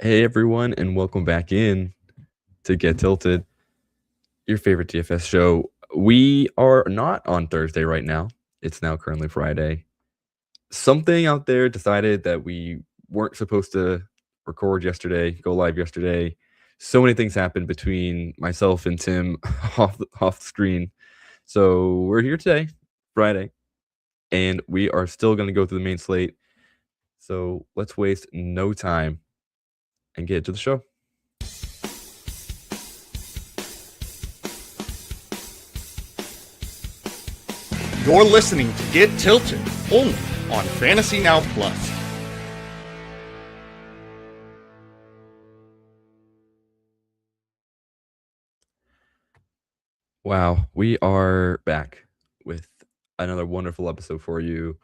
Hey everyone, and welcome back in to Get Tilted, your favorite DFS show. We are not on Thursday right now. It's now currently Friday. Something out there decided that we weren't supposed to record yesterday, go live yesterday. So many things happened between myself and Tim off the screen. So we're here today, Friday, and we are still going to go through the main slate. So let's waste no time and get to the show. You're listening to Get Tilted, only on Fantasy Now Plus. Wow, we are back with another wonderful episode for you.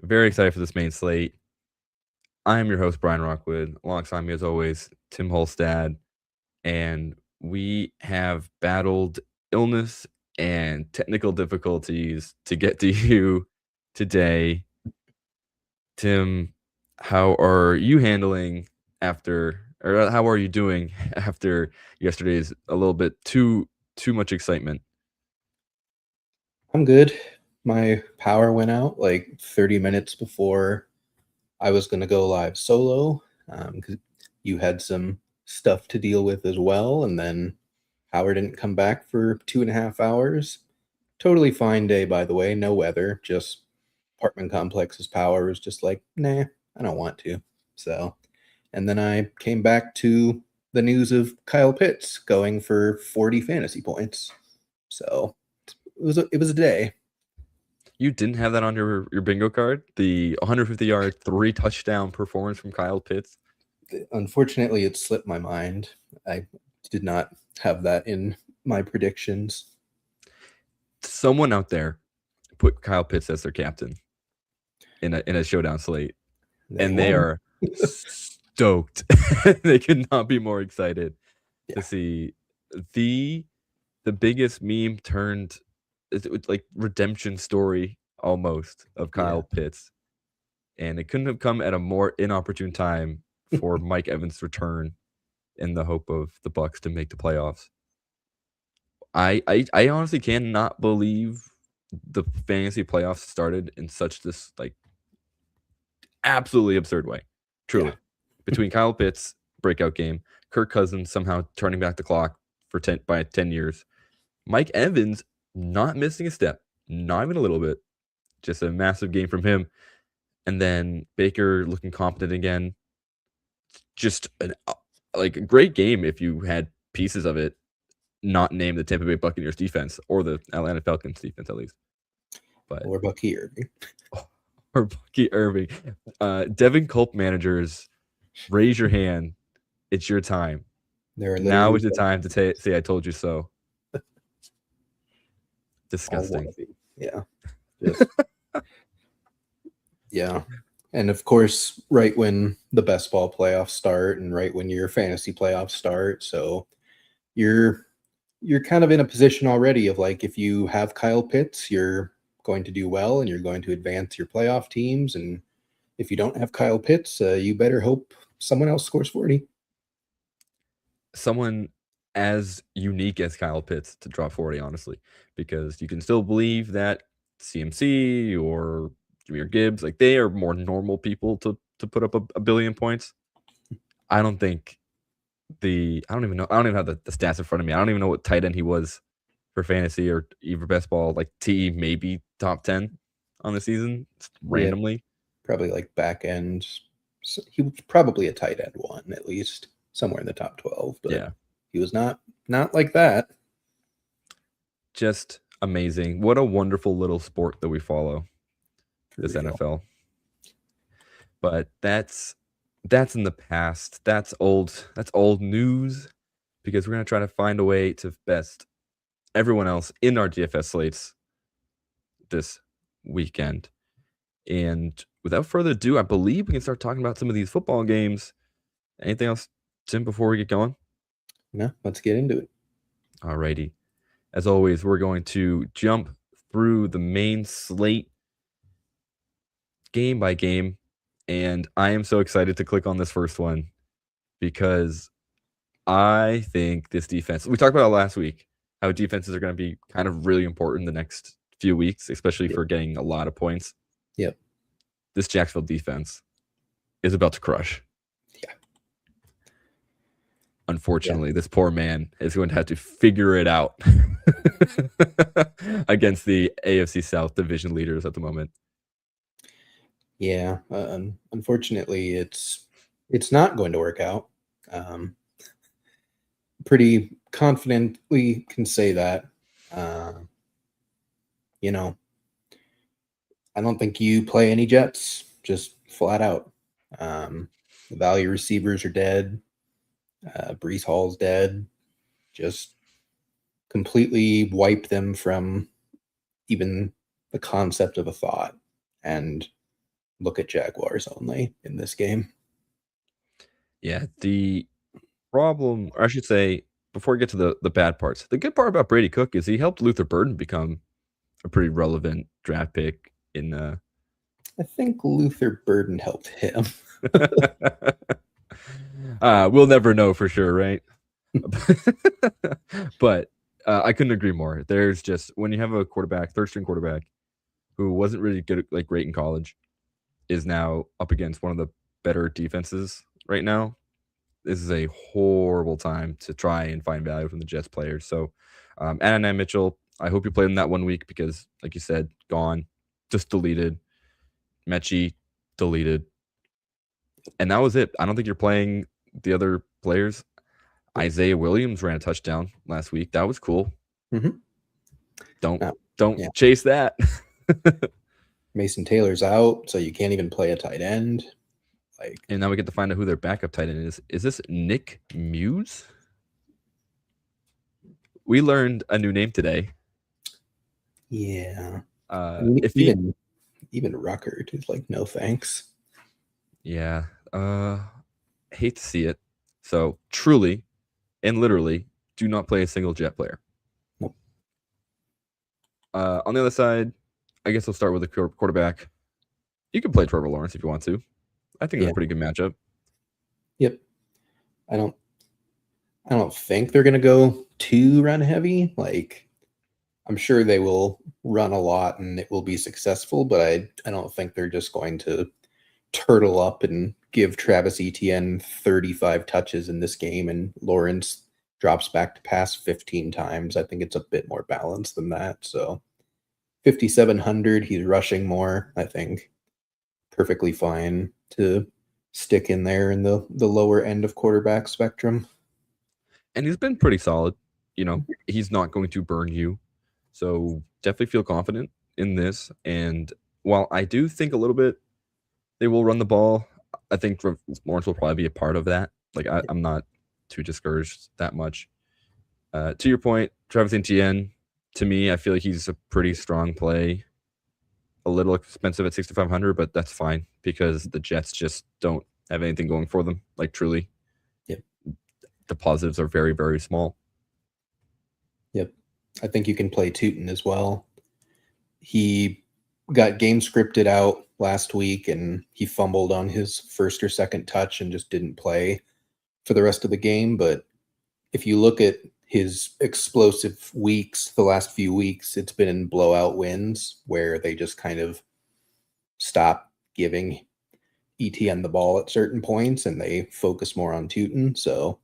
Very excited for this main slate. I am your host, Brian Rockwood. Alongside me, as always, Tim Holstad. And we have battled illness and technical difficulties to get to you today. Tim, how are you handling how are you doing after yesterday's a little bit too much excitement? I'm good. My power went out like 30 minutes before I was going to go live solo because you had some stuff to deal with as well. And then power didn't come back for 2.5 hours. Totally fine day, by the way. No weather, just apartment complex's power was just like, nah, I don't want to. So, and then I came back to the news of Kyle Pitts going for 40 fantasy points. So it was a day. You didn't have that on your bingo card? The 150-yard, 3-touchdown performance from Kyle Pitts? Unfortunately, it slipped my mind. I did not have that in my predictions. Someone out there put Kyle Pitts as their captain in a showdown slate, they are stoked. They could not be more excited to see the biggest meme turned like redemption story almost of Kyle Pitts. And it couldn't have come at a more inopportune time for Mike Evans' return in the hope of the Bucs to make the playoffs. I honestly cannot believe the fantasy playoffs started in such this like absolutely absurd way. Truly. Between Kyle Pitts' breakout game, Kirk Cousins somehow turning back the clock for 10 years, Mike Evans not missing a step, not even a little bit, just a massive game from him. And then Baker looking competent again. Just a great game if you had pieces of it not named the Tampa Bay Buccaneers defense or the Atlanta Falcons defense at least. Or Bucky Irving. Or Bucky Irving. Devin Culp managers, raise your hand. It's your time. Now is the time to say I told you so. Disgusting. Yeah. Just, yeah. And of course, right when the best ball playoffs start and right when your fantasy playoffs start. So you're kind of in a position already of like, if you have Kyle Pitts, you're going to do well and you're going to advance your playoff teams. And if you don't have Kyle Pitts, you better hope someone else scores 40. Someone as unique as Kyle Pitts to drop 40, honestly, because you can still believe that CMC or Jahmyr Gibbs, like they are more normal people to put up a billion points. I don't think I don't even have the stats in front of me. I don't even know what tight end he was for fantasy or even best ball, like maybe top 10 on the season randomly. Yeah, probably like back end. So he was probably a tight end one, at least somewhere in the top 12, but he was not like that. Just amazing. What a wonderful little sport that we follow, this NFL. But that's in the past. That's old news, because we're going to try to find a way to best everyone else in our DFS slates this weekend. And without further ado, I believe we can start talking about some of these football games. Anything else, Tim, before we get going? No, let's get into it. Alrighty. As always, we're going to jump through the main slate game by game. And I am so excited to click on this first one because I think this defense, we talked about it last week, how defenses are going to be kind of really important the next few weeks, especially for getting a lot of points. Yep. This Jacksonville defense is about to crush. Yeah. Unfortunately, this poor man is going to have to figure it out against the AFC South division leaders at the moment. Yeah. Unfortunately, it's not going to work out. Pretty confidently can say that. I don't think you play any Jets, just flat out. The value receivers are dead. Brees Hall's dead. Just completely wipe them from even the concept of a thought and look at Jaguars only in this game. Yeah, the problem, or I should say, before we get to the bad parts, the good part about Brady Cook is he helped Luther Burden become a pretty relevant draft pick in I think Luther Burden helped him. We'll never know for sure, right? But I couldn't agree more. There's just, when you have a quarterback, third string quarterback, who wasn't really good, like great in college, is now up against one of the better defenses right now. This is a horrible time to try and find value from the Jets players. So, Adonai Mitchell, I hope you played him that 1 week because, like you said, gone, just deleted. Mechie, deleted. And that was it. I don't think you're playing the other players. Isaiah Williams ran a touchdown last week. That was cool. Mm-hmm. Don't chase that. Mason Taylor's out, so you can't even play a tight end. And now we get to find out who their backup tight end is. Is this Nick Muse? We learned a new name today. Yeah. Even Ruckert is like, no thanks. Yeah. Hate to see it. So truly and literally do not play a single Jet player. Nope. On the other side, I guess I'll start with the quarterback. You can play Trevor Lawrence if you want to. I think it's a pretty good matchup. Yep. I don't think they're gonna go too run heavy. Like, I'm sure they will run a lot and it will be successful, but I don't think they're just going to turtle up and give Travis Etienne 35 touches in this game and Lawrence drops back to pass 15 times. I think it's a bit more balanced than that. So 5,700, he's rushing more, I think. Perfectly fine to stick in there in the lower end of quarterback spectrum. And he's been pretty solid. He's not going to burn you. So definitely feel confident in this. And while I do think a little bit they will run the ball, I think Lawrence will probably be a part of that. Like, I'm not too discouraged that much. To your point, Travis Etienne, to me, I feel like he's a pretty strong play. A little expensive at 6,500, but that's fine because the Jets just don't have anything going for them. Like, truly. Yep. The positives are very, very small. Yep. I think you can play Tootin as well. He got game scripted out last week and he fumbled on his first or second touch and just didn't play for the rest of the game. But if you look at his explosive weeks, the last few weeks, it's been in blowout wins where they just kind of stop giving ETN the ball at certain points and they focus more on Tootin. So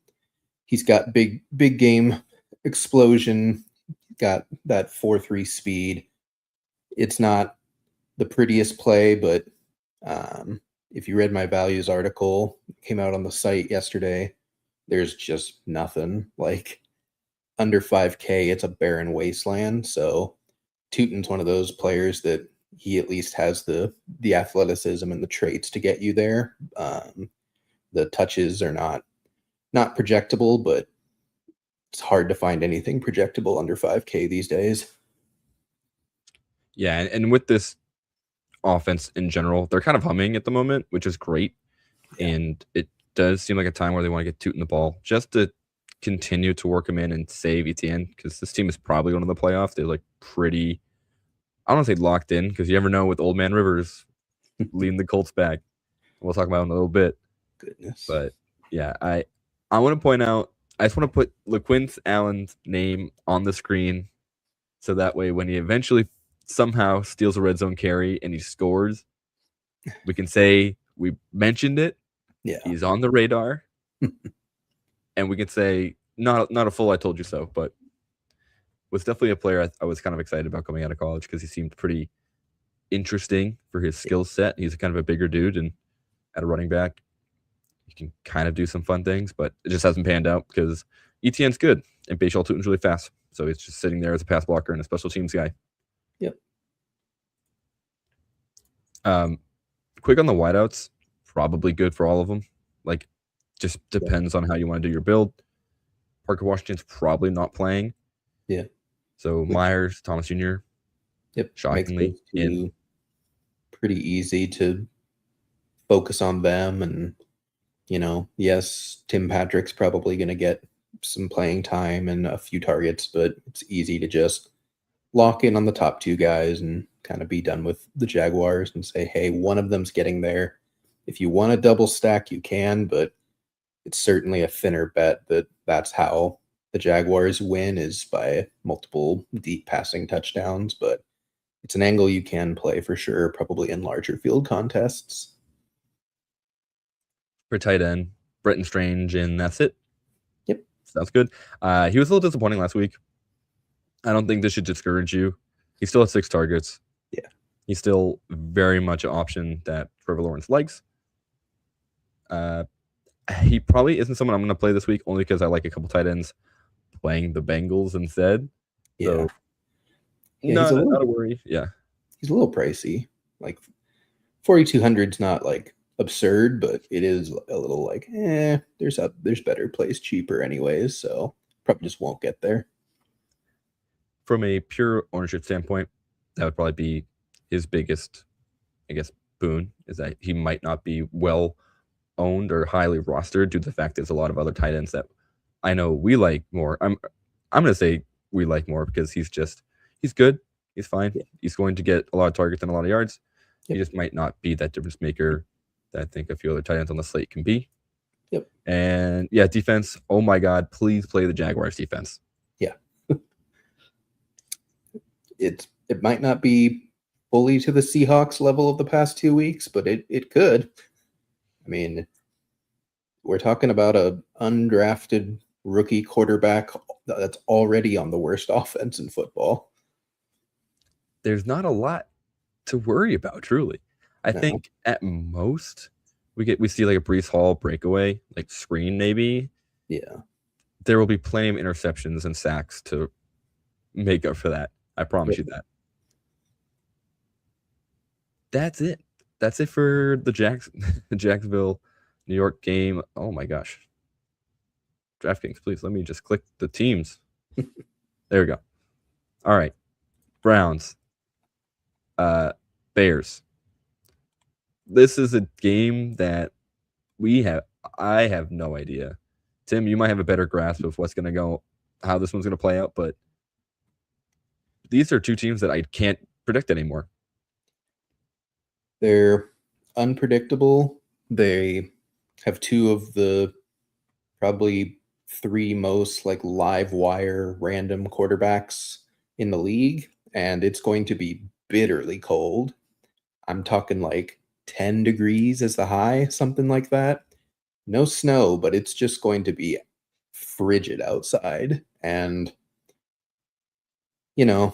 he's got big game explosion, got that 4.3 speed. It's not the prettiest play, but if you read my values article, it came out on the site yesterday, there's just nothing. Like, under 5K, it's a barren wasteland. So Tootin's one of those players that he at least has the athleticism and the traits to get you there. The touches are not projectable, but it's hard to find anything projectable under 5K these days. Yeah, and with this offense in general, they're kind of humming at the moment, which is great. Yeah. And it does seem like a time where they want to get Tootin the ball just to continue to work him in and save Etienne, because this team is probably going to the playoffs. They're like pretty, I don't want to say locked in, because you never know with Old Man Rivers leading the Colts back. We'll talk about it in a little bit. Goodness. But Yeah, I want to point out. I just want to put LaQuint Allen's name on the screen, so that way when he eventually somehow steals a red zone carry and he scores, we can say we mentioned it. Yeah. He's on the radar, and we can say not a full "I told you so," but was definitely a player I was kind of excited about coming out of college because he seemed pretty interesting for his skill set. He's kind of a bigger dude, and at a running back, he can kind of do some fun things, but it just hasn't panned out because ETN's good and Bashal Tutin's really fast. So he's just sitting there as a pass blocker and a special teams guy. Yep. Quick on the wideouts, probably good for all of them. Like, just depends on how you want to do your build. Parker Washington's probably not playing. Yeah. So Myers, Thomas Jr. Yep. Shockingly, pretty easy to focus on them. And, yes, Tim Patrick's probably going to get some playing time and a few targets, but it's easy to just lock in on the top two guys and kind of be done with the Jaguars and say, hey, one of them's getting there. If you want a double stack, you can, but it's certainly a thinner bet that that's how the Jaguars win, is by multiple deep passing touchdowns. But it's an angle you can play for sure, probably in larger field contests. For tight end, Bretton Strange, and that's it. Yep. Sounds good. He was a little disappointing last week. I don't think this should discourage you. He still has 6 targets. Yeah. He's still very much an option that Trevor Lawrence likes. He probably isn't someone I'm going to play this week only because I like a couple tight ends playing the Bengals instead. Yeah. So not a worry. Yeah. He's a little pricey. Like 4,200 is not like absurd, but it is a little like, there's better plays cheaper anyways. So probably just won't get there. From a pure ownership standpoint, that would probably be his biggest, I guess, boon, is that he might not be well owned or highly rostered due to the fact there's a lot of other tight ends that I know we like more. I'm going to say we like more because he's good. He's fine. Yeah. He's going to get a lot of targets and a lot of yards. Yep. He just might not be that difference maker that I think a few other tight ends on the slate can be. Yep. And yeah, defense. Oh my God, please play the Jaguars defense. Yeah. It might not be fully to the Seahawks level of the past 2 weeks, but it could. I mean, we're talking about a undrafted rookie quarterback that's already on the worst offense in football. There's not a lot to worry about, truly. I think at most we see like a Breece Hall breakaway, like screen maybe. Yeah. There will be plenty of interceptions and sacks to make up for that. I promise you that. That's it. That's it for the Jacksonville, New York game. Oh my gosh. DraftKings, please let me just click the teams. There we go. All right. Browns. Bears. This is a game that I have no idea. Tim, you might have a better grasp of what's going to go, how this one's going to play out, but these are two teams that I can't predict anymore. They're unpredictable. They have two of the probably 3 most like live wire random quarterbacks in the league, and it's going to be bitterly cold. I'm talking like 10 degrees as the high, something like that. No snow, but it's just going to be frigid outside. And a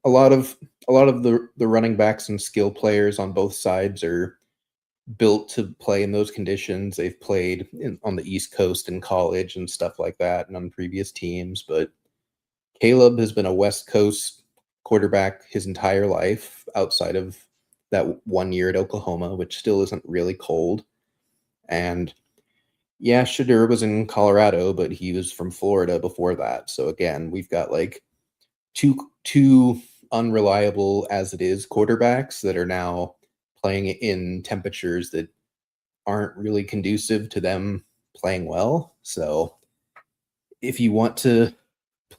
lot of the running backs and skill players on both sides are built to play in those conditions. They've played on the East Coast in college and stuff like that and on previous teams. But Caleb has been a West Coast quarterback his entire life outside of that 1 year at Oklahoma, which still isn't really cold. And yeah, Shadur was in Colorado, but he was from Florida before that. So again, we've got like two unreliable as it is quarterbacks that are now playing in temperatures that aren't really conducive to them playing well. So if you want to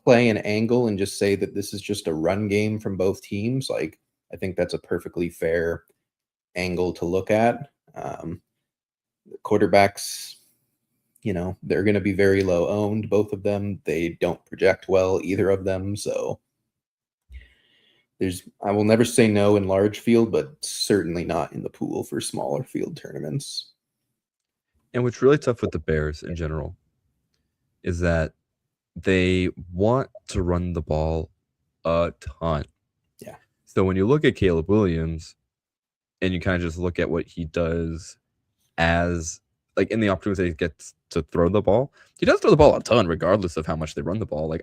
play an angle and just say that this is just a run game from both teams, like I think that's a perfectly fair angle to look at. Quarterbacks they're going to be very low owned, both of them. They don't project well, either of them. So I will never say no in large field, but certainly not in the pool for smaller field tournaments. And what's really tough with the Bears in general is that they want to run the ball a ton. Yeah. So when you look at Caleb Williams and you kind of just look at what he does as like in the opportunities that he gets to throw the ball, he does throw the ball a ton regardless of how much they run the ball.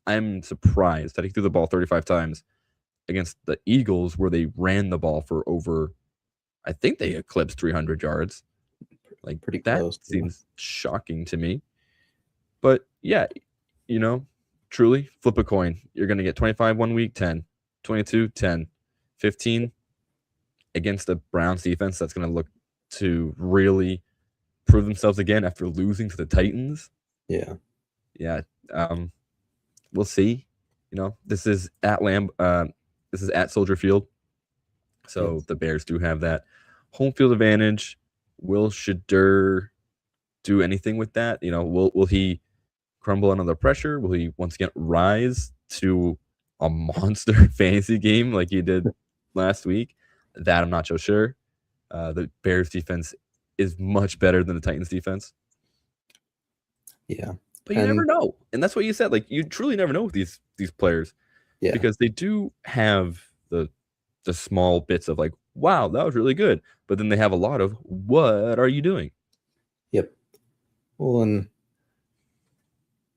I'm surprised that he threw the ball 35 times against the Eagles where they ran the ball for over, I think they eclipsed 300 yards. Like Pretty that close. seems shocking to me. But yeah, truly flip a coin. You're going to get 25 one week, 10, 22, 10, 15 against the Browns defense that's going to look to really prove themselves again after losing to the Titans. Yeah. Yeah. We'll see. This is at this is at Soldier Field. So Yes. the Bears do have that home field advantage. Will Shedeur do anything with that? Will he crumble under the pressure? Will he once again rise to a monster fantasy game like he did last week? That I'm not so sure. The Bears defense is much better than the Titans defense. Yeah. But you never know. And that's what you said. Like, you truly never know with these players. Yeah. Because they do have the small bits of like, wow, that was really good. But then they have a lot of, what are you doing? Yep. Well, and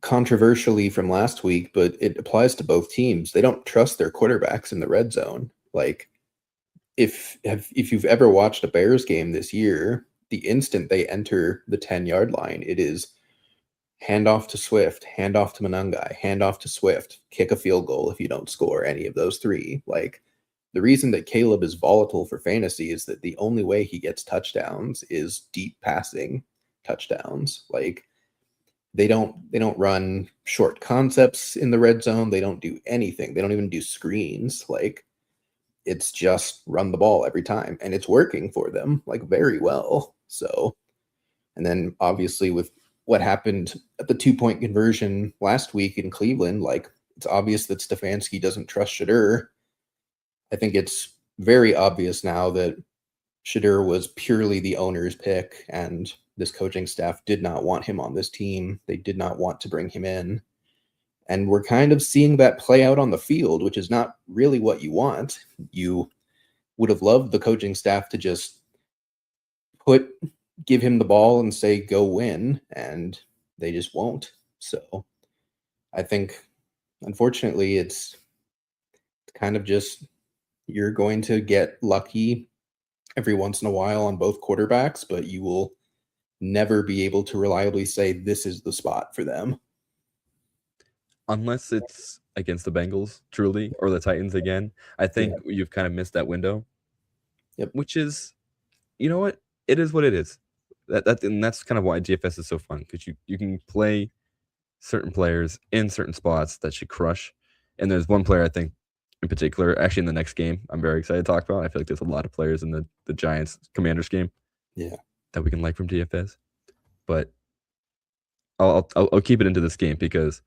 controversially from last week, but it applies to both teams. They don't trust their quarterbacks in the red zone. Like, if you've ever watched a Bears game this year, the instant they enter the 10-yard line, it is handoff to Swift, handoff to Monangai, handoff to Swift, kick a field goal if you don't score any of those three. Like, the reason that Caleb is volatile for fantasy is that the only way he gets touchdowns is deep passing touchdowns. Like, they don't run short concepts in the red zone. They don't do anything. They don't even do screens. Like, it's just run the ball every time, and it's working for them like very well. So, and then obviously with what happened at the 2-point conversion last week in Cleveland, like, it's obvious that Stefanski doesn't trust Shedeur. I think it's very obvious now that Shedeur was purely the owner's pick, and this coaching staff did not want him on this team. They did not want to bring him in. And we're kind of seeing that play out on the field, which is not really what you want. You would have loved the coaching staff to just give him the ball and say, go win, and they just won't. So I think, unfortunately, it's kind of just, you're going to get lucky every once in a while on both quarterbacks, but you will never be able to reliably say this is the spot for them. Unless it's against the Bengals, truly, or the Titans again. I think you've kind of missed that window. Yep. Which is, you know what? It is what it is. And that's kind of why DFS is so fun, because you can play certain players in certain spots that should crush. And there's one player I think in particular, actually in the next game, I'm very excited to talk about. I feel like there's a lot of players in the Giants Commanders game that we can like from DFS. But I'll keep it into this game because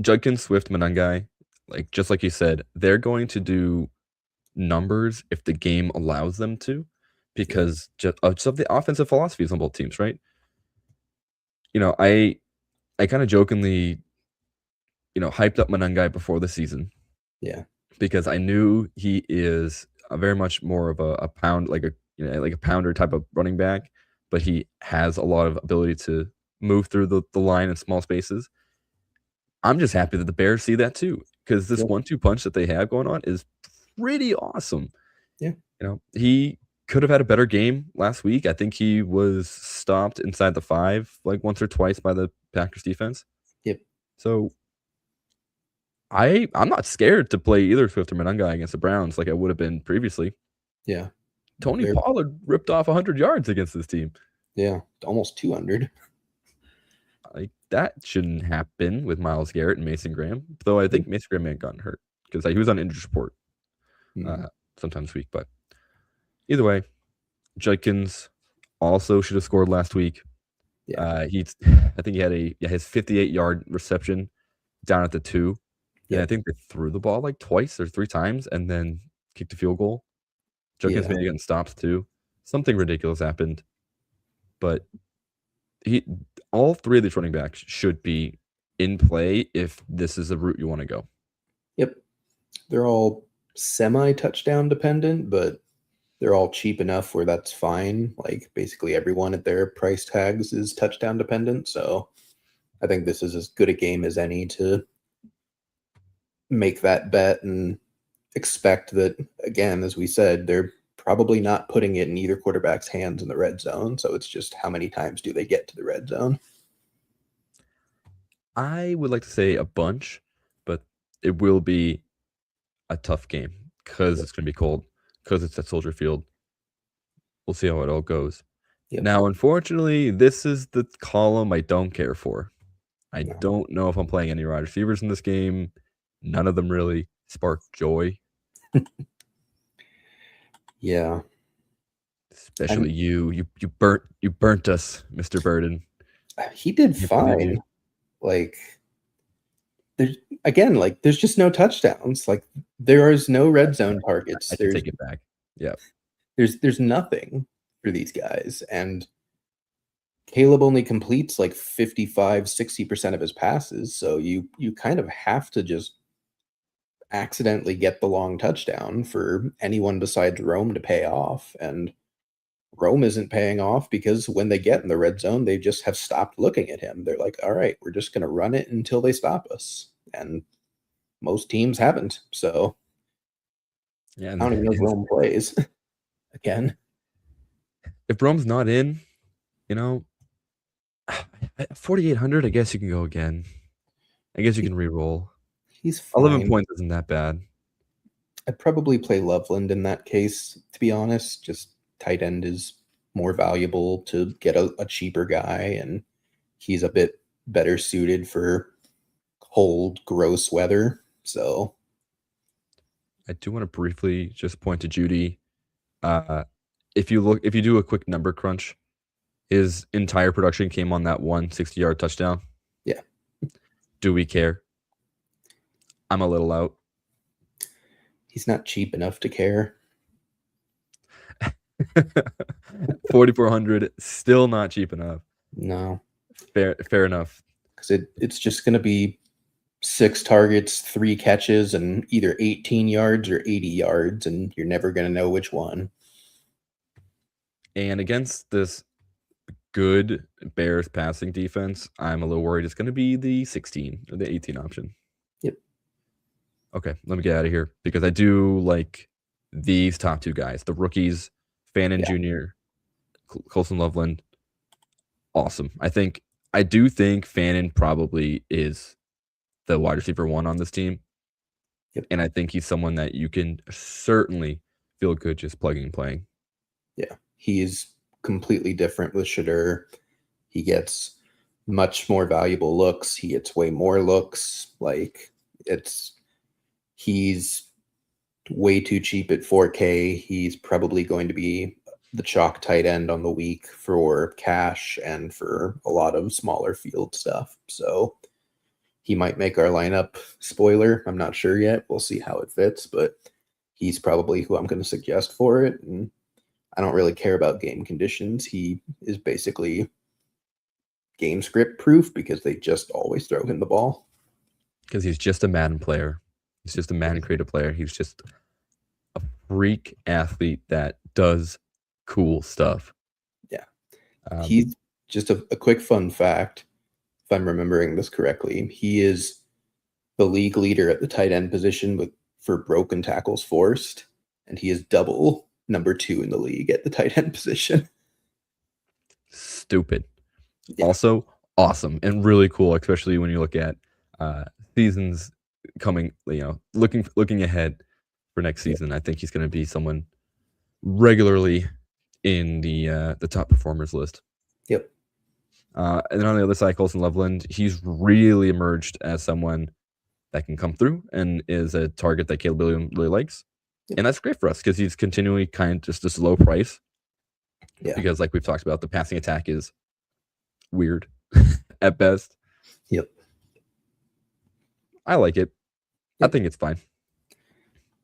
Judkins, Swift, Monangai, like just like you said, they're going to do numbers if the game allows them to, because just of the offensive philosophies on both teams, right? I kind of jokingly, hyped up Monangai before the season. Yeah. Because I knew he is very much more of a pound, like a pounder type of running back, but he has a lot of ability to move through the line in small spaces. I'm just happy that the Bears see that too, because this 1-2 punch that they have going on is pretty awesome. Yeah. He could have had a better game last week. I think he was stopped inside the 5 like once or twice by the Packers defense. Yep. So I'm not scared to play either Swift or Monangai against the Browns like I would have been previously. Yeah. Tony Pollard ripped off 100 yards against this team. Yeah, almost 200. Like, that shouldn't happen with Myles Garrett and Mason Graham, though I think Mason Graham may have gotten hurt because he was on injury report sometime this week. But either way, Judkins, also should have scored last week. Yeah. I think he had his 58-yard reception down at the 2. And I think they threw the ball like twice or 3 times and then kicked a field goal. Judkins may have gotten stopped too. Something ridiculous happened. But all 3 of these running backs should be in play if this is the route you want to go. Yep. They're all semi-touchdown dependent, but they're all cheap enough where that's fine. Like basically everyone at their price tags is touchdown dependent. So I think this is as good a game as any to make that bet and expect that, again, as we said, they're probably not putting it in either quarterback's hands in the red zone. So it's just how many times do they get to the red zone? I would like to say a bunch, but it will be a tough game because it's going to be cold, because it's at Soldier Field. We'll see how it all goes. Yep. Now, unfortunately, this is the column I don't care for. I don't know if I'm playing any wide receivers in this game. None of them really spark joy. Yeah. Especially you burnt us, Mr. Burden. He did fine. Like there's just no touchdowns. Like there is no red zone targets. I can take it back. Yeah. There's nothing for these guys. And Caleb only completes like 55-60% of his passes. So you kind of have to just accidentally get the long touchdown for anyone besides Rome to pay off. And Rome isn't paying off because when they get in the red zone, they just have stopped looking at him. They're like, all right, we're just going to run it until they stop us. And most teams haven't. So yeah, I don't even know if Rome plays again. If Rome's not in, 4,800, I guess you can go again. I guess you can re-roll. He's fine. 11 points isn't that bad. I'd probably play Loveland in that case, to be honest. Just tight end is more valuable to get a cheaper guy, and he's a bit better suited for cold, gross weather. So I do want to briefly just point to Judy. If you do a quick number crunch, his entire production came on that 160-yard touchdown. Yeah. Do we care? I'm a little out. He's not cheap enough to care. 4,400, still not cheap enough. No. Fair enough. Because it's just going to be 6 targets, 3 catches, and either 18 yards or 80 yards, and you're never going to know which one. And against this good Bears passing defense, I'm a little worried it's going to be the 16 or the 18 option. Yep. Okay, let me get out of here because I do like these top 2 guys, the rookies, Fannin Jr., Colson Loveland. Awesome. I do think Fannin probably is the wide receiver 1 on this team. Yep. And I think he's someone that you can certainly feel good just plugging and playing. Yeah. He's completely different with Shadur. He gets much more valuable looks. He gets way more looks. Like he's way too cheap at 4K. He's probably going to be the chalk tight end on the week for cash and for a lot of smaller field stuff. So he might make our lineup. Spoiler, I'm not sure yet. We'll see how it fits, but he's probably who I'm going to suggest for it. And I don't really care about game conditions. He is basically game script proof because they just always throw him the ball. Because he's just a Madden player. He's just a Madden creative player. He's just a freak athlete that does cool stuff. Yeah. He's just a quick fun fact. If I'm remembering this correctly, he is the league leader at the tight end position for broken tackles forced, and he is double number 2 in the league at the tight end position. Stupid. Yeah. Also awesome and really cool, especially when you look at seasons coming, looking ahead for next season. I think he's going to be someone regularly in the top performers list. Yep. And then on the other side, Colson Loveland, he's really emerged as someone that can come through and is a target that Caleb Williams really likes. Yep. And that's great for us because he's continually kind of just this low price Yeah. Because like we've talked about, the passing attack is weird at best. Yep. I like it. Yep. I think it's fine.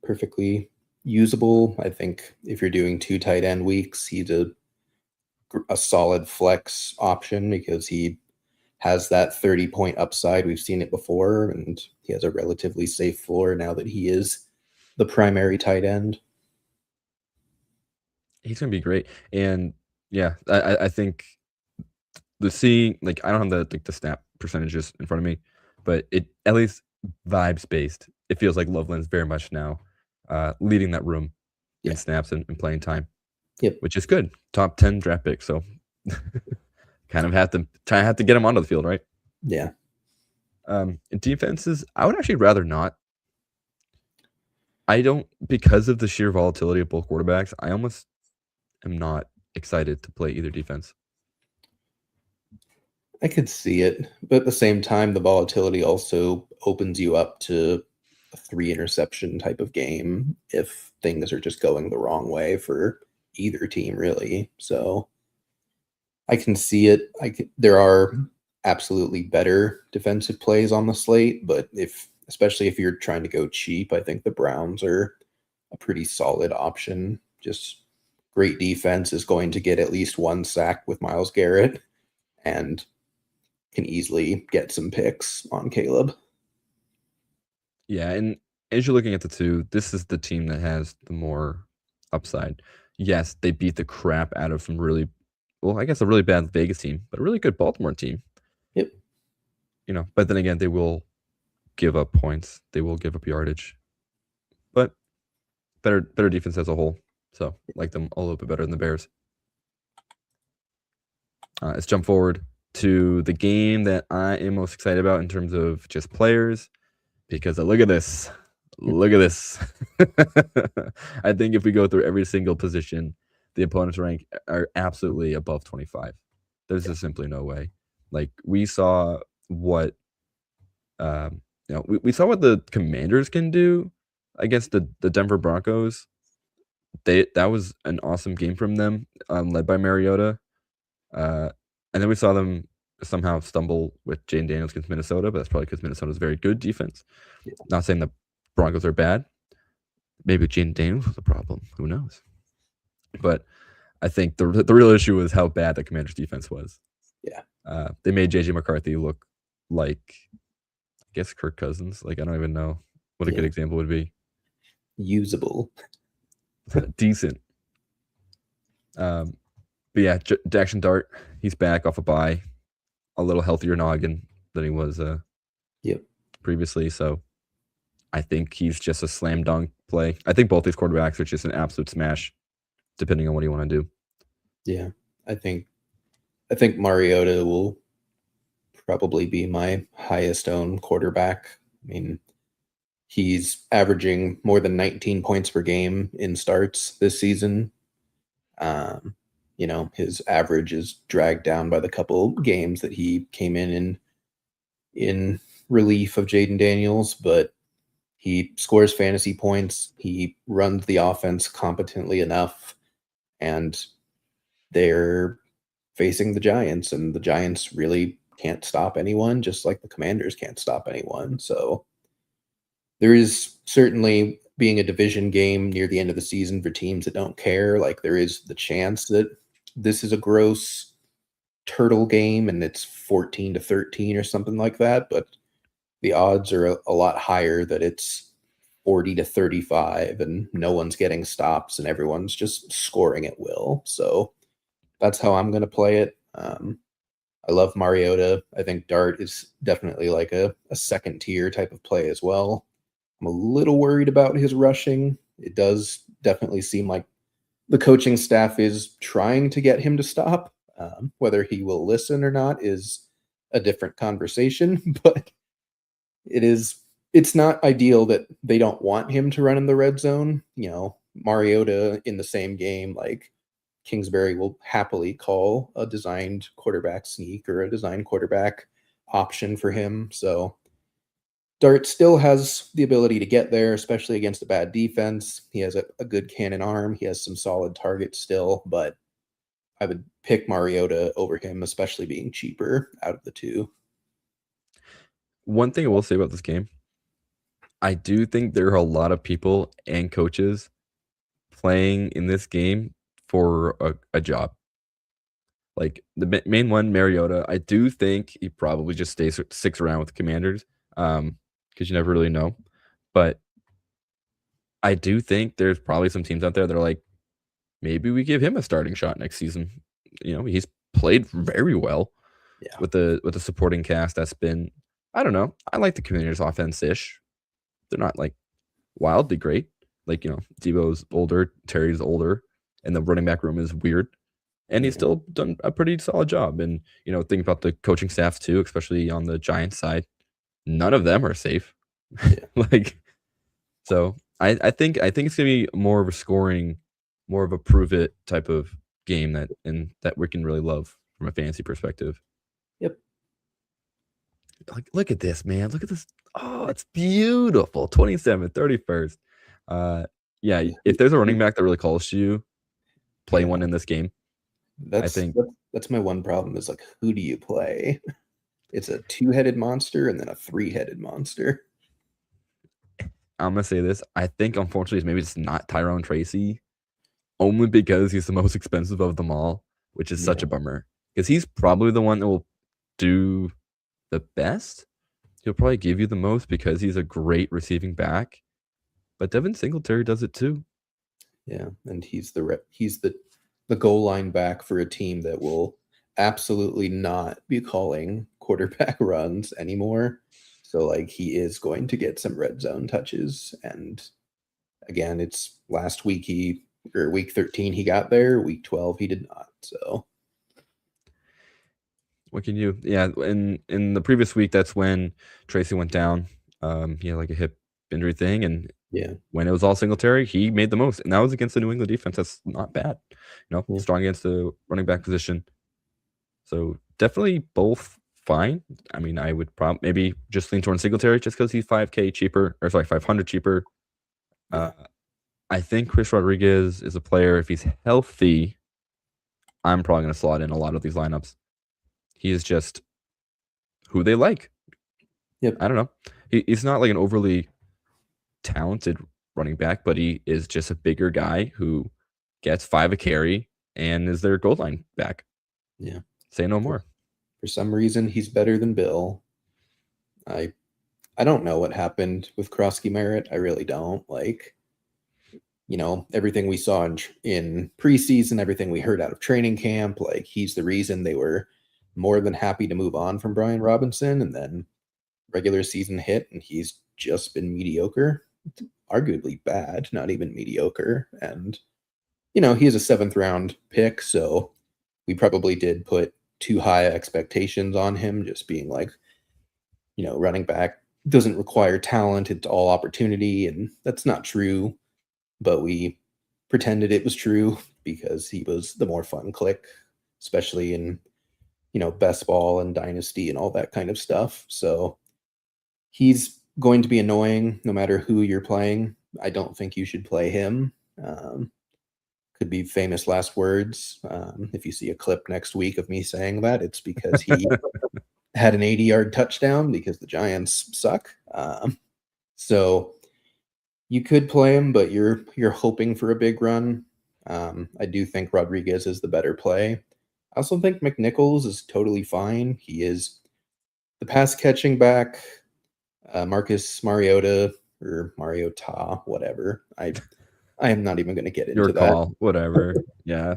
Perfectly usable. I think if you're doing 2 tight end weeks, he's a solid flex option because he has that 30-point upside. We've seen it before, and he has a relatively safe floor now that he is the primary tight end. He's gonna be great. And yeah, I think the seeing, like, I don't have the snap percentages in front of me, but it at least vibes based. It feels like Loveland's very much now leading that room in snaps and playing time. Yep. Which is good. Top 10 draft pick. So kind of have to get him onto the field, right? Yeah. In defenses, I would actually rather not. I don't, because of the sheer volatility of both quarterbacks, I almost am not excited to play either defense. I could see it, but at the same time, the volatility also opens you up to a 3 interception type of game if things are just going the wrong way for either team, really. So I can see it. There are absolutely better defensive plays on the slate, but especially if you're trying to go cheap, I think the Browns are a pretty solid option. Just great defense is going to get at least 1 sack with Myles Garrett and can easily get some picks on Caleb. Yeah, and as you're looking at the two, this is the team that has the more upside. Yes, they beat the crap out of some really, well, I guess a really bad Vegas team, but a really good Baltimore team. Yep. But then again, they will give up points. They will give up yardage. But better defense as a whole. So like them a little bit better than the Bears. Let's jump forward to the game that I am most excited about in terms of just players, because look at this. Look at this. I think if we go through every single position, the opponent's rank are absolutely above 25. There's just simply no way. Like we saw what we saw what the Commanders can do against the Denver Broncos. That was an awesome game from them, led by Mariota. And then we saw them somehow stumble with Jaden Daniels against Minnesota, but that's probably because Minnesota's very good defense. Yeah. Not saying the Broncos are bad. Maybe Jaden Daniels was the problem. Who knows? But I think the real issue was how bad the Commanders' defense was. Yeah. They made J.J. McCarthy look like, I guess, Kirk Cousins. Like, I don't even know what a good example would be. Usable. Decent. But yeah, Jackson Dart, he's back off a bye. A little healthier noggin than he was previously. So I think he's just a slam dunk play. I think both these quarterbacks are just an absolute smash, depending on what you want to do. Yeah, I think Mariota will probably be my highest owned quarterback. I mean, he's averaging more than 19 points per game in starts this season. His average is dragged down by the couple games that he came in relief of Jaden Daniels, but he scores fantasy points. He runs the offense competently enough, and they're facing the Giants, and the Giants really can't stop anyone, just like the Commanders can't stop anyone. So there is certainly, being a division game near the end of the season for teams that don't care, like there is the chance that this is a gross turtle game and it's 14-13 or something like that, but the odds are a lot higher that it's 40-35 and no one's getting stops and everyone's just scoring at will. So that's how I'm going to play it. I love Mariota. I think Dart is definitely like a second tier type of play as well. I'm a little worried about his rushing. It does definitely seem like the coaching staff is trying to get him to stop. Whether he will listen or not is a different conversation, but it's not ideal that they don't want him to run in the red zone. Mariota in the same game, like Kingsbury will happily call a designed quarterback sneak or a designed quarterback option for him. So Dart still has the ability to get there, especially against a bad defense. He has a good cannon arm. He has some solid targets still, but I would pick Mariota over him, especially being cheaper out of the two. One thing I will say about this game, I do think there are a lot of people and coaches playing in this game for a job. Like the main one, Mariota, I do think he probably just sticks around with the Commanders, because you never really know. But I do think there's probably some teams out there that are like, maybe we give him a starting shot next season. He's played very well with the supporting cast that's been. I don't know. I like the Commanders' offense-ish. They're not like wildly great. Like, Debo's older, Terry's older, and the running back room is weird. And he's still done a pretty solid job. And, think about the coaching staff too, especially on the Giants side. None of them are safe. So I think it's gonna be more of a scoring, more of a prove it type of game that we can really love from a fantasy perspective. Yep. Like, look at this, man. Look at this. Oh, it's beautiful. 27th, 31st. Yeah, if there's a running back that really calls to you, play one in this game. That's my one problem is like, who do you play? It's a 2-headed monster and then a 3-headed monster. I'm gonna say this. I think unfortunately maybe it's not Tyrone Tracy, only because he's the most expensive of them all, which is such a bummer. Because he's probably the one that will do the best. He'll probably give you the most because he's a great receiving back. But Devin Singletary does it too. Yeah, and he's the goal line back for a team that will absolutely not be calling quarterback runs anymore. So like he is going to get some red zone touches. And again, it's last week week 13 he got there, week 12 he did not. So what can you in the previous week, that's when Tracy went down. He had like a hip injury thing, and when it was all Singletary, he made the most. And that was against the New England defense. That's not bad. Strong against the running back position. So definitely both fine. I mean, I would maybe just lean towards Singletary just because he's $500 cheaper. I think Chris Rodriguez is a player. If he's healthy, I'm probably going to slot in a lot of these lineups. He is just who they like. Yep. I don't know. He's not like an overly talented running back, but he is just a bigger guy who gets 5 a carry and is their goal line back. Yeah. Say no more. For some reason, he's better than Bill. I don't know what happened with Krosky Merritt. I really don't. Like, everything we saw in preseason, everything we heard out of training camp, like he's the reason they were more than happy to move on from Brian Robinson. And then regular season hit and he's just been mediocre, arguably bad, not even mediocre. And, he is a 7th round pick. So we probably did put too high expectations on him, just being like, running back doesn't require talent. It's all opportunity. And that's not true. But we pretended it was true because he was the more fun click, especially in, best ball and dynasty and all that kind of stuff. So he's going to be annoying no matter who you're playing. I don't think you should play him. Could be famous last words. If you see a clip next week of me saying that, it's because he had an 80-yard touchdown because the Giants suck. So you could play him, but you're hoping for a big run. I do think Rodriguez is the better play. I also think McNichols is totally fine. He is the pass catching back. Marcus Mariota or Mariota, whatever. I am not even going to get into Your that. call, whatever. Yeah.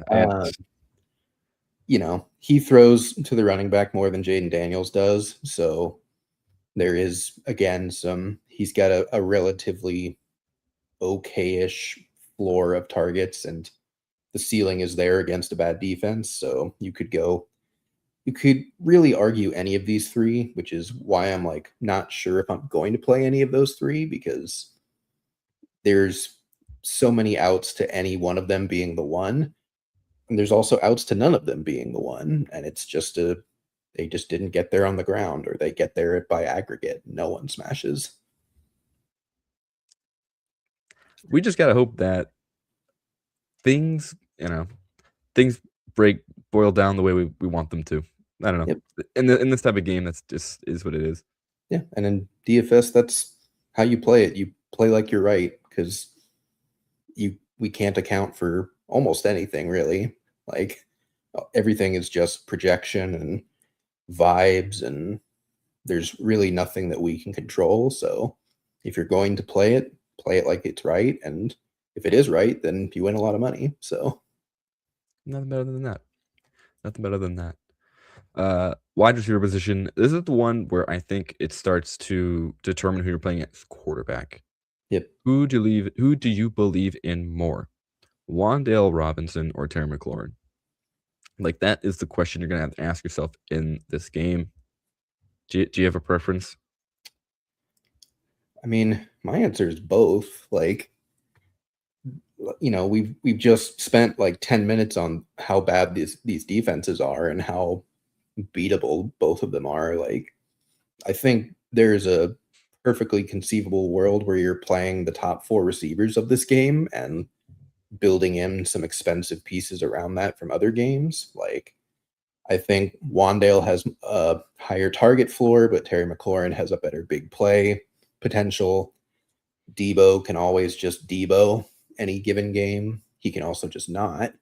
He throws to the running back more than Jaden Daniels does. So there is, again, he's got a relatively okay-ish floor of targets, and the ceiling is there against a bad defense. So you could really argue any of these three, which is why I'm like not sure if I'm going to play any of those three, because there's so many outs to any one of them being the one, and there's also outs to none of them being the one, and it's just they just didn't get there on the ground, or they get there by aggregate. No one smashes. We just gotta hope that things boil down the way we want them to. I don't know. Yep. In this type of game, that's just is what it is. Yeah, and in DFS, that's how you play it. You play like you're right, because we can't account for almost anything, really. Like, everything is just projection and vibes, and there's really nothing that we can control. So if you're going to play it like it's right, and if it is right, then you win a lot of money. So Nothing better than that. Nothing better than that. Wide receiver position. This is the one where I think it starts to determine who you're playing as quarterback. Yep. Who do you believe in more, Wan'Dale Robinson or Terry McLaurin? Like, that is the question you're gonna have to ask yourself in this game. Do you have a preference? I mean, my answer is both. Like, we've just spent like 10 minutes on how bad these defenses are and how beatable both of them are. Like, I think there's a perfectly conceivable world where you're playing the top 4 receivers of this game and building in some expensive pieces around that from other games. Like, I think Wan'Dale has a higher target floor, but Terry McLaurin has a better big play potential. Debo can always just Debo any given game. He can also just not.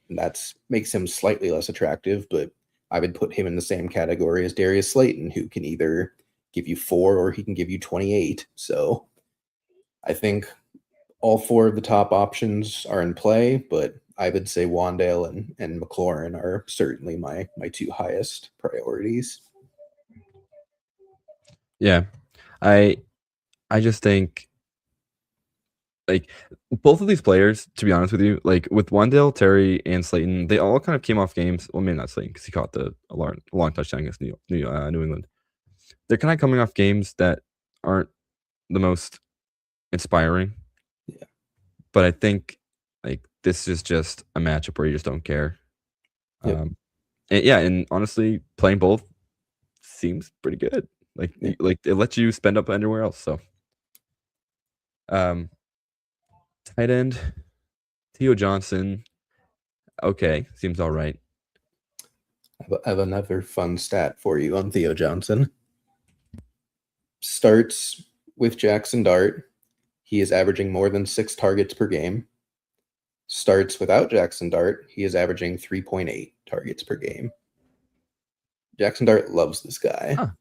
And that makes him slightly less attractive, but I would put him in the same category as Darius Slayton, who can either give you 4 or he can give you 28. So I think all 4 of the top options are in play, but I would say Wan'Dale and McLaurin are certainly my 2 highest priorities. Yeah, I just think, like, both of these players, to be honest with you, like with Wan'Dale, Terry, and Slayton, they all kind of came off games. Well, maybe not Slayton because he caught a long touchdown against New England. They're kind of coming off games that aren't the most inspiring. Yeah. But I think, like, this is just a matchup where you just don't care. Yep. And honestly, playing both seems pretty good. Like, like it lets you spend up anywhere else. So, tight end, Theo Johnson. Okay, seems all right. I have another fun stat for you on Theo Johnson. Starts with Jackson Dart. He is averaging more than 6 targets per game. Starts without Jackson Dart. He is averaging 3.8 targets per game. Jackson Dart loves this guy. Huh.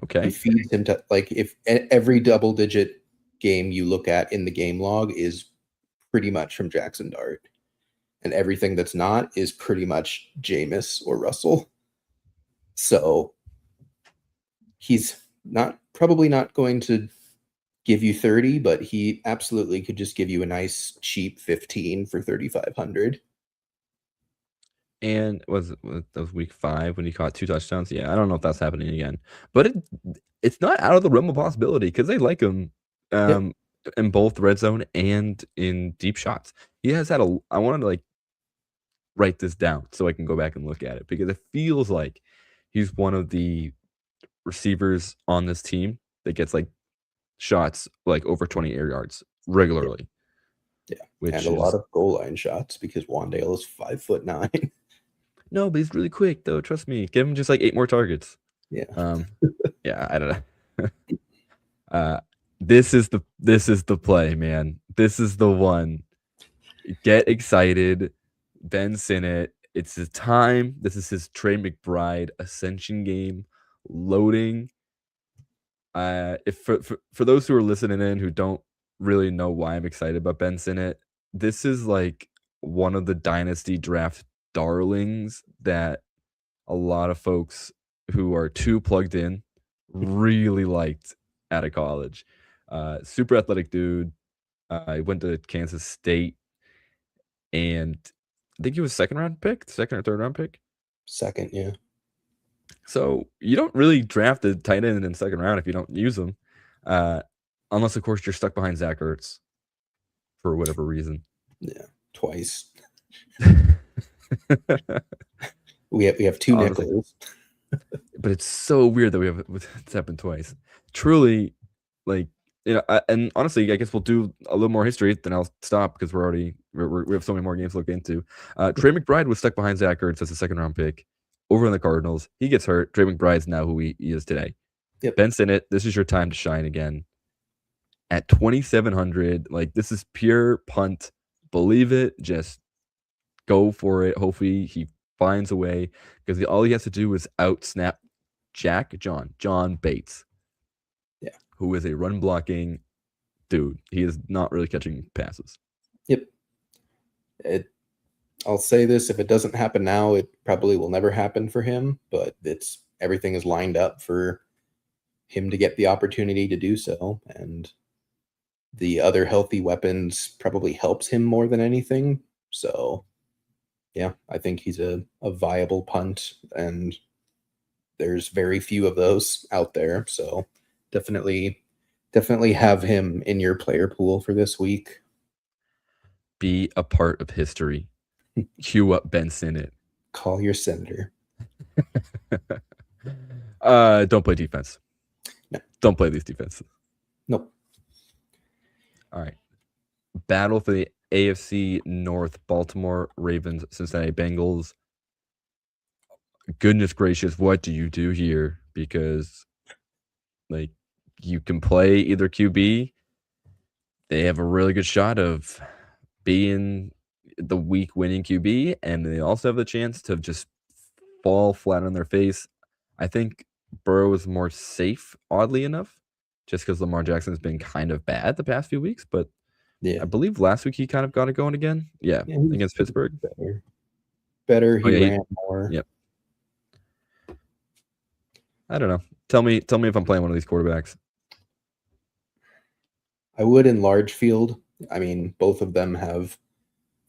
Okay. He feeds him to, like, if every double-digit game you look at in the game log is pretty much from Jackson Dart, and everything that's not is pretty much Jameis or Russell. So he's probably not going to give you 30, but he absolutely could just give you a nice cheap 15 for 3,500. And that was week 5 when he caught 2 touchdowns. Yeah, I don't know if that's happening again, but it's not out of the realm of possibility because they like him in both red zone and in deep shots. He has had I wanted to, like, write this down so I can go back and look at it because it feels like he's one of the receivers on this team that gets, like, shots like over 20 air yards regularly. Yeah, which and a lot of goal line shots because Wan'Dale is 5'9". No, but he's really quick though. Trust me. Give him just like 8 more targets. Yeah. Yeah, I don't know. This is the play, man. This is the one. Get excited. Ben Sinnott. It's his time. This is his Trey McBride ascension game loading. If for those who are listening in who don't really know why I'm excited about Ben Sinnott, this is like one of the dynasty draft darlings that a lot of folks who are too plugged in really liked out of college. Super athletic dude. He went to Kansas State, and I think he was second or third round pick. Second, yeah. So you don't really draft a tight end in the second round if you don't use them, unless of course you're stuck behind Zach Ertz for whatever reason. Yeah, twice. we have 2 nickels. But it's so weird that it's happened twice. Truly, like, and honestly, I guess we'll do a little more history, then I'll stop because we're already We have so many more games to look into. Trey McBride was stuck behind Zach Ertz as a second-round pick over in the Cardinals. He gets hurt. Trey McBride's now who he is today. Yep. Ben Sinnott, this is your time to shine again. At 2,700, like this is pure punt. Believe it. Just go for it. Hopefully he finds a way because all he has to do is out-snap John Bates. Yeah. Who is a run-blocking dude. He is not really catching passes. Yep. I'll say this, if it doesn't happen now, it probably will never happen for him, but everything is lined up for him to get the opportunity to do so, and the other healthy weapons probably helps him more than anything. So yeah, I think he's a viable punt, and there's very few of those out there. So definitely have him in your player pool for this week. Be a part of history. Cue up Ben Sinnott. Call your senator. Don't play defense. No. Don't play these defenses. Nope. All right. Battle for the AFC North. Baltimore Ravens, Cincinnati Bengals. Goodness gracious, what do you do here? Because like you can play either QB. They have a really good shot of being the week winning QB, and they also have the chance to just fall flat on their face. I think Burrow is more safe, oddly enough, just because Lamar Jackson has been kind of bad the past few weeks. But yeah, I believe last week he kind of got it going again. Yeah, against Pittsburgh. Better. He ran more. Yep. I don't know. Tell me if I'm playing one of these quarterbacks. I would in large field. I mean, both of them have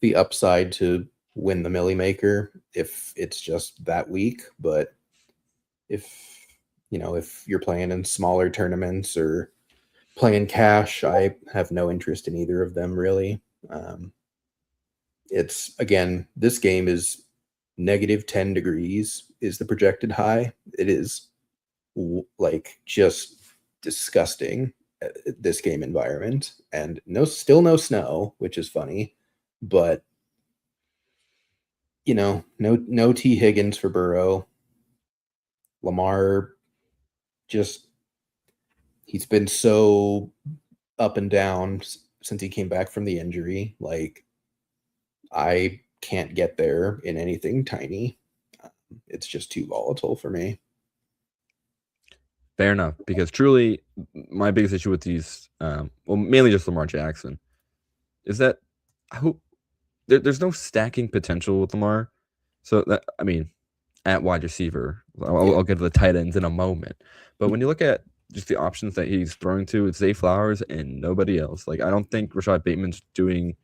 the upside to win the Millie Maker if it's just that week. But if you're playing in smaller tournaments or playing cash, I have no interest in either of them really. It's again, this game is -10 degrees is the projected high. It is like just disgusting this game environment, and still no snow, which is funny, but no T Higgins for Burrow. Lamar he's been so up and down since he came back from the injury. Like I can't get there in anything tiny. It's just too volatile for me. Fair enough, because truly my biggest issue with these, mainly just Lamar Jackson, is that there's no stacking potential with Lamar. So that, I mean, at wide receiver, I'll get to the tight ends in a moment. But when you look at just the options that he's throwing to, it's Zay Flowers and nobody else. Like I don't think Rashad Bateman's doing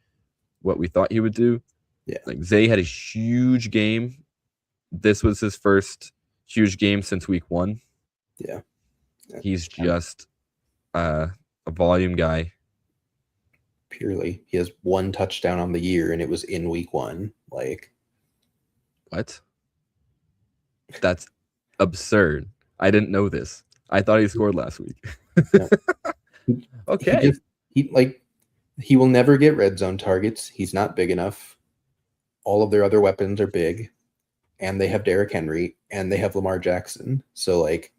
what we thought he would do. Yeah, like Zay had a huge game. This was his first huge game since week 1. Yeah. He's just a volume guy. Purely. He has 1 touchdown on the year, and it was in week 1. Like, what? That's absurd. I didn't know this. I thought he scored last week. Yeah. Okay. He will never get red zone targets. He's not big enough. All of their other weapons are big, and they have Derrick Henry, and they have Lamar Jackson. So, like,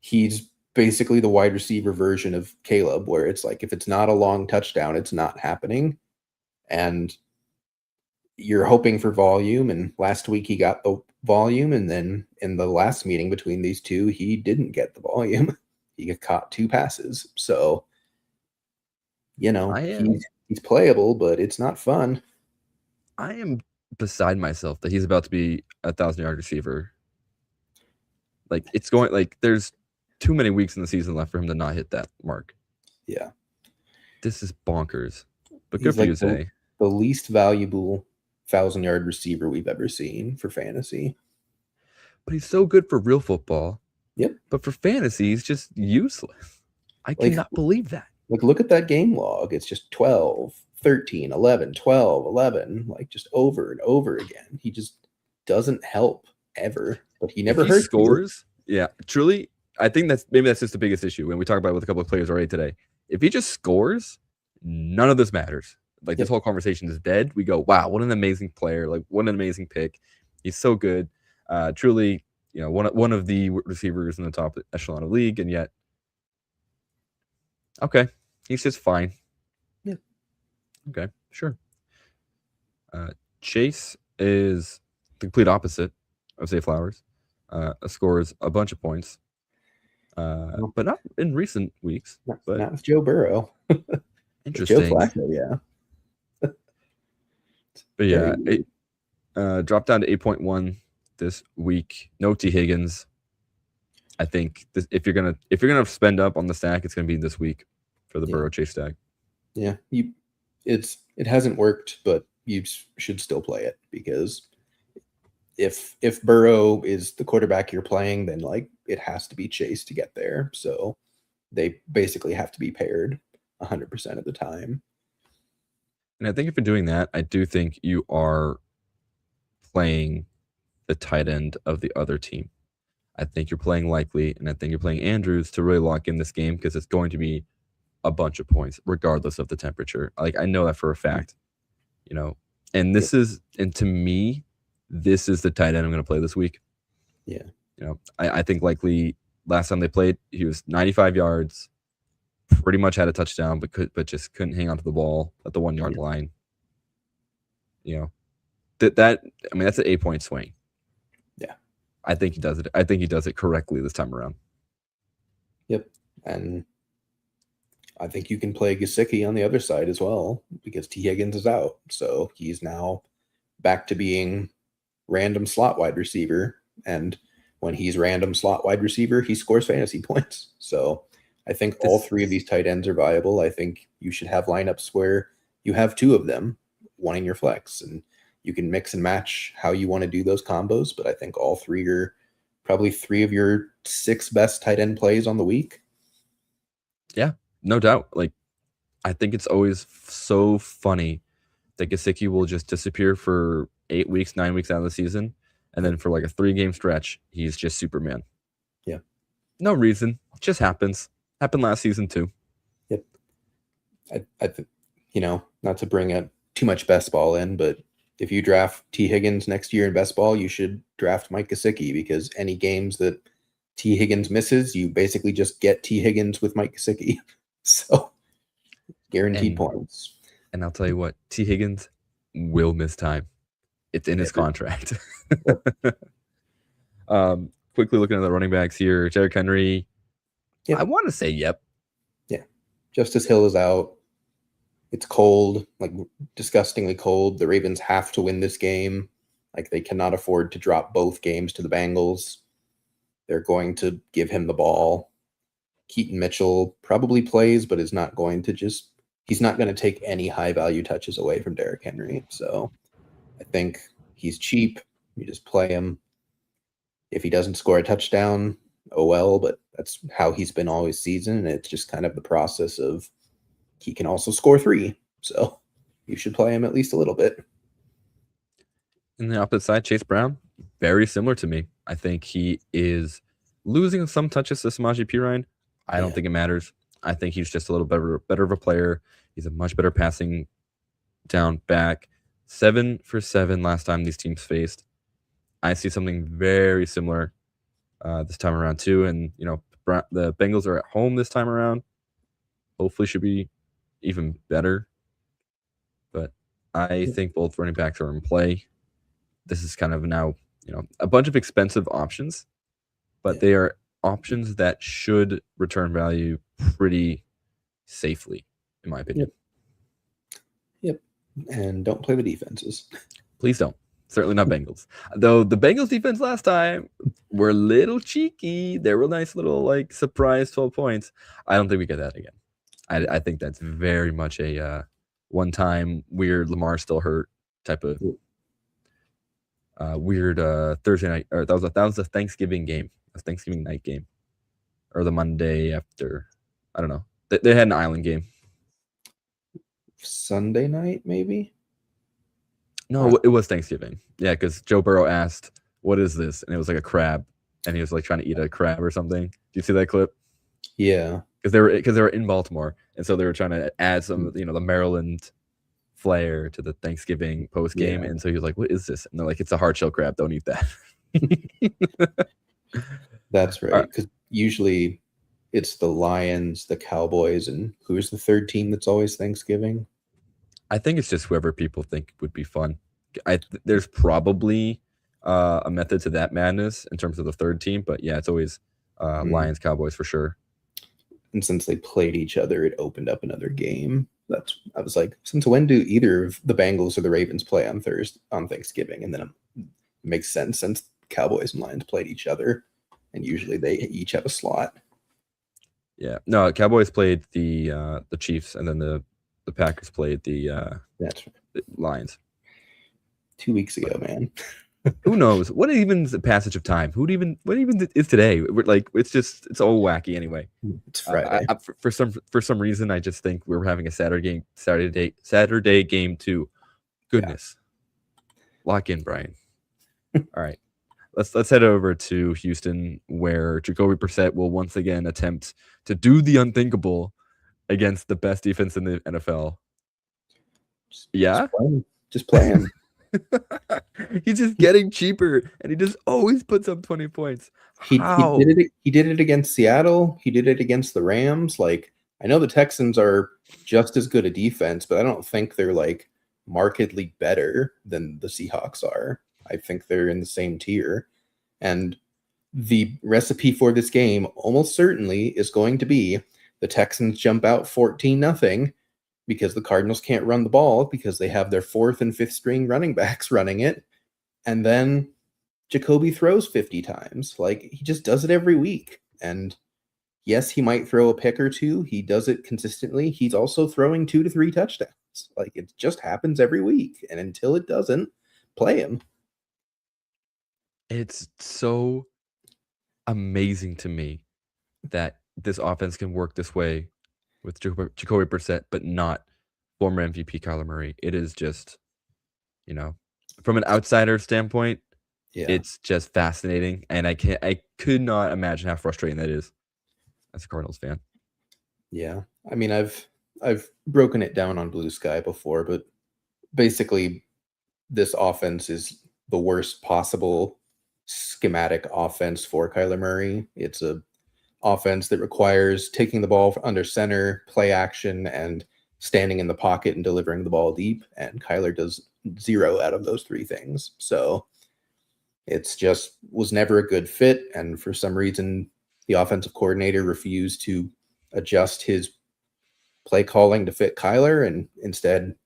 he's basically the wide receiver version of Caleb, where it's like, if it's not a long touchdown, it's not happening. And you're hoping for volume. And last week he got the volume. And then in the last meeting between these two, he didn't get the volume. He got caught 2 passes. So, he's playable, but it's not fun. I am beside myself that he's about to be a 1,000-yard receiver. Like it's going, like there's too many weeks in the season left for him to not hit that mark. Yeah. This is bonkers. But good for you, Zay. The least valuable 1,000-yard receiver we've ever seen for fantasy. But he's so good for real football. Yep. But for fantasy, he's just useless. I cannot believe that. Like, look at that game log. It's just 12, 13, 11, 12, 11, like just over and over again. He just doesn't help ever, but he never hurts. Scores. Yeah, truly. I think that's just the biggest issue when we talk about it with a couple of players already today. If he just scores, none of this matters. like this whole conversation is dead, we go, wow, what an amazing player. Like, what an amazing pick. He's so good. Truly, one of the receivers in the top echelon of league, and yet, okay, he's just fine. Yeah. Okay, sure. Chase is the complete opposite of Zay Flowers. Scores a bunch of points, but not in recent weeks. Not But with Joe Burrow. interesting. Joe Flacco, yeah. But yeah, dropped down to 8.1 this week. No T Higgins. I think if you're gonna spend up on the stack, it's gonna be this week for the Burrow Chase stack. Yeah, it hasn't worked, but you should still play it, because if Burrow is the quarterback you're playing, then like it has to be Chase to get there. So they basically have to be paired 100% of the time. And I think if you're doing that, I do think you are playing the tight end of the other team. I think you're playing Likely, and I think you're playing Andrews to really lock in this game, because it's going to be a bunch of points regardless of the temperature. Like, I know that for a fact, and this is, and to me, this is the tight end I'm going to play this week. Yeah. I think Likely, last time they played, he was 95 yards, pretty much had a touchdown, but just couldn't hang on to the ball at the 1 yard line. That's an 8-point swing. Yeah. I think he does it. I think he does it correctly this time around. Yep. And I think you can play Gesicki on the other side as well, because T. Higgins is out. So he's now back to being random slot wide receiver. And when he's random slot wide receiver, he scores fantasy points. So I think all three of these tight ends are viable. I think you should have lineups where you have two of them, one in your flex, and you can mix and match how you want to do those combos. But I think all three are probably three of your 6 best tight end plays on the week. Yeah, no doubt. Like, I think it's always so funny that Gesicki will just disappear for 8 weeks, 9 weeks out of the season. And then for like a 3-game stretch, he's just Superman. Yeah. No reason. It just happens. Happened last season too. Yep. I think, not to bring up too much best ball in, but if you draft T. Higgins next year in best ball, you should draft Mike Gesicki, because any games that T. Higgins misses, you basically just get T. Higgins with Mike Gesicki. So guaranteed points. And I'll tell you what, T. Higgins will miss time. It's in his contract. Quickly looking at the running backs here, Derrick Henry. Yep. I want to say yep. Yeah. Justice Hill is out. It's cold, like disgustingly cold. The Ravens have to win this game. Like, they cannot afford to drop both games to the Bengals. They're going to give him the ball. Keaton Mitchell probably plays, but is not going to he's not going to take any high value touches away from Derrick Henry. So I think he's cheap. You just play him. If he doesn't score a touchdown, oh well, but that's how he's been all his season. And it's just kind of the process of he can also score 3. So you should play him at least a little bit. And the opposite side, Chase Brown, very similar to me. I think he is losing some touches to Samaje Perine. I don't think it matters. I think he's just a little better of a player. He's a much better passing down back. 7 for 7 last time these teams faced. I see something very similar this time around too. And, the Bengals are at home this time around. Hopefully should be even better. But I think both running backs are in play. This is kind of now, a bunch of expensive options, but they are options that should return value pretty safely, in my opinion. Yep. And don't play the defenses. Please don't. Certainly not Bengals. Though the Bengals defense last time were a little cheeky. They were a nice little surprise 12 points. I don't think we get that again. I think that's very much a one-time weird Lamar still hurt type of weird Thursday night. Or that was a Thanksgiving game, a Thanksgiving night game, or the Monday after. I don't know. They had an island game. Sunday night, maybe. No, it was Thanksgiving. Yeah, because Joe Burrow asked, "What is this?" And it was like a crab, and he was trying to eat a crab or something. Do you see that clip? Yeah, because they were in Baltimore, and so they were trying to add some, the Maryland flair to the Thanksgiving post game, and so he was like, "What is this?" And they're like, "It's a hard shell crab. Don't eat that." That's right. Because usually it's the Lions, the Cowboys, and who's the third team that's always Thanksgiving? I think it's just whoever people think would be fun. There's probably a method to that madness in terms of the third team, but yeah, it's always Lions, Cowboys for sure. And since they played each other, it opened up another game. I was like, since when do either of the Bengals or the Ravens play on Thanksgiving? And then it makes sense since Cowboys and Lions played each other, and usually they each have a slot. Yeah, no, Cowboys played the Chiefs, and then the Packers played the Lions 2 weeks ago, man. Who knows? What even is the passage of time? What even is today? It's all wacky anyway. It's Friday. For some reason, I just think we're having a Saturday game too. Goodness, lock in, Brian. All right, let's head over to Houston, where Jacoby Brissett will once again attempt to do the unthinkable against the best defense in the NFL. Just play him. He's just getting cheaper, and he just always puts up 20 points. He did it against Seattle. He did it against the Rams. Like, I know the Texans are just as good a defense, but I don't think they're like markedly better than the Seahawks are. I think they're in the same tier. And the recipe for this game almost certainly is going to be the Texans jump out 14-0 because the Cardinals can't run the ball because they have their fourth and fifth string running backs running it. And then Jacoby throws 50 times. Like, he just does it every week. And yes, he might throw a pick or two. He does it consistently. He's also throwing 2 to 3 touchdowns. Like, it just happens every week. And until it doesn't, play him. It's so amazing to me that this offense can work this way with Jacoby Brissett, but not former MVP Kyler Murray. It is just, from an outsider standpoint, it's just fascinating, and I could not imagine how frustrating that is as a Cardinals fan. Yeah, I mean, I've broken it down on Blue Sky before, but basically, this offense is the worst possible schematic offense for Kyler Murray. It's a offense that requires taking the ball under center, play action, and standing in the pocket and delivering the ball deep. And Kyler does 0 out of those 3 things. So it's just was never a good fit. And for some reason, the offensive coordinator refused to adjust his play calling to fit Kyler and instead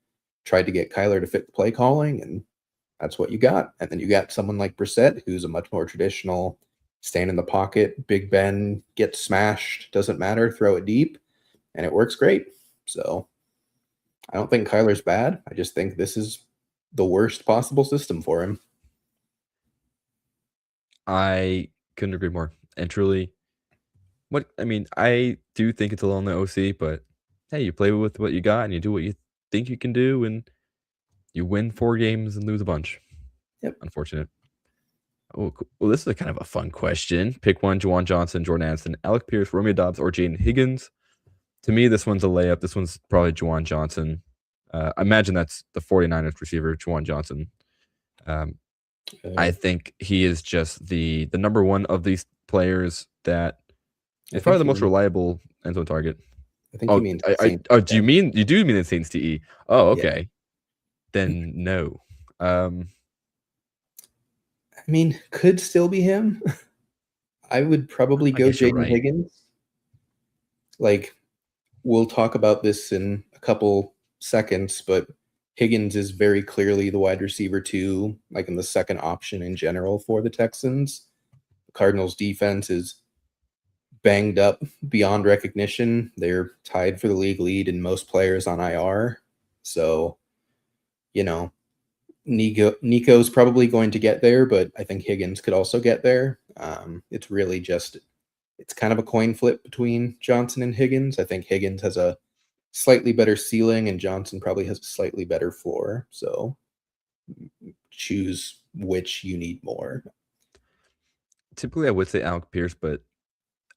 tried to get Kyler to fit the play calling. And that's what you got. And then you got someone like Brissett, who's a much more traditional stand in the pocket, Big Ben, gets smashed, doesn't matter, throw it deep, and it works great. So I don't think Kyler's bad. I just think this is the worst possible system for him. I couldn't agree more. And truly, I do think it's a little on the OC, but hey, you play with what you got and you do what you think you can do, and you win 4 games and lose a bunch. Yep. Unfortunate. Oh, cool. Well, this is a kind of a fun question. Pick one: Juwan Johnson, Jordan Addison, Alec Pierce, Romeo Doubs, or Jaden Higgins. To me, this one's a layup. This one's probably Juwan Johnson. I imagine that's the 49ers receiver, Juwan Johnson. I think he is just the number one of these players that is probably the most reliable end zone target. I think you mean. Do you mean the Saints TE? Oh, okay. Yeah. Then no. I mean, could still be him. I would probably go Jaden Higgins. Like, we'll talk about this in a couple seconds, but Higgins is very clearly the wide receiver 2, like in the second option in general for the Texans. The Cardinals defense is banged up beyond recognition. They're tied for the league lead in most players on IR. So, Nico's probably going to get there, but I think Higgins could also get there. It's really just, it's kind of a coin flip between Johnson and Higgins. I think Higgins has a slightly better ceiling and Johnson probably has a slightly better floor. So choose which you need more. Typically, I would say Alec Pierce, but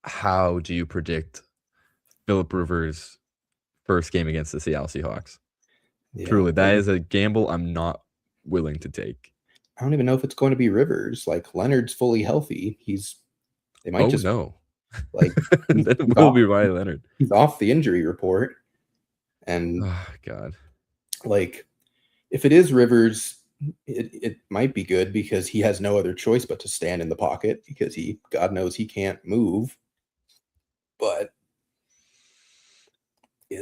how do you predict Phillip Rivers' first game against the Seattle Seahawks? Yeah. Truly, that is a gamble I'm not willing to take. I don't even know if it's going to be Rivers. Like Leonard's fully healthy. They might just no. like That will be Riley Leonard. he's off the injury report. And Oh God. like if it is Rivers, it might be good because he has no other choice but to stand in the pocket because God knows he can't move. But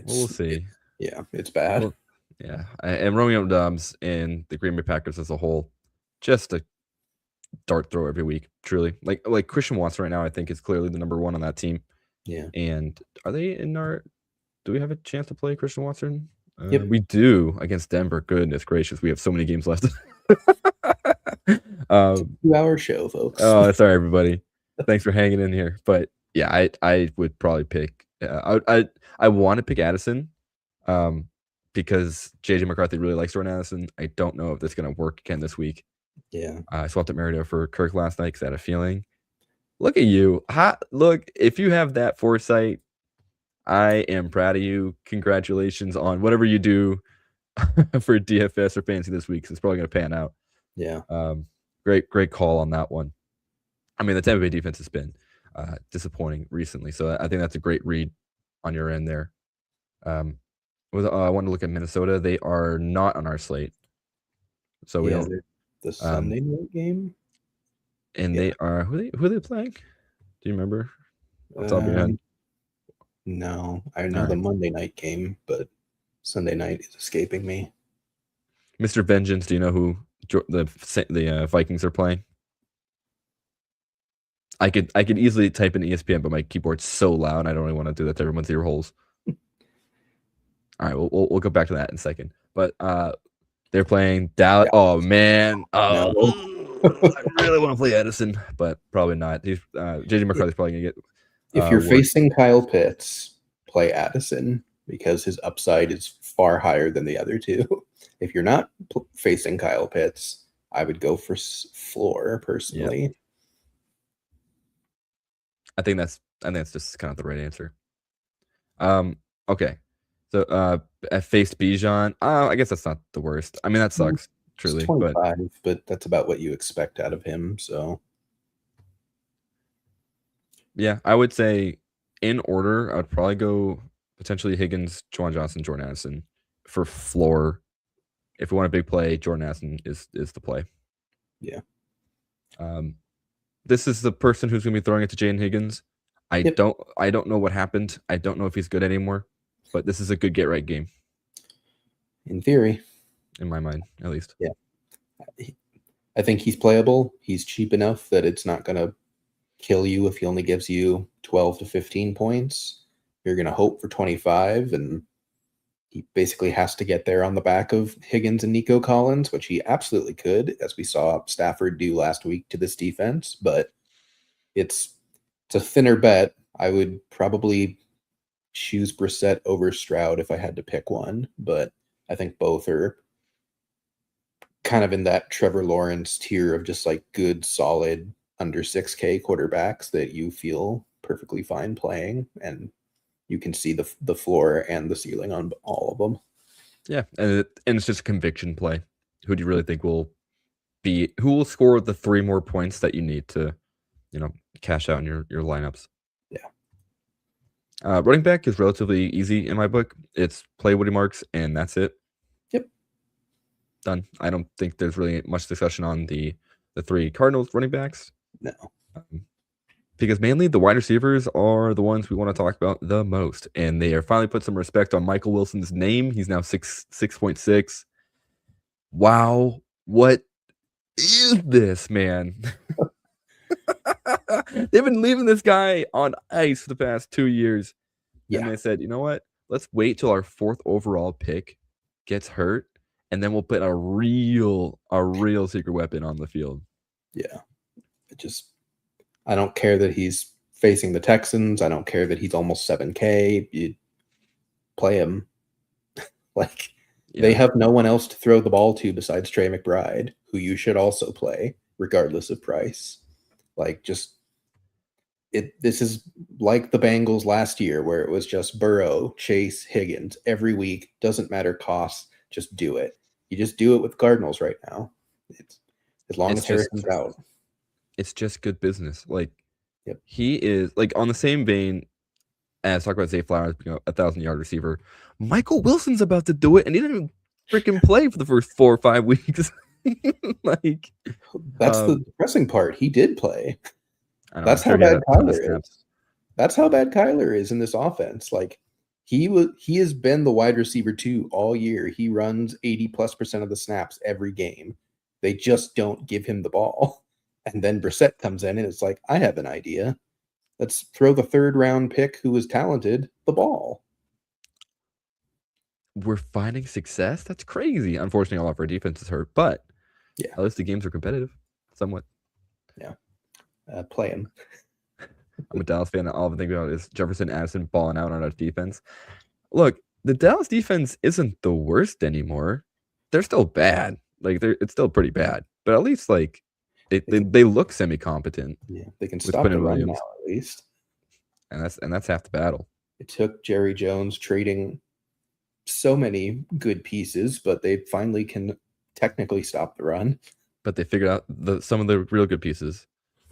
We'll see. It's bad. Well, yeah, and Romeo Dobbs and the Green Bay Packers as a whole, just a dart throw every week. Truly, like Christian Watson right now, I think is clearly the number one on that team. Yeah. And are they in our? Do we have a chance to play Christian Watson? Yep. We do against Denver. Goodness gracious, we have so many games left. 2-hour show, folks. Oh, sorry everybody. Thanks for hanging in here. But yeah, I would probably pick. I want to pick Addison, because JJ McCarthy really likes Jordan Addison. I don't know if that's going to work again this week. Yeah. I swapped at Merida for Kirk last night because I had a feeling. Look at you. Look, if you have that foresight, I am proud of you. Congratulations on whatever you do for DFS or fantasy this week, because it's probably going to pan out. Yeah. Great call on that one. I mean, the Tampa Bay defense has been disappointing recently, so I think that's a great read on your end there. I want to look at Minnesota. They are not on our slate, so we don't. The Sunday night game, and they are who are they playing? Do you remember? Off the top of your head? No, I know the Monday night game, but Sunday night is escaping me. Mr. Vengeance, do you know who the Vikings are playing? I could easily type in ESPN, but my keyboard's so loud. I don't really want to do that to everyone's ear holes. All right, we'll go back to that in a second. But they're playing Dallas. Yeah. Oh man, I really want to play Edison, but probably not. JJ McCarthy's probably gonna get. If you're facing Kyle Pitts, play Addison because his upside is far higher than the other two. If you're not facing Kyle Pitts, I would go for floor personally. Yep. I think that's just kind of the right answer. Okay. So I faced Bijan. I guess that's not the worst. I mean, that sucks, truly. 25, but that's about what you expect out of him. So yeah, I would say in order, I would probably go potentially Higgins, Juwan Johnson, Jordan Addison for floor. If we want a big play, Jordan Addison is the play. Yeah. This is the person who's going to be throwing it to Jayden Higgins. I don't know what happened. I don't know if he's good anymore, but this is a good get right game. In theory. In my mind, at least. Yeah. I think he's playable. He's cheap enough that it's not going to kill you if he only gives you 12 to 15 points. You're going to hope for 25, and he basically has to get there on the back of Higgins and Nico Collins, which he absolutely could, as we saw Stafford do last week to this defense. But it's a thinner bet. I would probably choose Brissett over Stroud if I had to pick one, but I think both are kind of in that Trevor Lawrence tier of just like good, solid, under 6K quarterbacks that you feel perfectly fine playing, and you can see the floor and the ceiling on all of them. Yeah, and it's just a conviction play. Who do you really think who will score the 3 more points that you need to, cash out in your lineups? Yeah. Running back is relatively easy in my book. It's play Woody Marks, and that's it. Yep. Done. I don't think there's really much discussion on the 3 Cardinals running backs. No. Because mainly the wide receivers are the ones we want to talk about the most. And they are finally put some respect on Michael Wilson's name. He's now 6.6. Wow. What is this, man? They've been leaving this guy on ice for the past 2 years. Yeah. And they said, you know what? Let's wait till our 4th overall pick gets hurt, and then we'll put a real secret weapon on the field. Yeah. I don't care that he's facing the Texans. I don't care that he's almost 7K. You play him. They have no one else to throw the ball to besides Trey McBride, who you should also play, regardless of price. This is like the Bengals last year, where it was just Burrow, Chase, Higgins every week. Doesn't matter cost. just do it. You just do it with Cardinals right now. It's as long as Harrison's out. It's just good business. Like, Yep. He is like on the same vein as talk about Zay Flowers being a 1,000-yard receiver. Michael Wilson's about to do it, and he didn't even freaking play for the first 4 or 5 weeks. Like, that's the depressing part. He did play. That's sure how bad Kyler is. That's how bad Kyler is in this offense. Like, he has been the wide receiver 2 all year. He runs 80+% of the snaps every game. They just don't give him the ball. And then Brissett comes in and it's like, I have an idea. Let's throw the 3rd round pick who was talented the ball. We're finding success? That's crazy. Unfortunately, all of our defense is hurt, but yeah, at least the games are competitive somewhat. Yeah. Play him. I'm a Dallas fan. All I think about is Jefferson Addison balling out on our defense. Look, the Dallas defense isn't the worst anymore. They're still bad. Like, it's still pretty bad. But at least, like, they look semi-competent. Yeah, they can stop the run now at least. And that's half the battle. It took Jerry Jones trading so many good pieces, but they finally can technically stop the run. But they figured out some of the real good pieces.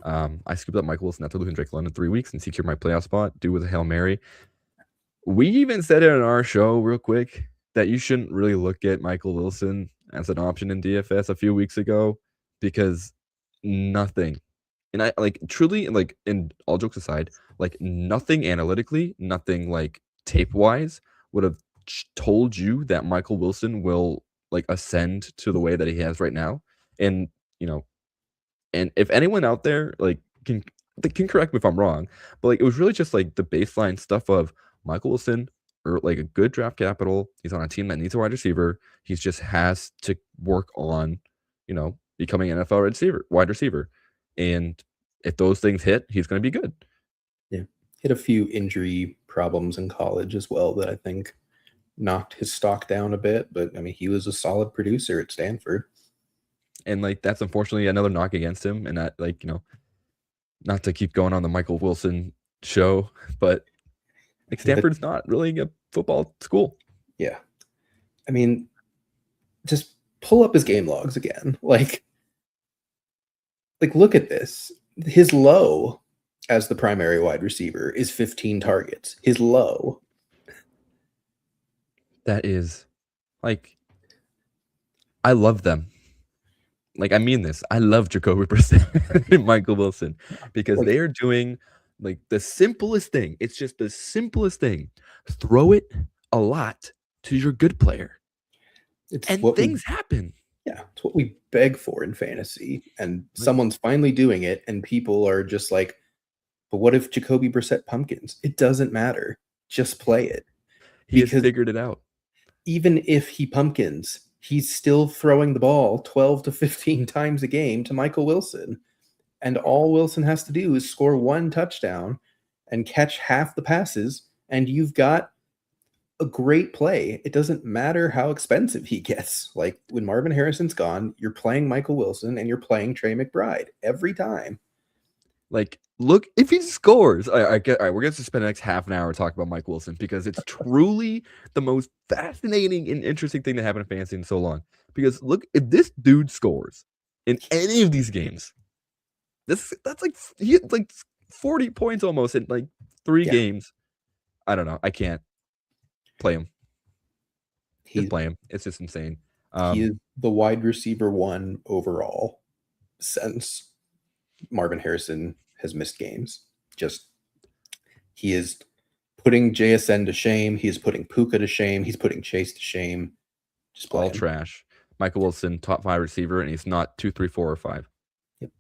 I scooped up Michael Wilson after losing Drake London 3 weeks and secured my playoff spot, do with a Hail Mary. We even said it on our show real quick that you shouldn't really look at Michael Wilson as an option in DFS a few weeks ago because nothing, and I like truly, like, in all jokes aside, like nothing analytically, nothing like tape wise would have told you that Michael Wilson will like ascend to the way that he has right now. And and if anyone out there like can correct me if I'm wrong, but like it was really just like the baseline stuff of Michael Wilson or like a good draft capital. He's on a team that needs a wide receiver. He just has to work on, becoming an NFL wide receiver. And if those things hit, he's going to be good. Yeah. Hit a few injury problems in college as well that I think knocked his stock down a bit. But I mean, he was a solid producer at Stanford. And like, that's unfortunately another knock against him. And that, like, not to keep going on the Michael Wilson show, but like Stanford's not really a football school. Yeah. I mean, just pull up his game logs again. Like look at this. His low as the primary wide receiver is 15 targets. His low. That is like, I love them. Like, I mean this. I love Jacoby Brissett and Michael Wilson because they are doing like the simplest thing. It's just the simplest thing. Throw it a lot to your good player. And things happen. Yeah, it's what we beg for in fantasy. And someone's finally doing it, and people are just like, but what if Jacoby Brissett pumpkins? It doesn't matter. Just play it. He has figured it out. Even if he pumpkins, he's still throwing the ball 12 to 15 times a game to Michael Wilson. And all Wilson has to do is score 1 touchdown and catch half the passes, and you've got a great play. It doesn't matter how expensive he gets. Like, when Marvin Harrison's gone, you're playing Michael Wilson and you're playing Trey McBride every time. Like, look, if he scores, all right, we're going to spend the next half an hour talking about Mike Wilson because it's truly the most fascinating and interesting thing that happened in fantasy in so long. Because look, if this dude scores in any of these games, that's like he had like 40 points almost in like 3 games. I don't know. I can't play him. Just play him. It's just insane. He is the wide receiver 1 overall since Marvin Harrison has missed games. He is putting JSN to shame. He is putting Puka to shame. He's putting Chase to shame. Just all trash. Michael Wilson, top 5 receiver, and he's not 2, 3, 4, or 5. Yep.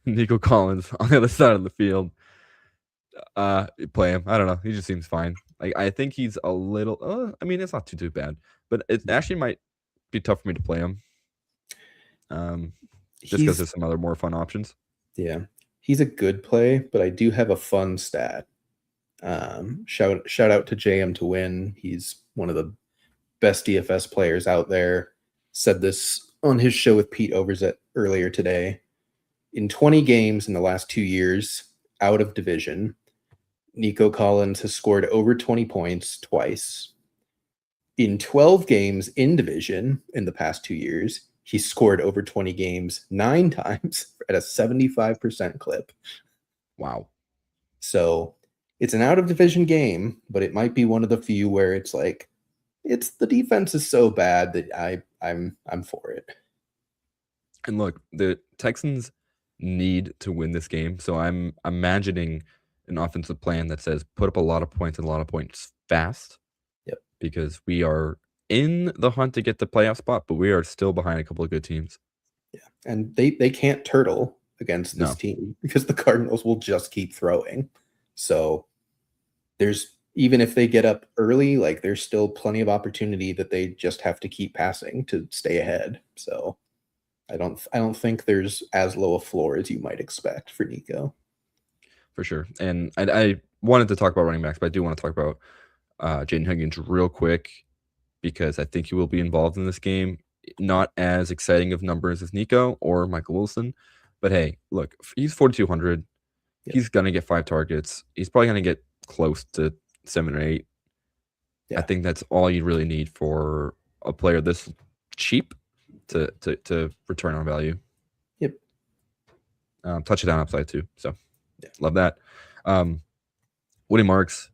Nico Collins on the other side of the field. Play him. I don't know. He just seems fine. Like, I think he's a little. I mean, it's not too bad, but it actually might be tough for me to play him. Just because there's some other more fun options. Yeah, he's a good play, but I do have a fun stat. Shout out to JM to win. He's one of the best DFS players out there. Said this on his show with Pete Overzet earlier today. In 20 games in the last 2 years out of division, Nico Collins has scored over 20 points twice. in 12 games in division in the past 2 years, he scored over 20 games 9 times at a 75% clip. Wow. So it's an out of division game, but it might be one of the few where it's like, it's the defense is so bad that I'm for it. And look, the Texans need to win this game. So I'm imagining an offensive plan that says put up a lot of points and a lot of points fast. Yep. Because we are in the hunt to get the playoff spot, but we are still behind a couple of good teams. Yeah. And they can't turtle against this team because the Cardinals will just keep throwing. So there's, even if they get up early, like there's still plenty of opportunity that they just have to keep passing to stay ahead. So I don't think there's as low a floor as you might expect for Nico. For sure. And I wanted to talk about running backs, but I do want to talk about Jaden Higgins real quick because I think he will be involved in this game. Not as exciting of numbers as Nico or Michael Wilson, but hey, look, he's 4,200. Yep. He's going to get 5 targets. He's probably going to get close to 7 or 8. Yeah. I think that's all you really need for a player this cheap to return on value. Yep. Touchdown upside too. So love that. Woody Marks,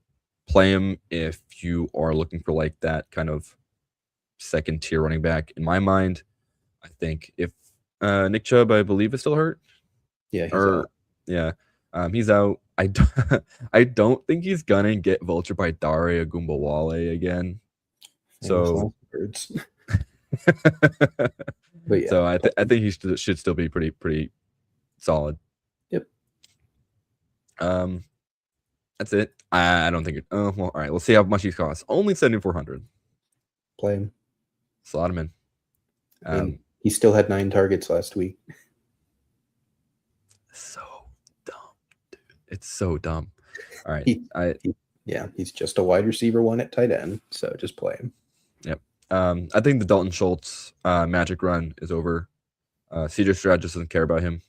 play him if you are looking for like that kind of second tier running back. In my mind, I think if Nick Chubb, I believe, is still hurt. Yeah, he's out. Yeah, he's out. I don't think he's gonna get vultured by Dare Agumbawale again. So, but yeah. So I think he should still be pretty solid. Yep. That's it. I don't think it. Oh well. All right. We'll see how much he costs. Only 7,400. Play him. Slot him in. He still had 9 targets last week. So dumb, dude. It's so dumb. All right. He's just a wide receiver 1 at tight end, so just play him. Yep. I think the Dalton Schultz magic run is over. CJ Stroud just doesn't care about him.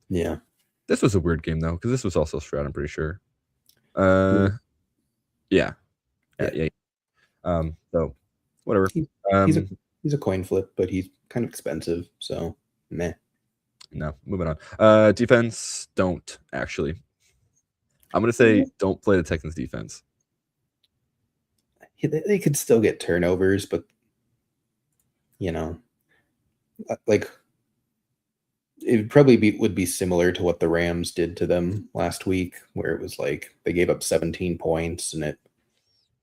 Yeah. This was a weird game though, because this was also Stroud, I'm pretty sure. Yeah. So whatever. He's a coin flip, but he's kind of expensive, so meh. No, moving on. Defense, don't actually. I'm gonna say don't play the Texans defense. They could still get turnovers, but like it probably would be similar to what the Rams did to them last week, where it was like they gave up 17 points and it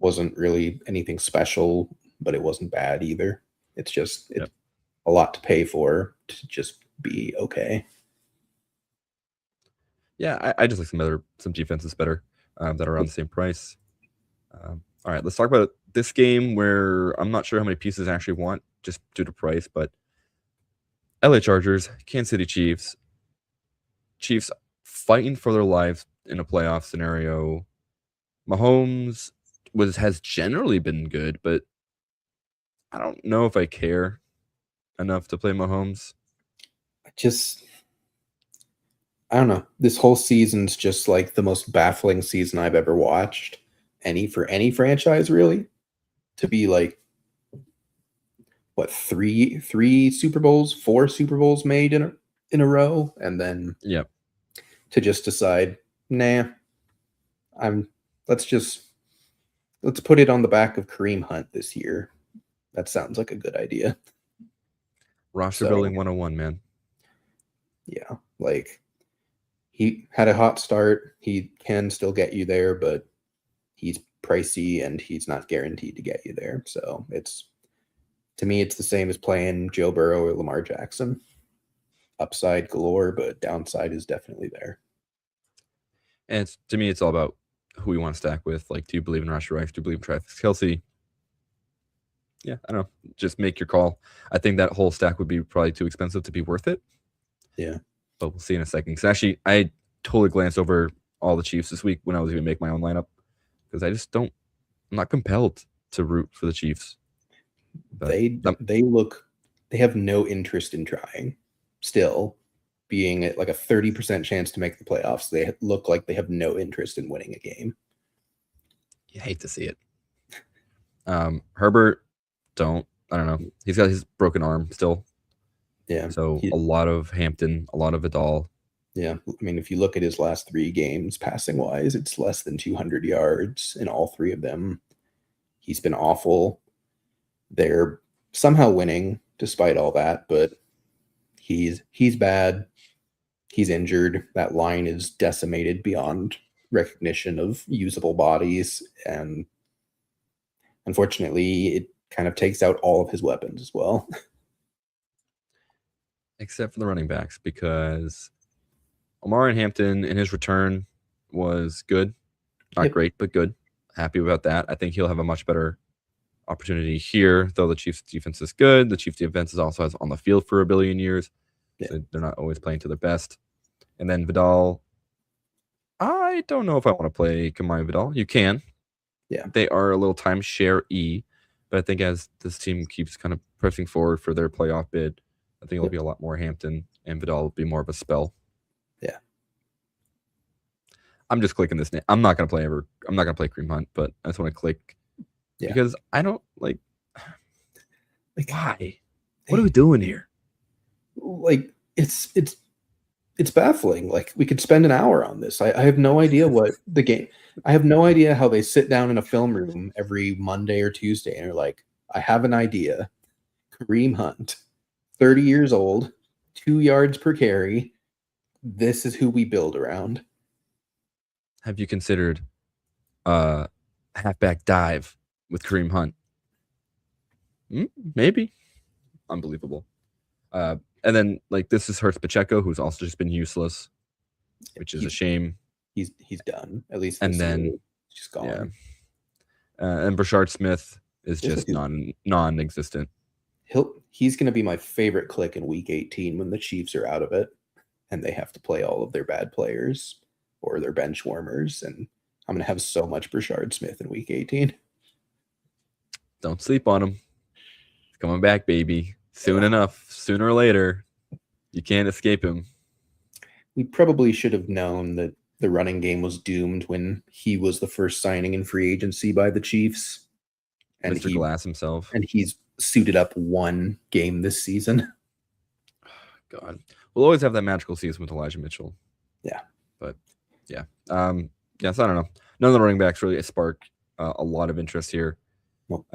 wasn't really anything special, but it wasn't bad either. It's just a lot to pay for to just be okay. Yeah, I just like some defenses better that are around the same price. All right, let's talk about this game where I'm not sure how many pieces I actually want just due to price, but LA Chargers, Kansas City Chiefs. Chiefs fighting for their lives in a playoff scenario. Mahomes has generally been good, but I don't know if I care enough to play Mahomes. I don't know. This whole season's just like the most baffling season I've ever watched. For any franchise, really. To be like, what, 3 Super Bowls, 4 Super Bowls made in a row, and then to just decide, nah, let's put it on the back of Kareem Hunt this year. That sounds like a good idea. Roster building 101, man. Yeah, like he had a hot start. He can still get you there, but he's pricey and he's not guaranteed to get you there. So to me, it's the same as playing Joe Burrow or Lamar Jackson. Upside galore, but downside is definitely there. And to me, it's all about who we want to stack with. Like, do you believe in Rashee Rice? Do you believe in Travis Kelce? Yeah, I don't know. Just make your call. I think that whole stack would be probably too expensive to be worth it. Yeah. But we'll see in a second. Because actually, I totally glanced over all the Chiefs this week when I was going to make my own lineup. Because I'm not compelled to root for the Chiefs. But they have no interest in trying. Still, being at like a 30% chance to make the playoffs, they look like they have no interest in winning a game. You hate to see it. Herbert, don't. I don't know. He's got his broken arm still. Yeah. So a lot of Hampton, a lot of Vidal. Yeah. I mean, if you look at his last 3 games, passing wise, it's less than 200 yards in all 3 of them. He's been awful. They're somehow winning despite all that, but he's bad. He's injured. That line is decimated beyond recognition of usable bodies, and unfortunately, it kind of takes out all of his weapons as well. Except for the running backs, because Omar and Hampton in his return was good. Not great, but good. Happy about that. I think he'll have a much better opportunity here, though the Chiefs defense is good. The Chiefs defense is also on the field for a billion years. Yeah. So they're not always playing to their best. And then Vidal, I don't know if I want to play Kamai Vidal. You can. Yeah. They are a little timeshare-y, but I think as this team keeps kind of pressing forward for their playoff bid, I think it'll be a lot more Hampton, and Vidal will be more of a spell. Yeah. I'm just clicking this name. I'm not gonna play Kareem Hunt, but I just want to click because I don't like why? What are we doing here? Like it's baffling. Like we could spend an hour on this. I have no idea what the game. I have no idea how they sit down in a film room every Monday or Tuesday and are like, I have an idea. Kareem Hunt, 30 years old, 2 yards per carry. This is who we build around. Have you considered halfback dive with Kareem Hunt? Maybe. Unbelievable. And then like this is Hurts Pacheco, who's also just been useless, which is a shame. He's done, at least. And then just gone. Yeah. And Brashard Smith is just non-existent. He's going to be my favorite click in Week 18 when the Chiefs are out of it and they have to play all of their bad players or their bench warmers, and I'm going to have so much Brashard Smith in Week 18. Don't sleep on him. He's coming back, baby. Soon enough. Sooner or later. You can't escape him. We probably should have known that the running game was doomed when he was the first signing in free agency by the Chiefs. And Mr. Glass himself. And he's suited up 1 game this season. God. We'll always have that magical season with Elijah Mitchell. Yeah. But, yeah. Yes, I don't know. None of the running backs really spark a lot of interest here. Well,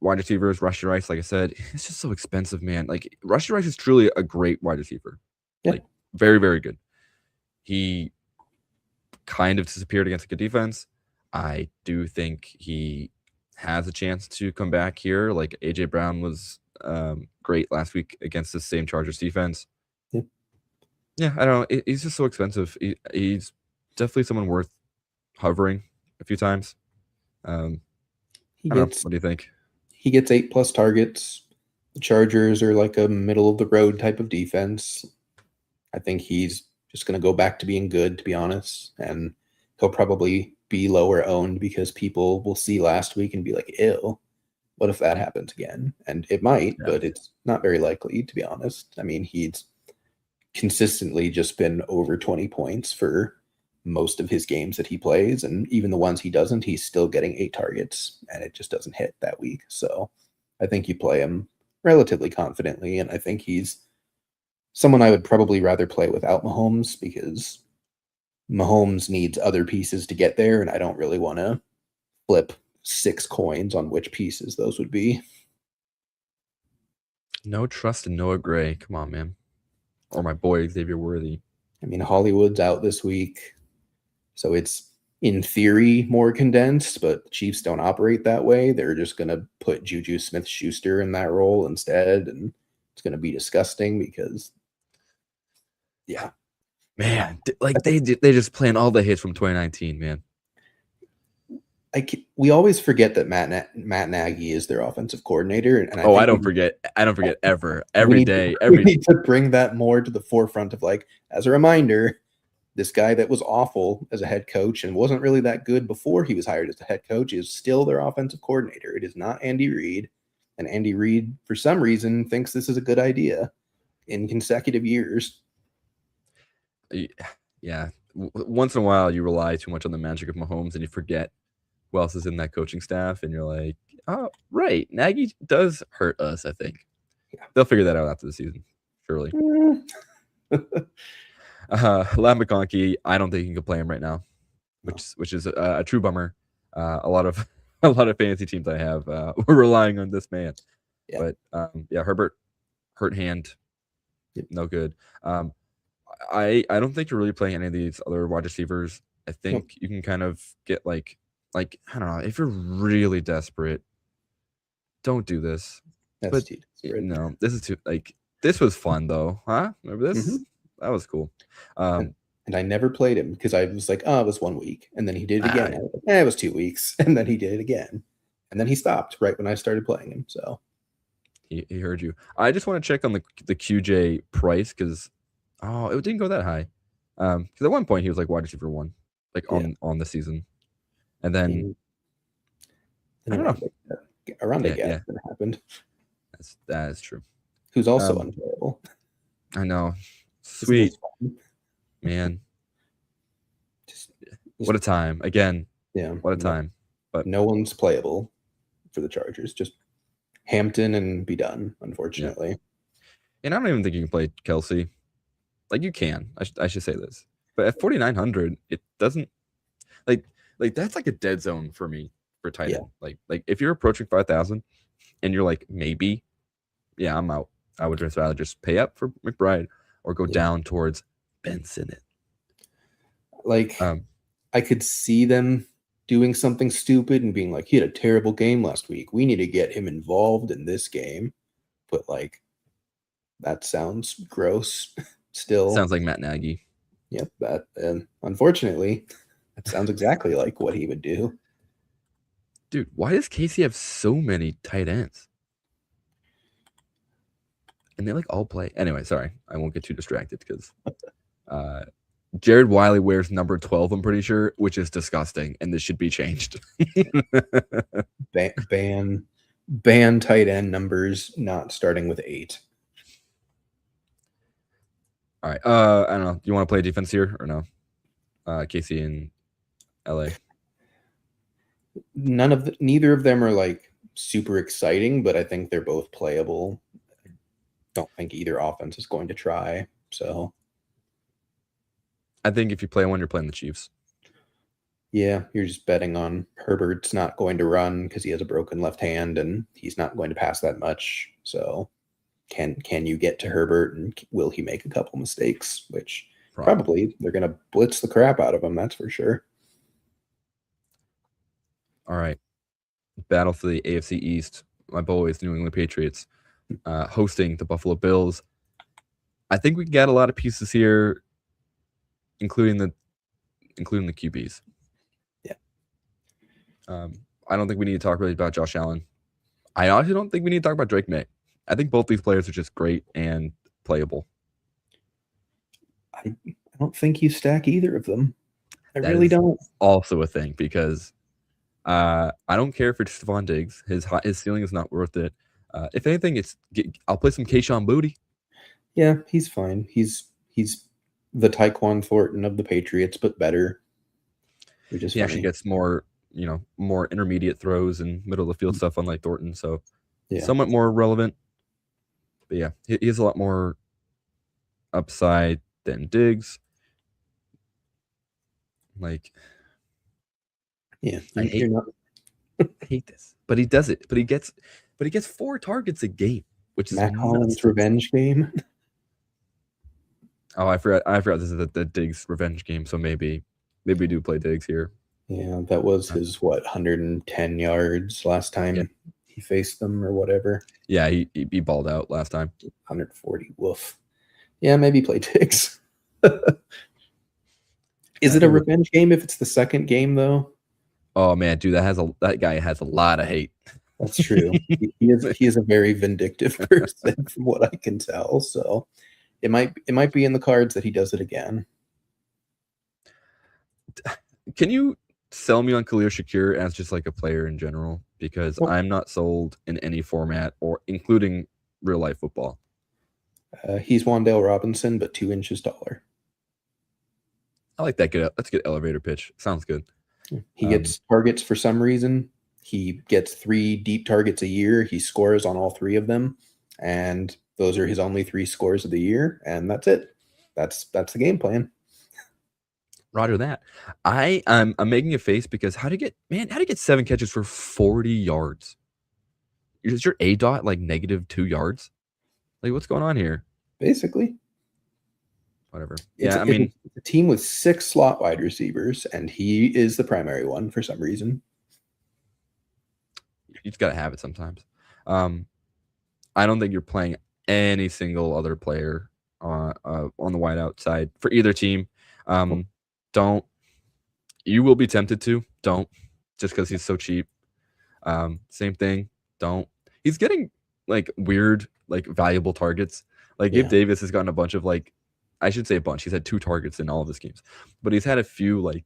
wide receivers, Rashee Rice, like I said, it's just so expensive, man. Like, Rashee Rice is truly a great wide receiver. Yeah. Like, very, very good. He kind of disappeared against a good defense. I do think he has a chance to come back here. Like, A.J. Brown was great last week against the same Chargers defense. Yeah, I don't know. He's just so expensive. He's definitely someone worth hovering a few times. What do you think? He gets 8+ targets. The Chargers are like a middle of the road type of defense. I think he's just going to go back to being good, to be honest. And he'll probably be lower owned because people will see last week and be like, ew, what if that happens again? And it might, but it's not very likely, to be honest. I mean, he's consistently just been over 20 points for most of his games that he plays, and even the ones he doesn't, he's still getting 8 targets, and it just doesn't hit that week. So I think you play him relatively confidently, and I think he's someone I would probably rather play without Mahomes, because Mahomes needs other pieces to get there, and I don't really want to flip 6 coins on which pieces those would be. No trust in Noah Gray. Come on, man. Or my boy, Xavier Worthy. I mean, Hollywood's out this week, so it's in theory more condensed, but the Chiefs don't operate that way. They're just going to put Juju Smith-Schuster in that role instead, and it's going to be disgusting because, yeah. Man, like they just plan all the hits from 2019, man. We always forget that Matt Nagy is their offensive coordinator, and I don't forget ever. We need to bring that more to the forefront of, like, as a reminder, this guy that was awful as a head coach and wasn't really that good before he was hired as the head coach is still their offensive coordinator. It is not Andy Reid, and Andy Reid, for some reason, thinks this is a good idea in consecutive years. Yeah, once in a while you rely too much on the magic of Mahomes and you forget who else is in that coaching staff, and you're like, Oh, right. Nagy does hurt us, I think. Yeah. They'll figure that out after the season, surely. Lam McConkey, I don't think you can play him right now, which is a true bummer. A lot of fantasy teams I have were relying on this man. Yeah. But Herbert, hurt hand, Yep. no good. I don't think you're really playing any of these other wide receivers. I think you can kind of get like I don't know, if you're really desperate, don't do this. That's too desperate. No, this is too this was fun though, huh? Remember this? Mm-hmm. That was cool. And I never played him because I was like, oh, it was 1 week, and then he did it again. I was like, it was 2 weeks, and then he did it again, and then he stopped right when I started playing him. So he heard you. I just want to check on the QJ price because it didn't go that high. Because at one point he was like wide receiver 1, on the season, and then I don't know. Around that happened. That is true. Who's also unplayable. I know. Sweet man. Just what a time again. Yeah. What a time. But no one's playable for the Chargers. Just Hampton and be done, unfortunately. Yeah. And I don't even think you can play Kelsey. Like you can. I should say this. But at 4,900, it doesn't like that's like a dead zone for me for tight end. Like if you're approaching 5,000 and you're like maybe, yeah, I'm out. I would just rather just pay up for McBride or go down towards Ben Sinnott. Like I could see them doing something stupid and being like, he had a terrible game last week. We need to get him involved in this game. But like that sounds gross. Still sounds like Matt Nagy. Yep, and unfortunately, that sounds exactly like what he would do. Dude, why does Casey have so many tight ends? And they like all play. Anyway, sorry. I won't get too distracted because Jared Wiley wears number 12, I'm pretty sure, which is disgusting. And this should be changed. ban tight end numbers not starting with 8. All right. I don't know. Do you want to play defense here or no? Casey in LA. Neither of them are like super exciting, but I think they're both playable. I don't think either offense is going to try. So I think if you play one, you're playing the Chiefs. Yeah, you're just betting on Herbert's not going to run because he has a broken left hand and he's not going to pass that much. So can you get to Herbert and will he make a couple mistakes? Which probably they're going to blitz the crap out of him. That's for sure. All right. Battle for the AFC East. My boys, New England Patriots, hosting the Buffalo Bills. I think we got a lot of pieces here, including the QBs. Yeah. I don't think we need to talk really about Josh Allen. I honestly don't think we need to talk about Drake May. I think both these players are just great and playable. I don't think you stack either of them. I That really is don't. Also a thing because I don't care if it's Stephon Diggs. His ceiling is not worth it. If anything, I'll play some Kayshon Boutte. Yeah, he's fine. He's the Tyquan Thornton of the Patriots, but better. Which is he actually gets more intermediate throws and middle of the field stuff, unlike Thornton. So somewhat more relevant. But yeah, he has a lot more upside than Diggs. Like, yeah, I hate this, but he does it. But he gets 4 targets a game, which is Matt Collins' revenge game. Oh, I forgot this is the Diggs revenge game. So maybe we do play Diggs here. Yeah, that was his 110 yards last time he faced them or whatever. Yeah, he balled out last time. 140. Woof. Yeah, maybe play Diggs. Is it a revenge game if it's the second game though? Oh man, dude, that guy has a lot of hate. That's true. he is a very vindictive person from what I can tell. So it might be in the cards that he does it again. Can you sell me on Khalil Shakir as just like a player in general? Because I'm not sold in any format or including real life football. He's Wan'Dale Robinson, but 2 inches taller. I like that. That's a good elevator pitch. Sounds good. He gets targets for some reason. He gets 3 deep targets a year. He scores on all 3 of them, and those are his only 3 scores of the year, and that's it. That's the game plan. Roger that. I'm making a face because how do you get 7 catches for 40 yards? Is your A dot like -2 yards? Like, what's going on here? Basically, Whatever. it's a team with 6 slot wide receivers, and he is the primary one for some reason. You just gotta have it sometimes. I don't think you're playing any single other player on the wideout side for either team. Don't. You will be tempted to. Don't, just because he's so cheap. Same thing. Don't. He's getting like weird, like valuable targets. Like Gabe Davis has gotten a bunch of like, I should say a bunch. He's had 2 targets in all of his games, but he's had a few like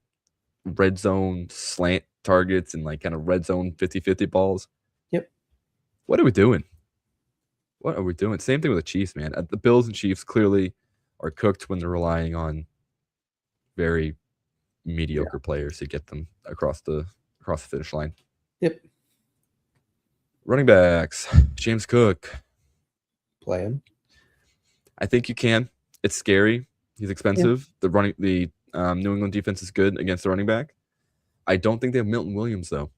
red zone slant targets and like kind of red zone 50-50 balls. Yep. What are we doing? What are we doing? Same thing with the Chiefs, man. The Bills and Chiefs clearly are cooked when they're relying on very mediocre players to get them across the finish line. Yep. Running backs, James Cook. Play him. I think you can. It's scary. He's expensive. The New England defense is good against the running back. I don't think they have Milton Williams though.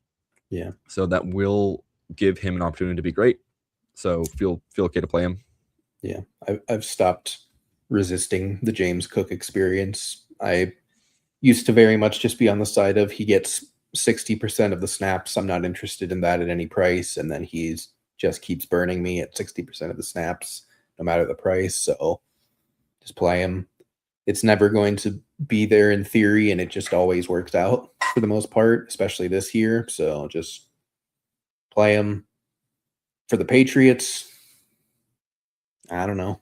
Yeah. So that will give him an opportunity to be great. So feel okay to play him. Yeah. I've stopped resisting the James Cook experience. I used to very much just be on the side of he gets 60% of the snaps. I'm not interested in that at any price. And then he's just keeps burning me at 60% of the snaps, no matter the price. So just play him. It's never going to be there in theory, and it just always works out for the most part, especially this year. So just play him. For the Patriots, I don't know.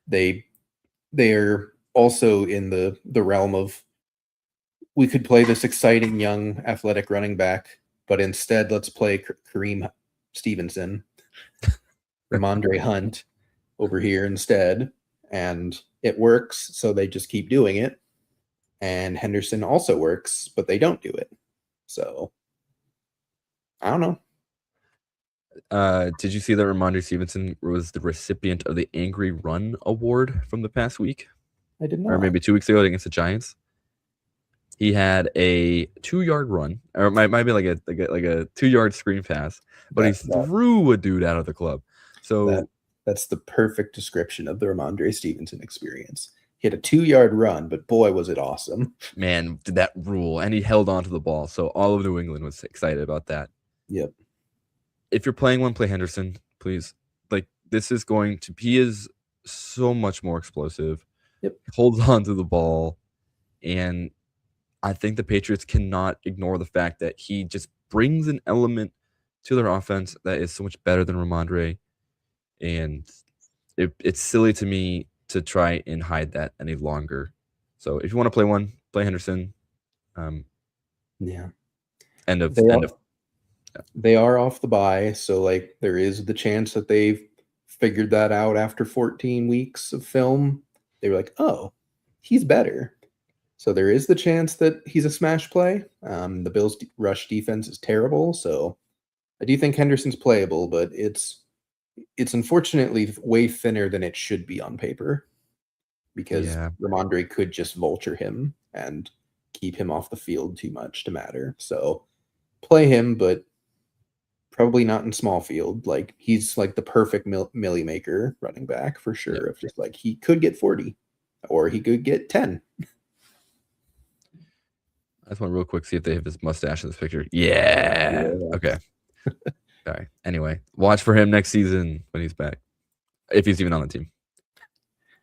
They are also in the realm of, we could play this exciting young athletic running back, but instead let's play Kareem Stevenson, Ramondre Hunt over here instead, and it works, so they just keep doing it. And Henderson also works, but they don't do it. So I don't know. Did you see that Ramondre Stevenson was the recipient of the Angry Run Award from the past week? I did not. Or maybe 2 weeks ago against the Giants. He had a 2-yard run, or it might be like a 2-yard screen pass, but he threw a dude out of the club. So that's the perfect description of the Ramondre Stevenson experience. He had a 2-yard run, but boy, was it awesome. Man, did that rule. And he held on to the ball. So all of New England was excited about that. Yep. If you're playing one, play Henderson, please. Like, he is so much more explosive. Yep. Holds on to the ball. And I think the Patriots cannot ignore the fact that he just brings an element to their offense that is so much better than Ramondre. And it's silly to me to try and hide that any longer. So if you want to play one, play Henderson. Yeah. They are off the bye, so like there is the chance that they've figured that out after 14 weeks of film. They were like, oh, he's better. So there is the chance that he's a smash play. The Bills' rush defense is terrible, so I do think Henderson's playable, but it's unfortunately way thinner than it should be on paper, because Ramondre could just vulture him and keep him off the field too much to matter. So play him, but probably not in small field. Like, he's like the perfect millie maker running back for sure. Yeah. If just like he could get 40 or he could get 10. I just want to real quick see if they have his mustache in this picture. Yeah. Okay. All right. Anyway, watch for him next season when he's back, if he's even on the team.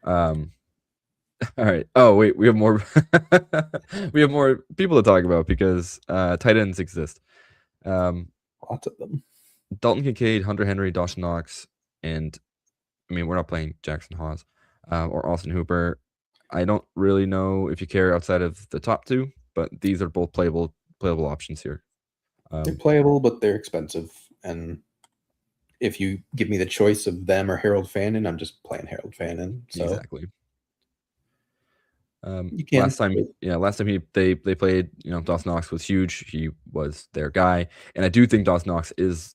All right. Oh wait, we have more. We have more people to talk about because tight ends exist. Lots of them. Dalton Kincaid, Hunter Henry, Dawson Knox, and I mean, we're not playing Jackson Hawes or Austin Hooper. I don't really know if you care outside of the top 2, but these are both playable options here. They're playable, but they're expensive. And if you give me the choice of them or Harold Fannin, I'm just playing Harold Fannin. So. Exactly. You can. Last time they played, Dawson Knox was huge. He was their guy, and I do think Dawson Knox is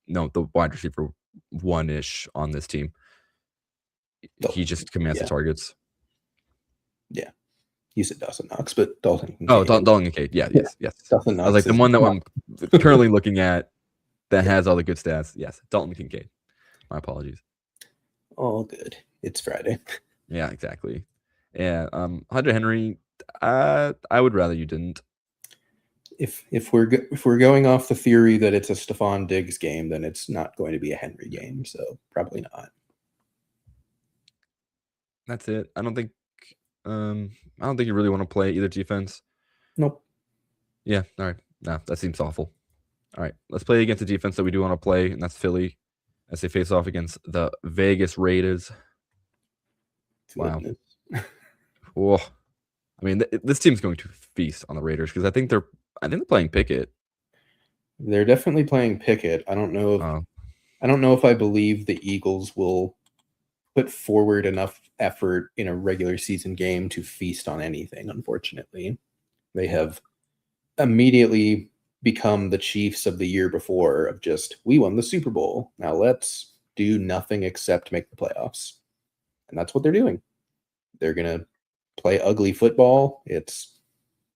the wide receiver one-ish on this team. He just commands the targets. Yeah. You said Dawson Knox, but Dalton Kincaid. Oh, Dalton Kincaid. Yeah, yes. Dalton Knox I was like the one that I'm currently looking at that has all the good stats. Yes, Dalton Kincaid. My apologies. All good. It's Friday. Yeah, exactly. Yeah, Hunter Henry. I would rather you didn't. If we're going off the theory that it's a Stephon Diggs game, then it's not going to be a Henry game. So probably not. That's it. I don't think you really want to play either defense. Nope. Yeah. All right. No, that seems awful. All right. Let's play against the defense that we do want to play, and that's Philly as they face off against the Vegas Raiders. Wow. Oh, I mean, this team's going to feast on the Raiders because I think they're playing Pickett. They're definitely playing Pickett. I don't know if I believe the Eagles will put forward enough effort in a regular season game to feast on anything. Unfortunately, they have immediately become the Chiefs of the year before of just, we won the Super Bowl. Now let's do nothing except make the playoffs. And that's what they're doing. They're going to play ugly football. It's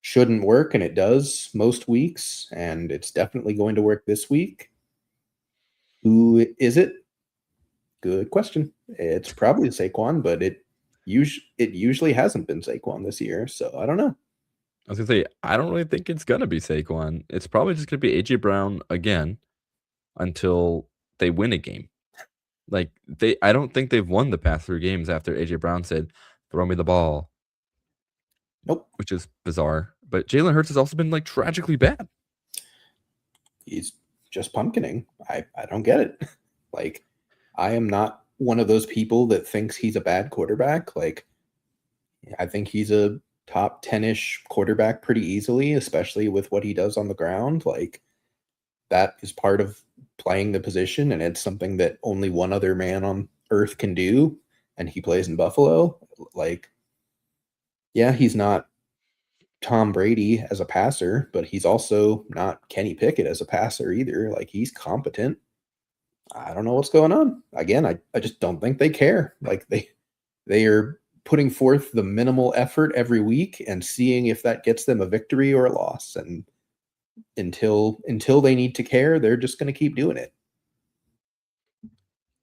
shouldn't work, and it does most weeks, and it's definitely going to work this week. Who is it? Good question. It's probably Saquon, but it usually hasn't been Saquon this year, so I don't know. I was gonna say, I don't really think it's gonna be Saquon. It's probably just gonna be AJ Brown again until they win a game. Like I don't think they've won the past 3 games after AJ Brown said, "Throw me the ball." Nope. Which is bizarre. But Jalen Hurts has also been like tragically bad. He's just pumpkining. I don't get it. Like, I am not one of those people that thinks he's a bad quarterback. Like, I think he's a top 10-ish quarterback pretty easily, especially with what he does on the ground. Like, that is part of playing the position, and it's something that only one other man on earth can do, and he plays in Buffalo. Like, yeah, he's not Tom Brady as a passer, but he's also not Kenny Pickett as a passer either. Like, he's competent. I don't know what's going on. Again, I just don't think they care. Like, they are putting forth the minimal effort every week and seeing if that gets them a victory or a loss. And until they need to care, they're just going to keep doing it.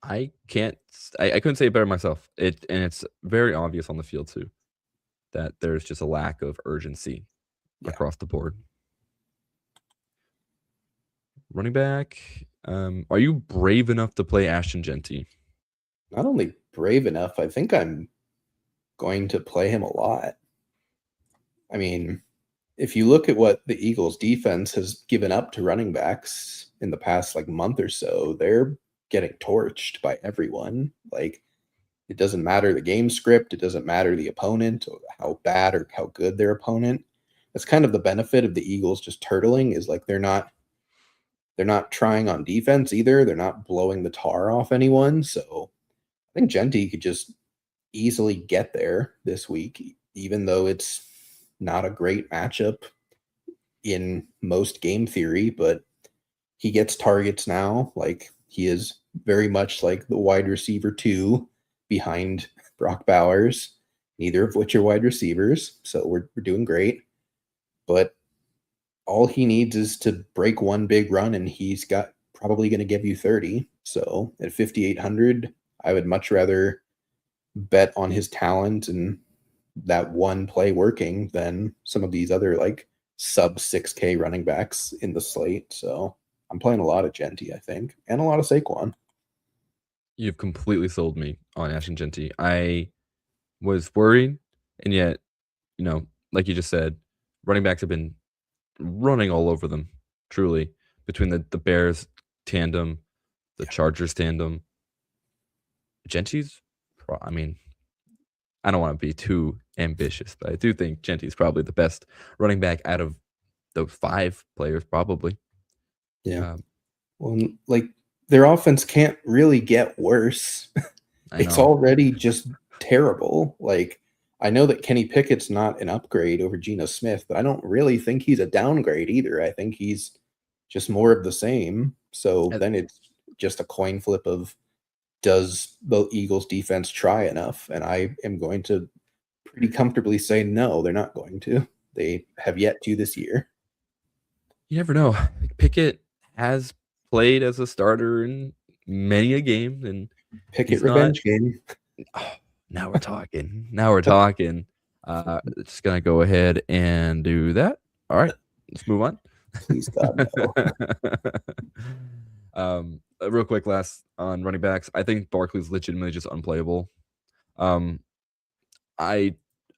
I couldn't say it better myself. And it's very obvious on the field too that there's just a lack of urgency across the board. Running back, are you brave enough to play Ashton Genty? Not only brave enough, I think I'm going to play him a lot. I mean, if you look at what the Eagles defense has given up to running backs in the past month or so, they're getting torched by everyone. Like, it doesn't matter the game script. It doesn't matter the opponent or how bad or how good their opponent. That's kind of the benefit of the Eagles just turtling, is like they're not trying on defense either. They're not blowing the tar off anyone. So I think Genty could just easily get there this week, even though it's not a great matchup in most game theory, but he gets targets now. Like, he is very much like the wide receiver 2 behind Brock Bowers, neither of which are wide receivers. So we're doing great. But all he needs is to break one big run, and he's got probably going to give you 30. So at 5,800, I would much rather bet on his talent and that one play working than some of these other sub 6K running backs in the slate. So I'm playing a lot of Genty, I think, and a lot of Saquon. You've completely sold me on Ashton Genty. I was worried, and yet, like you just said, running backs have been running all over them, truly, between the Bears tandem, the Chargers tandem. Genty's, I mean, I don't want to be too ambitious, but I do think Genty's probably the best running back out of those 5 players, probably. Yeah. Well, their offense can't really get worse. It's already just terrible. Like, I know that Kenny Pickett's not an upgrade over Geno Smith, but I don't really think he's a downgrade either. I think he's just more of the same. So then it's just a coin flip of, does the Eagles defense try enough? And I am going to pretty comfortably say no, they're not going to. They have yet to this year. You never know. Pickett has played as a starter in many a game, and Pickett revenge game. Oh, now we're talking. Now we're talking. Just gonna go ahead and do that. All right, let's move on. Please God, no. Real quick, last on running backs. I think Barkley's legitimately just unplayable.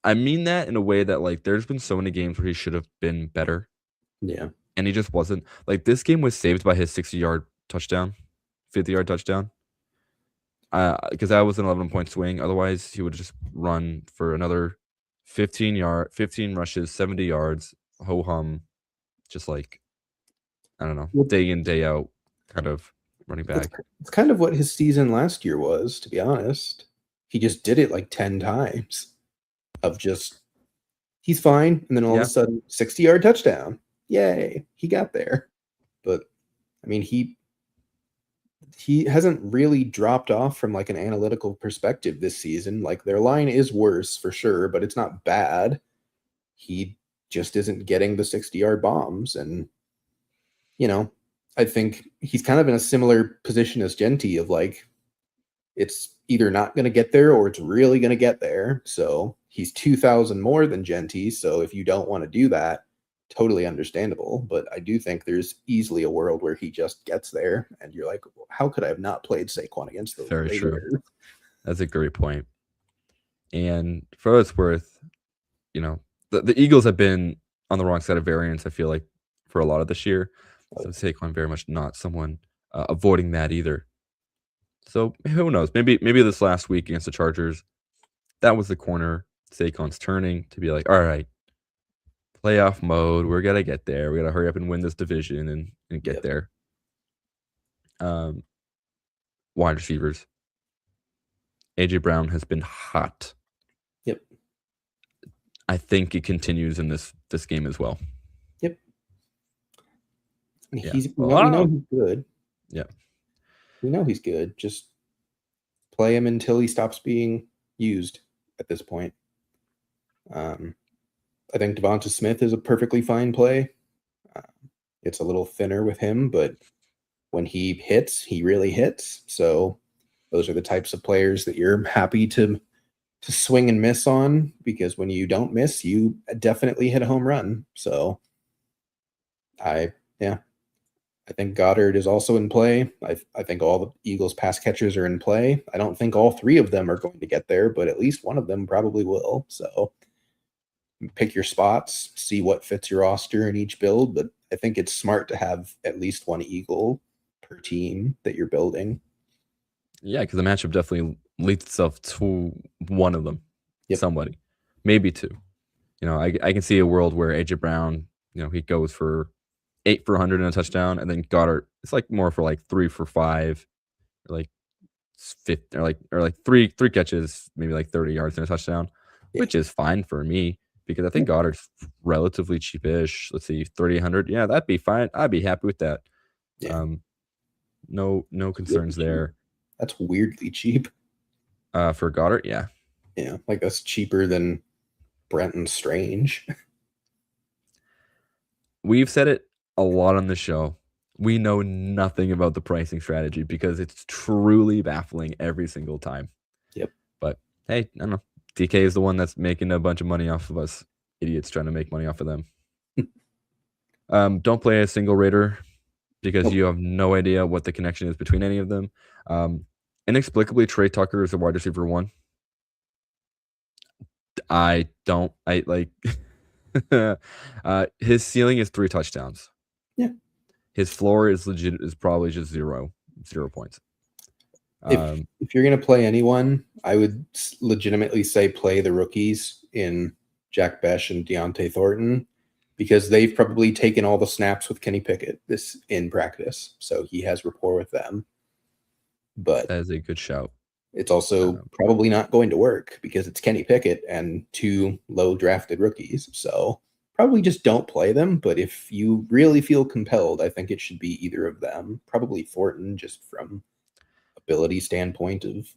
I mean that in a way that, like, there's been so many games where he should have been better. Yeah. And he just wasn't. Like, this game was saved by his 60-yard touchdown, 50-yard touchdown. Because that was an 11-point swing. Otherwise, he would just run for another 15 rushes, 70 yards, ho-hum, just like, I don't know, day in, day out kind of running back. It's kind of what his season last year was, to be honest. He just did it like 10 times of just, he's fine. And then all of a sudden, 60-yard touchdown. Yay, he got there. But, I mean, he hasn't really dropped off from like an analytical perspective this season. Like, their line is worse for sure, but it's not bad. He just isn't getting the 60-yard bombs. And, you know, I think he's kind of in a similar position as Genty of like, it's either not going to get there or it's really going to get there. So he's 2,000 more than Genty. So if you don't want to do that, totally understandable. But I do think there's easily a world where he just gets there and you're like, how could I have not played Saquon against the Very Raiders? true. That's a great point. And for what it's worth, you know, the Eagles have been on the wrong side of variance, I feel like, for a lot of this year. So Saquon very much not someone avoiding that either. So who knows? Maybe this last week against the Chargers, that was the corner Saquon's turning to be like, all right, playoff mode. We're gonna get there. We gotta hurry up and win this division and get there. Wide receivers. AJ Brown has been hot. Yep. I think it continues in this game as well. Yep. We know he's good. Yeah. We know he's good. Just play him until he stops being used at this point. I think Devonta Smith is a perfectly fine play. It's a little thinner with him, but when he hits, he really hits. So those are the types of players that you're happy to swing and miss on, because when you don't miss, you definitely hit a home run. So I think Goddard is also in play. I think all the Eagles pass catchers are in play. I don't think all three of them are going to get there, but at least one of them probably will. So pick your spots, see what fits your roster in each build. But I think it's smart to have at least one Eagle per team that you're building. Yeah, because the matchup definitely leads itself to one of them. Yep. Somebody, maybe two. You know, I can see a world where AJ Brown, you know, he goes for 8 for 100 and a touchdown, and then Goddard, it's like more for like 3 for 5, or like 50, or like three catches, maybe like 30 yards and a touchdown, which is fine for me because I think Goddard's relatively cheapish. Let's see, 3,800. Yeah, that'd be fine. I'd be happy with that. Yeah. No concerns there. That's weirdly cheap. For Goddard, yeah. Yeah, like that's cheaper than Brenton Strange. We've said it a lot on the show. We know nothing about the pricing strategy because it's truly baffling every single time. Yep. But hey, I don't know. DK is the one that's making a bunch of money off of us idiots trying to make money off of them. Don't play a single Raider because you have no idea what the connection is between any of them. Inexplicably, Trey Tucker is a wide receiver 1. His ceiling is 3 touchdowns. Yeah. His floor is probably just 0 points. If you're going to play anyone, I would legitimately say play the rookies in Jack Besh and Deontay Thornton, because they've probably taken all the snaps with Kenny Pickett in practice. So he has rapport with them. But that is a good shout. It's also probably not going to work because it's Kenny Pickett and 2 low drafted rookies. So probably just don't play them. But if you really feel compelled, I think it should be either of them. Probably Thornton, just from ability standpoint of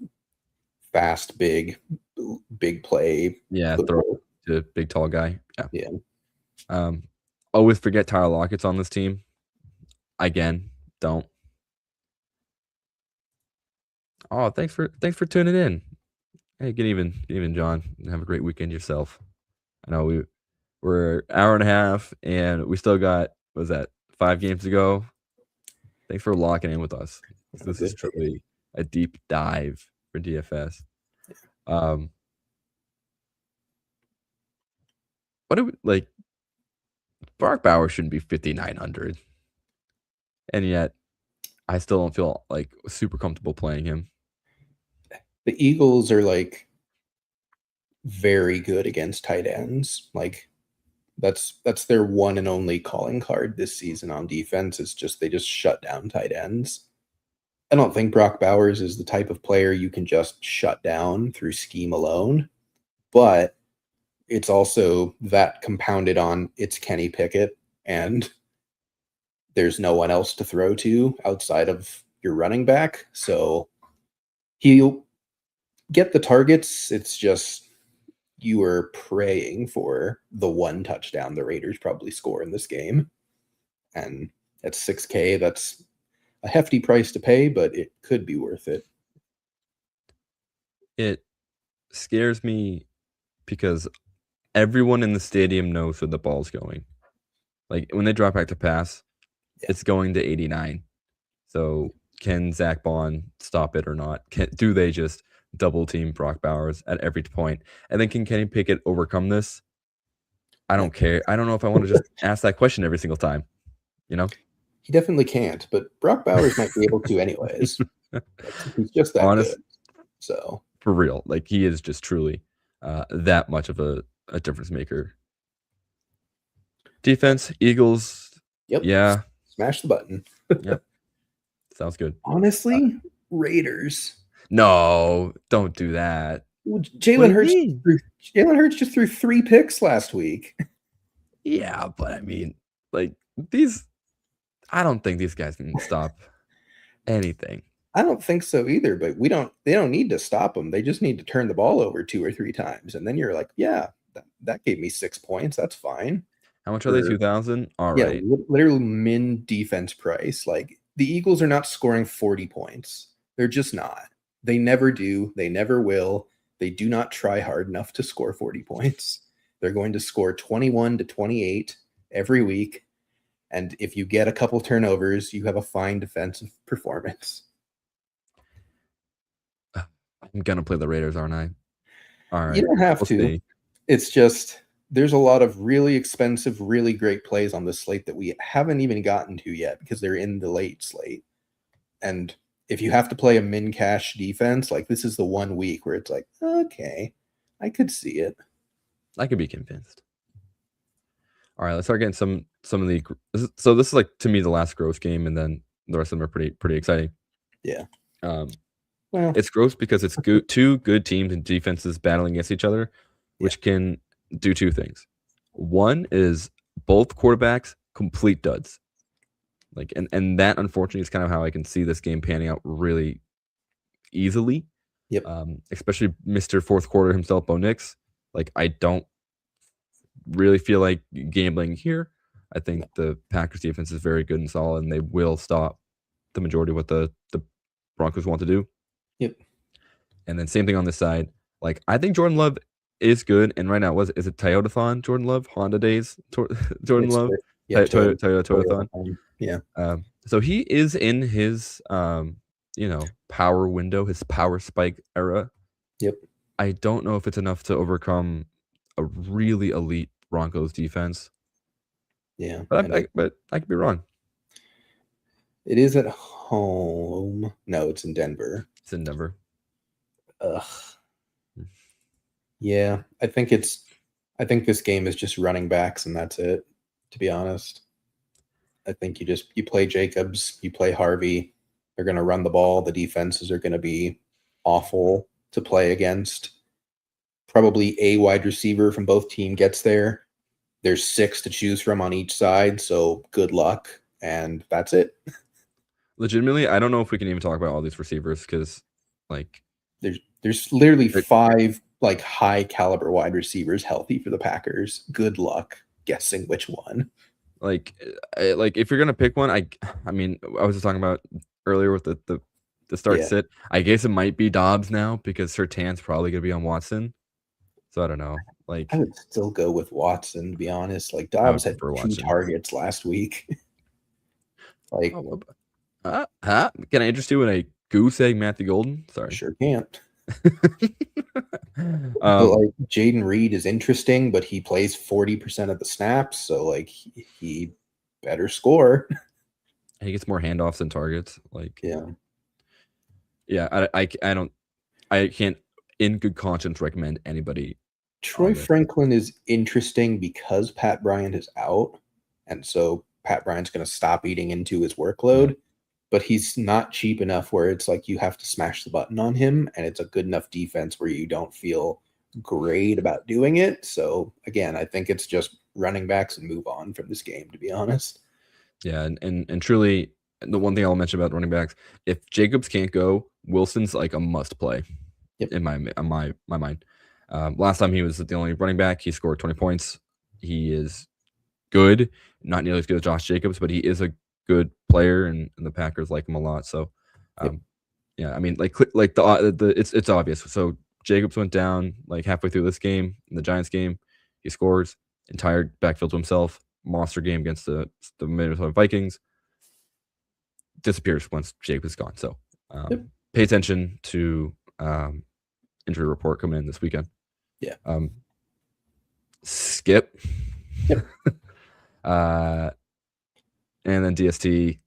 fast, big play. Yeah, football. throw to big tall guy. Yeah. Always forget Tyler Lockett's on this team. Again, don't. Oh, thanks for tuning in. Hey, good evening, John. Have a great weekend yourself. I know we're an hour and a half, and we still got, what was that, 5 games to go. Thanks for locking in with us. This is truly a deep dive for DFS. What do we like? Brock Bowers shouldn't be 5,900, and yet I still don't feel like super comfortable playing him. The Eagles are like very good against tight ends. Like that's their one and only calling card this season on defense. It's just they just shut down tight ends. I don't think Brock Bowers is the type of player you can just shut down through scheme alone, but it's also that compounded on it's Kenny Pickett and there's no one else to throw to outside of your running back. So he'll get the targets. It's just you are praying for the 1 touchdown the Raiders probably score in this game. And at $6K, that's a hefty price to pay, but it could be worth it. It scares me because everyone in the stadium knows where the ball's going. Like when they drop back to pass, it's going to 89. So can Zach Bond stop it or not? Do they just double team Brock Bowers at every point? And then can Kenny Pickett overcome this? I don't care. I don't know if I want to just ask that question every single time. You know? He definitely can't, but Brock Bowers might be able to anyways. He's just that good. So for real, like he is just truly that much of a difference maker. Defense, Eagles. Yep. Yeah. Smash the button. Yep. Sounds good. Honestly, Raiders. No, don't do that. Jalen Hurts just threw 3 picks last week. Yeah, but I mean, like these, I don't think these guys can stop anything. I don't think so either, but they don't need to stop them. They just need to turn the ball over 2 or 3 times. And then you're like, yeah, that gave me 6 points. That's fine. How much are they? 2,000? All right. Literally min defense price. Like the Eagles are not scoring 40 points. They're just not. They never do. They never will. They do not try hard enough to score 40 points. They're going to score 21 to 28 every week. And if you get a couple turnovers, you have a fine defensive performance. I'm going to play the Raiders, aren't I? All right. You don't have to. See. It's just there's a lot of really expensive, really great plays on this slate that we haven't even gotten to yet because they're in the late slate. And if you have to play a min cash defense, like this is the 1 week where it's like, okay, I could see it. I could be convinced. All right, let's start getting some of the. So this is like to me the last gross game, and then the rest of them are pretty exciting. Yeah. Well, it's gross because it's two good teams and defenses battling against each other, which can do 2 things. One is both quarterbacks complete duds. Like and that unfortunately is kind of how I can see this game panning out really easily. Yep. Especially Mr. Fourth Quarter himself, Bo Nix. Like I don't really feel like gambling here. I think the Packers defense is very good and solid, and they will stop the majority of what the Broncos want to do. Yep. And then same thing on this side. Like I think Jordan Love is good, and right now is it Toyotathon? Jordan Love, Honda days, Jordan Love, Toyotathon. Yeah. So he is in his power window, his power spike era. Yep. I don't know if it's enough to overcome a really elite Broncos defense. Yeah. But I could be wrong. It is at home. No, it's in Denver. It's in Denver. Ugh. Yeah, I think this game is just running backs and that's it, to be honest. I think you play Jacobs, you play Harvey. They're going to run the ball. The defenses are going to be awful to play against. Probably a wide receiver from both team gets there. There's 6 to choose from on each side, so good luck, and that's it. Legitimately, I don't know if we can even talk about all these receivers because, like, there's literally 5 like high caliber wide receivers healthy for the Packers. Good luck guessing which one. Like if you're gonna pick one, I mean, I was just talking about earlier with the start sit. I guess it might be Dobbs now because Surtain's probably gonna be on Watson. So I don't know. Like, I would still go with Watson, to be honest. Like Dobbs had 2 Watson. targets last week. Like, can I interest you in a goose egg Matthew Golden? Sorry, sure can't. But like Jaden Reed is interesting, but he plays 40% of the snaps, so like he better score. He gets more handoffs than targets. Like, yeah. I can't in good conscience recommend anybody. Troy Franklin is interesting because Pat Bryant is out, and so Pat Bryant's going to stop eating into his workload. Yeah. But he's not cheap enough where it's like you have to smash the button on him, and it's a good enough defense where you don't feel great about doing it. So again, I think it's just running backs and move on from this game, to be honest. Yeah, and truly, the one thing I'll mention about running backs, if Jacobs can't go, Wilson's like a must play. Yep. In my mind. Last time he was the only running back, he scored 20 points. He is good, not nearly as good as Josh Jacobs, but he is a good player, and the Packers like him a lot. So, yeah, I mean, like it's obvious. So Jacobs went down like halfway through this game, in the Giants game. He scores, entire backfield to himself. Monster game against the Minnesota Vikings. Disappears once Jacobs is gone. So, pay attention to injury report coming in this weekend. Yeah. Skip. Yep. And then DST.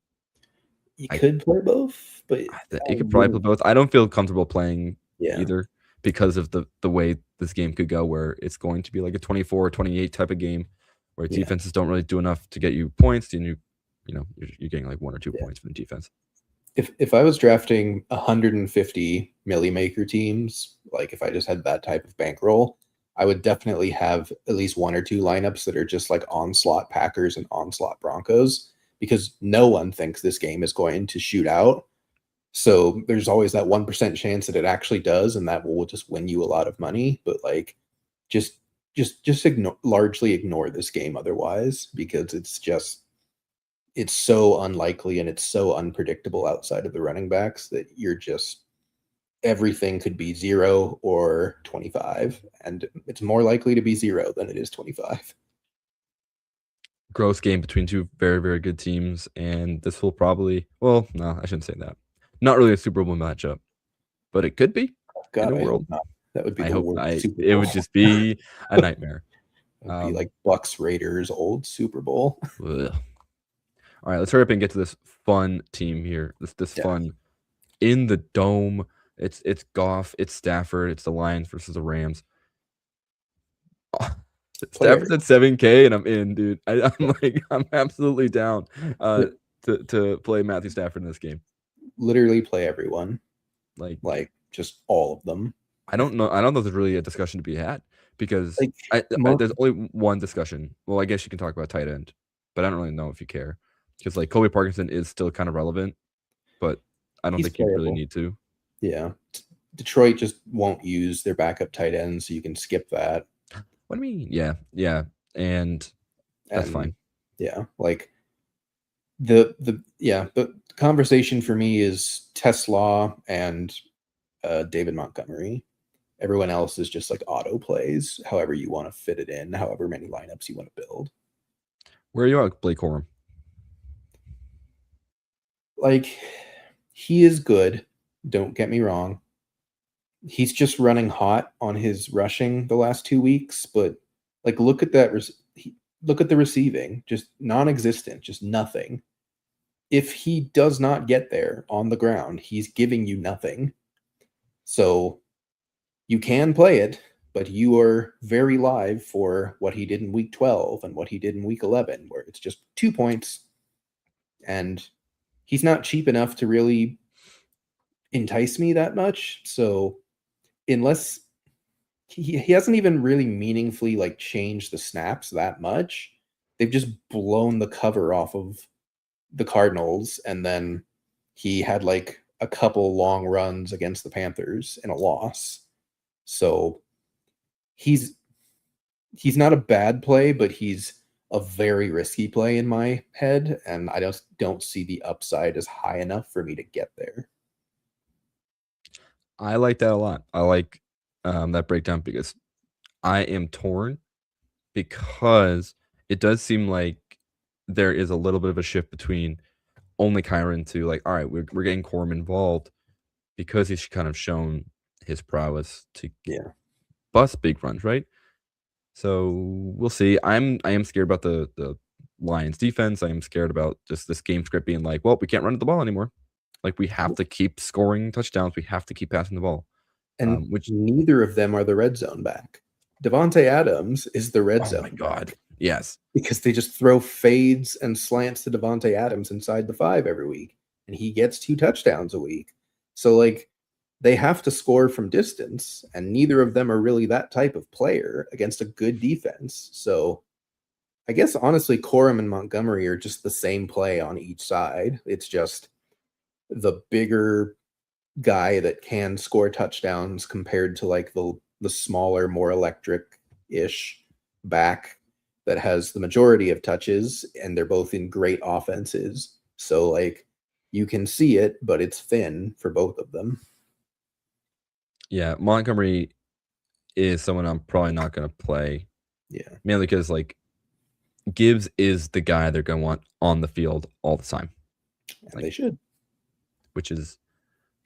You could play both, but you could probably play both. I don't feel comfortable playing either because of the way this game could go, where it's going to be like a 24-28 type of game where defenses don't really do enough to get you points, and you're getting like 1 or 2 points from the defense. If I was drafting 150 milli maker teams, like if I just had that type of bankroll, I would definitely have at least 1 or 2 lineups that are just like onslaught Packers and onslaught Broncos, because no one thinks this game is going to shoot out. So there's always that 1% chance that it actually does, and that will just win you a lot of money. But like, just largely ignore this game otherwise, because it's so unlikely and it's so unpredictable outside of the running backs that everything could be 0 or 25, and it's more likely to be 0 than it is 25. Gross game between 2 very, very good teams, and this will probably, well, no, I shouldn't say that. Not really a Super Bowl matchup, but it could be. God, I hope not. That would be the worst Super Bowl. It would just be a nightmare. It would be like Bucks Raiders old Super Bowl. All right, let's hurry up and get to this fun team here. This fun in the dome. It's Goff, it's Stafford, it's the Lions versus the Rams. Stafford's at 7K and I'm in, dude. I'm absolutely down to play Matthew Stafford in this game. Literally play everyone. Like just all of them. I don't know if there's really a discussion to be had, because there's only one discussion. Well, I guess you can talk about tight end, but I don't really know if you care, because like Colby Parkinson is still kind of relevant, but I don't think you really need to. Yeah. Detroit just won't use their backup tight end, so you can skip that. What do you mean? Yeah. And that's fine. Yeah. Like the conversation for me is Tesla and David Montgomery. Everyone else is just like auto plays, however you want to fit it in, however many lineups you want to build. Where are you at, Blake Corum? Like, he is good. Don't get me wrong. He's just running hot on his rushing the last 2 weeks, but like, look at that. Look at the receiving, just non-existent, just nothing. If he does not get there on the ground, he's giving you nothing. So you can play it, but you are very live for what he did in week 12 and what he did in week 11, where it's just 2 points, and he's not cheap enough to really entice me that much. So unless he hasn't even really meaningfully like changed the snaps that much, they've just blown the cover off of the Cardinals, and then he had like a couple long runs against the Panthers in a loss. So he's not a bad play, but he's a very risky play in my head, and I just don't see the upside as high enough for me to get there. I like that a lot. I like that breakdown because I am torn because it does seem like there is a little bit of a shift between only Kyron to like, all right, we're getting Corum involved because he's kind of shown his prowess to bust big runs, right? So we'll see. I am scared about the Lions defense. I am scared about just this game script being like, well, we can't run the ball anymore. Like we have to keep scoring touchdowns. We have to keep passing the ball. And which neither of them are the red zone back. Devontae Adams is the red zone. Oh my God. Yes. Because they just throw fades and slants to Devontae Adams inside the 5 every week, and he gets 2 touchdowns a week. So like they have to score from distance, and neither of them are really that type of player against a good defense. So I guess honestly, Corum and Montgomery are just the same play on each side. It's just the bigger guy that can score touchdowns compared to like the smaller, more electric-ish back that has the majority of touches, and they're both in great offenses. So like you can see it, but it's thin for both of them. Yeah, Montgomery is someone I'm probably not going to play. Yeah. Mainly because like Gibbs is the guy they're going to want on the field all the time. And like, they should. Which is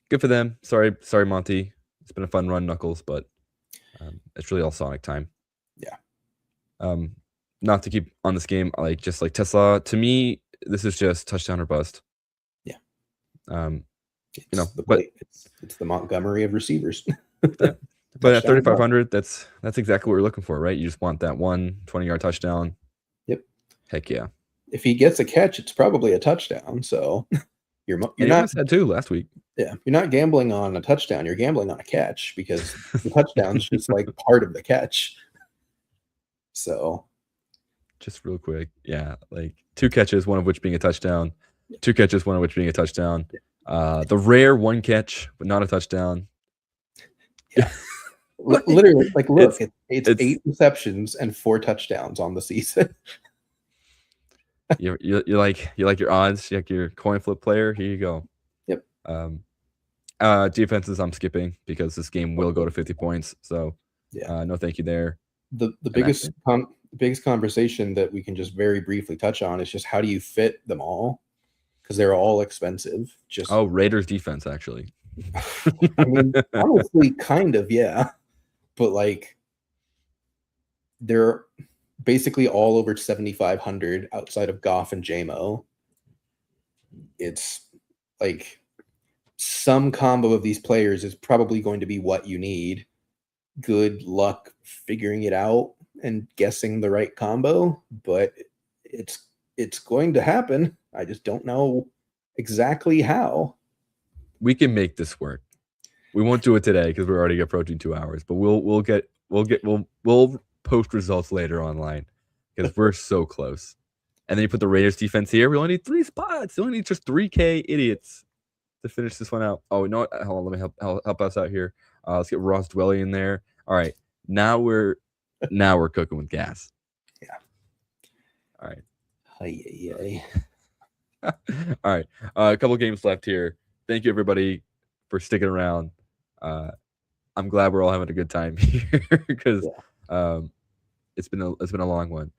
good for them. Sorry, Monty. It's been a fun run, Knuckles, but it's really all Sonic time. Yeah. Not to keep on this game, like just like Tesla. To me, this is just touchdown or bust. Yeah. But it's the Montgomery of receivers. Yeah. But at 3,500, that's exactly what we're looking for, right? You just want that 20-yard touchdown. Yep. Heck yeah. If he gets a catch, it's probably a touchdown. So you're not had 2 last week. Yeah, you're not gambling on a touchdown. You're gambling on a catch because the touchdown's just like part of the catch. So, just real quick, yeah, like 2 catches, one of which being a touchdown. 2 catches, one of which being a touchdown. The rare 1 catch, but not a touchdown. Yeah. Literally, like, look, it's 8 receptions and 4 touchdowns on the season. you like your odds, you like your coin flip player. Here you go. Yep. Defenses I'm skipping because this game will go to 50 points. So no thank you there. The biggest conversation that we can just very briefly touch on is just how do you fit them all? Because they're all expensive. Raiders defense actually. I mean, honestly, kind of, yeah. But like they're basically all over 7,500 outside of Goff and JMO. It's like some combo of these players is probably going to be what you need. Good luck figuring it out and guessing the right combo, but it's going to happen. I just don't know exactly how. We can make this work. We won't do it today because we're already approaching 2 hours, but we'll post results later online because we're so close. And then you put the Raiders defense here. We only need 3 spots. We only need just 3K idiots to finish this one out. Oh, no, hold on, let me help us out here. Let's get Ross Dwelly in there. All right, now we're cooking with gas. Yeah. All right. Ay. All right. A couple games left here. Thank you everybody for sticking around. I'm glad we're all having a good time here because it's been a long one.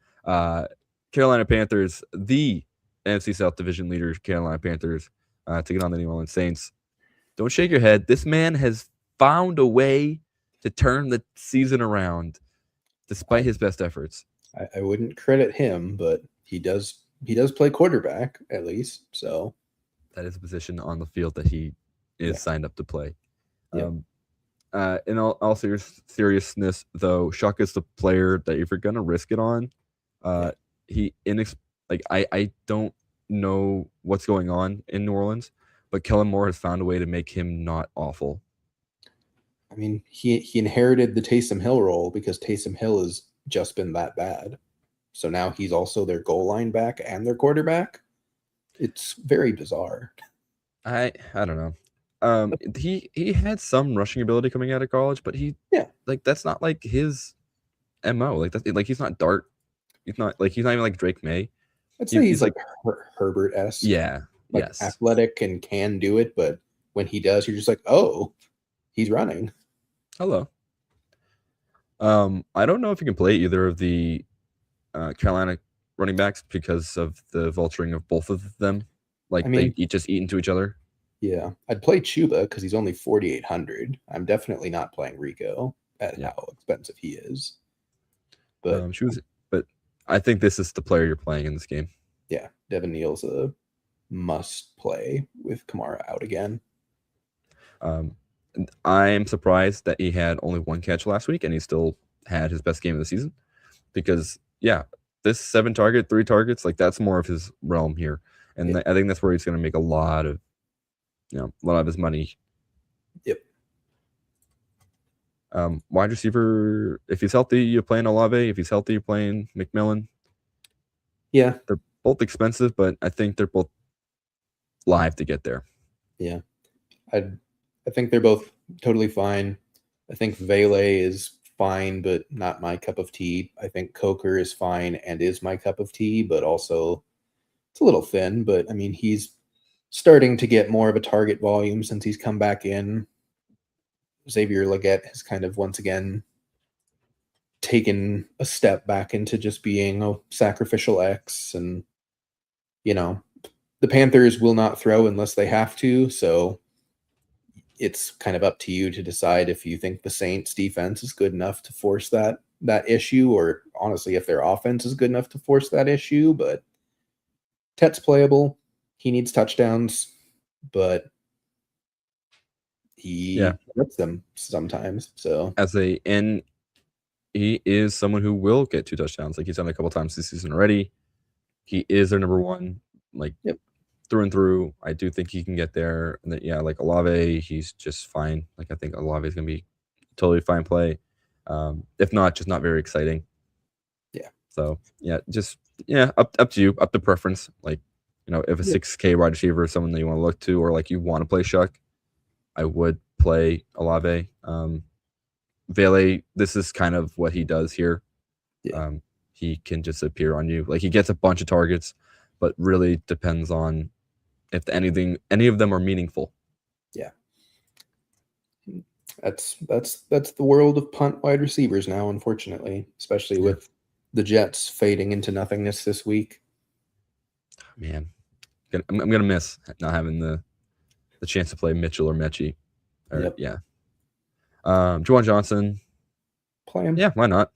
Carolina Panthers, the NFC South Division leaders, Carolina Panthers, taking on the New Orleans Saints. Don't shake your head. This man has found a way to turn the season around despite his best efforts. I wouldn't credit him, but he does play quarterback at least. So that is a position on the field that he is signed up to play. Yep. In all seriousness, though, Shuck is the player that if you're gonna risk it on, I don't know what's going on in New Orleans, but Kellen Moore has found a way to make him not awful. I mean, he inherited the Taysom Hill role because Taysom Hill has just been that bad. So now he's also their goal line back and their quarterback. It's very bizarre. I don't know. He had some rushing ability coming out of college, but that's not like his MO. Like that's like he's not Dart. He's not even like Drake May. I'd say he's like Herbert-esque. Yeah. Like yes. Athletic and can do it, but when he does, you're just like, oh, he's running. Hello. I don't know if you can play either of the Carolina running backs because of the vulturing of both of them. Like they just eat into each other. Yeah, I'd play Chuba because he's only 4,800. I'm definitely not playing Rico at how expensive he is. But but I think this is the player you're playing in this game. Yeah, Devin Neal's a must play with Kamara out again. I am surprised that he had only one catch last week and he still had his best game of the season because this 3 targets, like that's more of his realm here. And I think that's where he's going to make a lot of his money. Yep. Wide receiver, if he's healthy, you're playing Olave. If he's healthy, you're playing McMillan. Yeah. They're both expensive, but I think they're both live to get there. Yeah. I think they're both totally fine. I think Vele is fine, but not my cup of tea. I think Coker is fine and is my cup of tea, but also it's a little thin. But I mean, he's starting to get more of a target volume since he's come back in. Xavier Legette has kind of once again taken a step back into just being a sacrificial X. And, the Panthers will not throw unless they have to. So it's kind of up to you to decide if you think the Saints defense is good enough to force that issue, or honestly, if their offense is good enough to force that issue. But Tet's playable. He needs touchdowns, but he gets them sometimes. So he is someone who will get 2 touchdowns. Like he's done a couple times this season already. He is their number one, through and through. I do think he can get there. And then, like Olave, he's just fine. Like I think Olave is going to be totally fine play. If not, just not very exciting. Yeah. So up to you, up to preference. Like, if a 6K wide receiver is someone that you want to look to, or like you want to play Shuck, I would play Olave. Vele, this is kind of what he does here. Yeah. He can just appear on you. Like he gets a bunch of targets, but really depends on if any of them are meaningful. Yeah. That's the world of punt wide receivers now, unfortunately, especially with the Jets fading into nothingness this week. Man, I'm gonna miss not having the chance to play Mitchell or Mechie. Juwan Johnson, play him. Yeah, why not?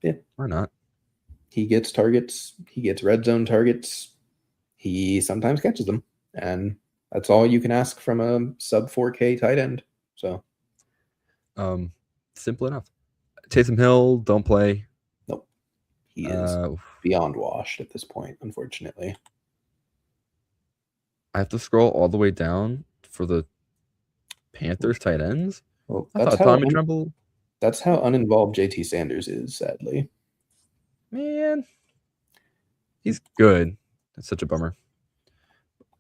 Yeah, why not? He gets targets. He gets red zone targets. He sometimes catches them, and that's all you can ask from a sub 4K tight end. So, simple enough. Taysom Hill, don't play. Nope, he is beyond washed at this point, unfortunately. I have to scroll all the way down for the Panthers tight ends. Well, I thought Tommy Tremble. That's how uninvolved JT Sanders is, sadly. Man, he's good. That's such a bummer.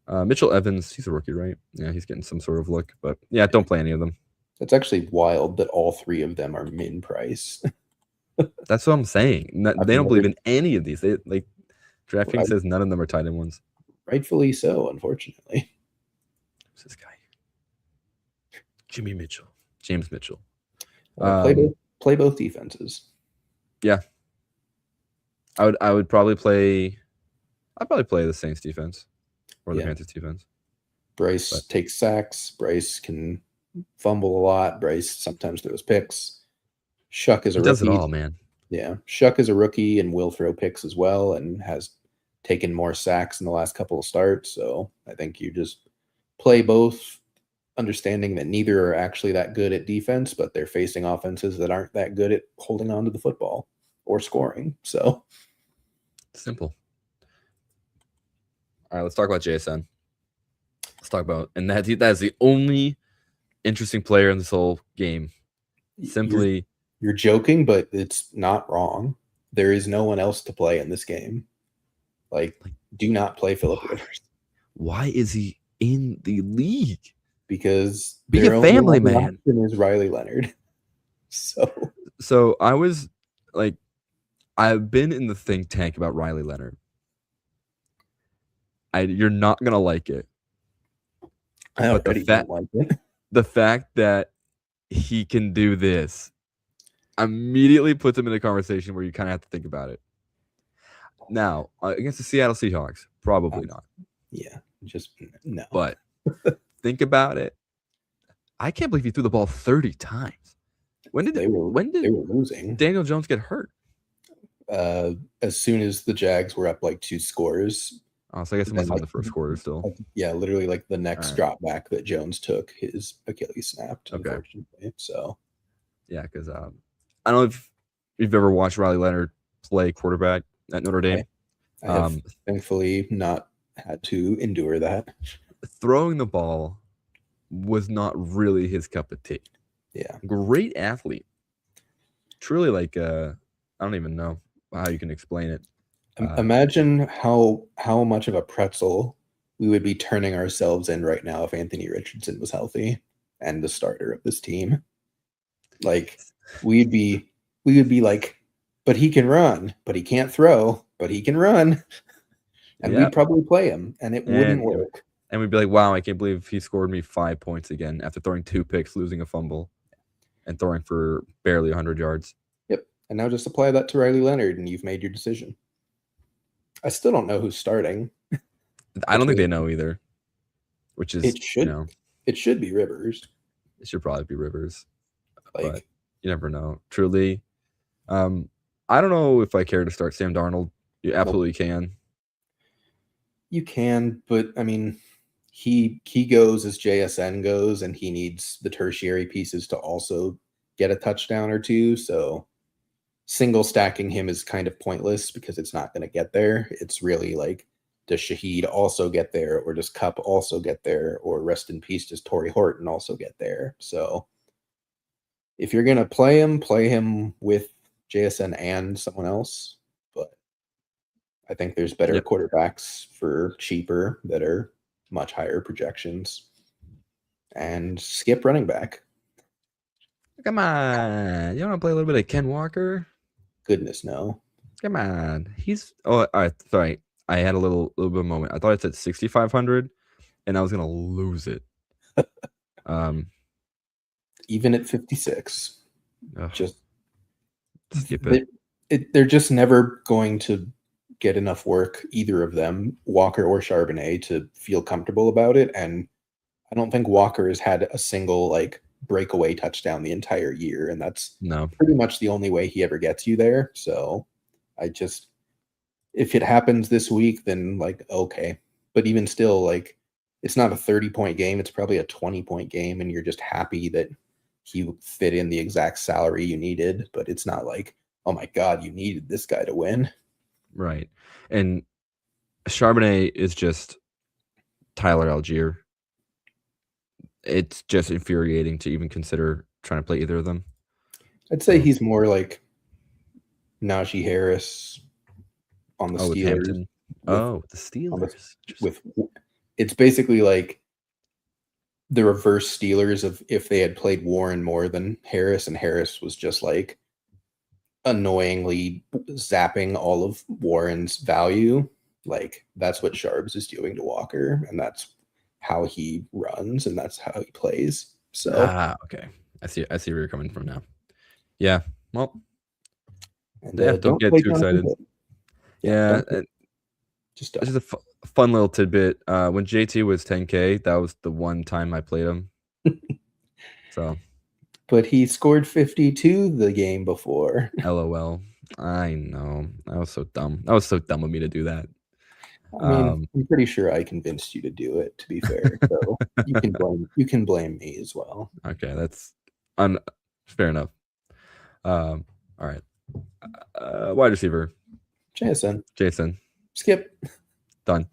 Mitchell Evans, he's a rookie, right? Yeah, he's getting some sort of look, but don't play any of them. It's actually wild that all 3 of them are min price. That's what I'm saying. They don't believe in any of these. They DraftKings says none of them are tight end ones. Rightfully so, unfortunately. Who's this guy? James Mitchell. Play both defenses. Yeah. I would probably play. I'd probably play the Saints defense or the Panthers defense. Bryce takes sacks. Bryce can fumble a lot. Bryce sometimes throws picks. Shuck is a rookie. Does it all, man. Yeah, Shuck is a rookie and will throw picks as well, and has taken more sacks in the last couple of starts. So I think you just play both, understanding that neither are actually that good at defense, but they're facing offenses that aren't that good at holding on to the football or scoring. So simple. All right, let's talk about JSN. Let's talk about, and that is the only interesting player in this whole game. Simply, you're joking, but it's not wrong. There is no one else to play in this game. Like do not play Phillip Rivers. Why is he in the league? Because Be their a only family other man. option is Riley Leonard. So I was like, I've been in the think tank about Riley Leonard. You're not gonna like it. I already don't like it. The fact that he can do this immediately puts him in a conversation where you kind of have to think about it. Now, against the Seattle Seahawks, probably not. Yeah, just no. But think about it. I can't believe he threw the ball 30 times. When did they were losing? Daniel Jones get hurt? As soon as the Jags were up like 2 scores. Oh, so I guess it must have been the first quarter still. Yeah, literally like the next drop back that Jones took, his Achilles snapped, unfortunately. So yeah, because I don't know if you've ever watched Riley Leonard play quarterback at Notre Dame. I have thankfully not had to endure that. Throwing the ball was not really his cup of tea. Yeah. Great athlete. Truly, like, I don't even know how you can explain it. Imagine how much of a pretzel we would be turning ourselves in right now if Anthony Richardson was healthy and the starter of this team. Like, we would be like, but he can run, but he can't throw, but he can run. And we'd probably play him, and it wouldn't work. And we'd be like, wow, I can't believe he scored me 5 points again after throwing 2 picks, losing a fumble, and throwing for barely 100 yards. Yep. And now just apply that to Riley Leonard, and you've made your decision. I still don't know who's starting. I don't think they know either. Which is, it should be Rivers. It should probably be Rivers. Like, but you never know. Truly. I don't know if I care to start Sam Darnold. You absolutely can. You can, but I mean, he goes as JSN goes, and he needs the tertiary pieces to also get a touchdown or two. So single stacking him is kind of pointless because it's not going to get there. It's really like, does Shaheed also get there, or does Cup also get there, or rest in peace, does Torrey Horton also get there? So if you're going to play him with JSN and someone else. But I think there's better quarterbacks for cheaper that are much higher projections. And skip running back. Come on. You want to play a little bit of Ken Walker? Goodness, no. Come on. All right. Sorry. I had a little bit of a moment. I thought it said 6,500, and I was going to lose it. Even at 56. Just skip it. They're just never going to get enough work, either of them, Walker or Charbonnet, to feel comfortable about it. And I don't think Walker has had a single like breakaway touchdown the entire year, and that's pretty much the only way he ever gets you there. So if it happens this week, then like, okay. But even still, like, it's not a 30-point game. It's probably a 20-point game, and you're just happy that he fit in the exact salary you needed. But it's not like, oh my God, you needed this guy to win. Right. And Charbonnet is just Tyler Algier. It's just infuriating to even consider trying to play either of them. I'd say he's more like Najee Harris on the Steelers. The Steelers. It's basically like the reverse Steelers of if they had played Warren more than Harris, and Harris was just like annoyingly zapping all of Warren's value. Like, that's what Sharps is doing to Walker, and that's how he runs, and that's how he plays. So okay. I see where you're coming from now. Yeah. Well, don't get too excited. Yeah. Just a fun little tidbit. When JT was 10K, that was the one time I played him. So, but he scored 52 the game before. LOL. I know. That was so dumb. That was so dumb of me to do that. I mean, I'm pretty sure I convinced you to do it, to be fair. So you can blame me as well. Okay, that's fair enough. All right. Wide receiver. Jason. Skip. Done.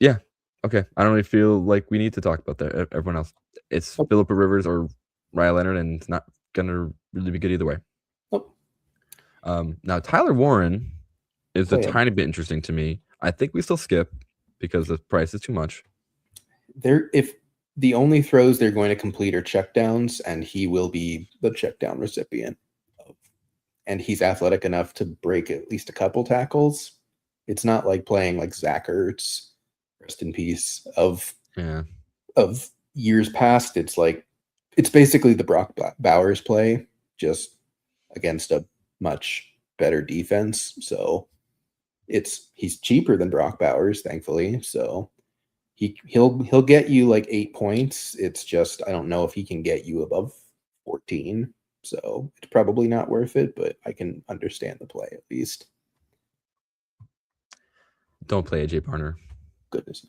Yeah. Okay, I don't really feel like we need to talk about that. Everyone else, it's Nope. Phillip Rivers or Ryan Leonard, and it's not gonna really be good either way. Nope. Now Tyler Warren is a Play him. tiny bit interesting to me. I think we still skip because the price is too much. If the only throws they're going to complete are checkdowns, and he will be the checkdown recipient, and he's athletic enough to break at least a couple tackles. It's not like playing like Zach Ertz, rest in peace, of years past. It's basically the Brock Bowers play, just against a much better defense. So he's cheaper than Brock Bowers, thankfully. So he'll get you like 8 points. It's just I don't know if he can get you above 14. So it's probably not worth it, but I can understand the play at least. Don't play AJ Barner. Goodness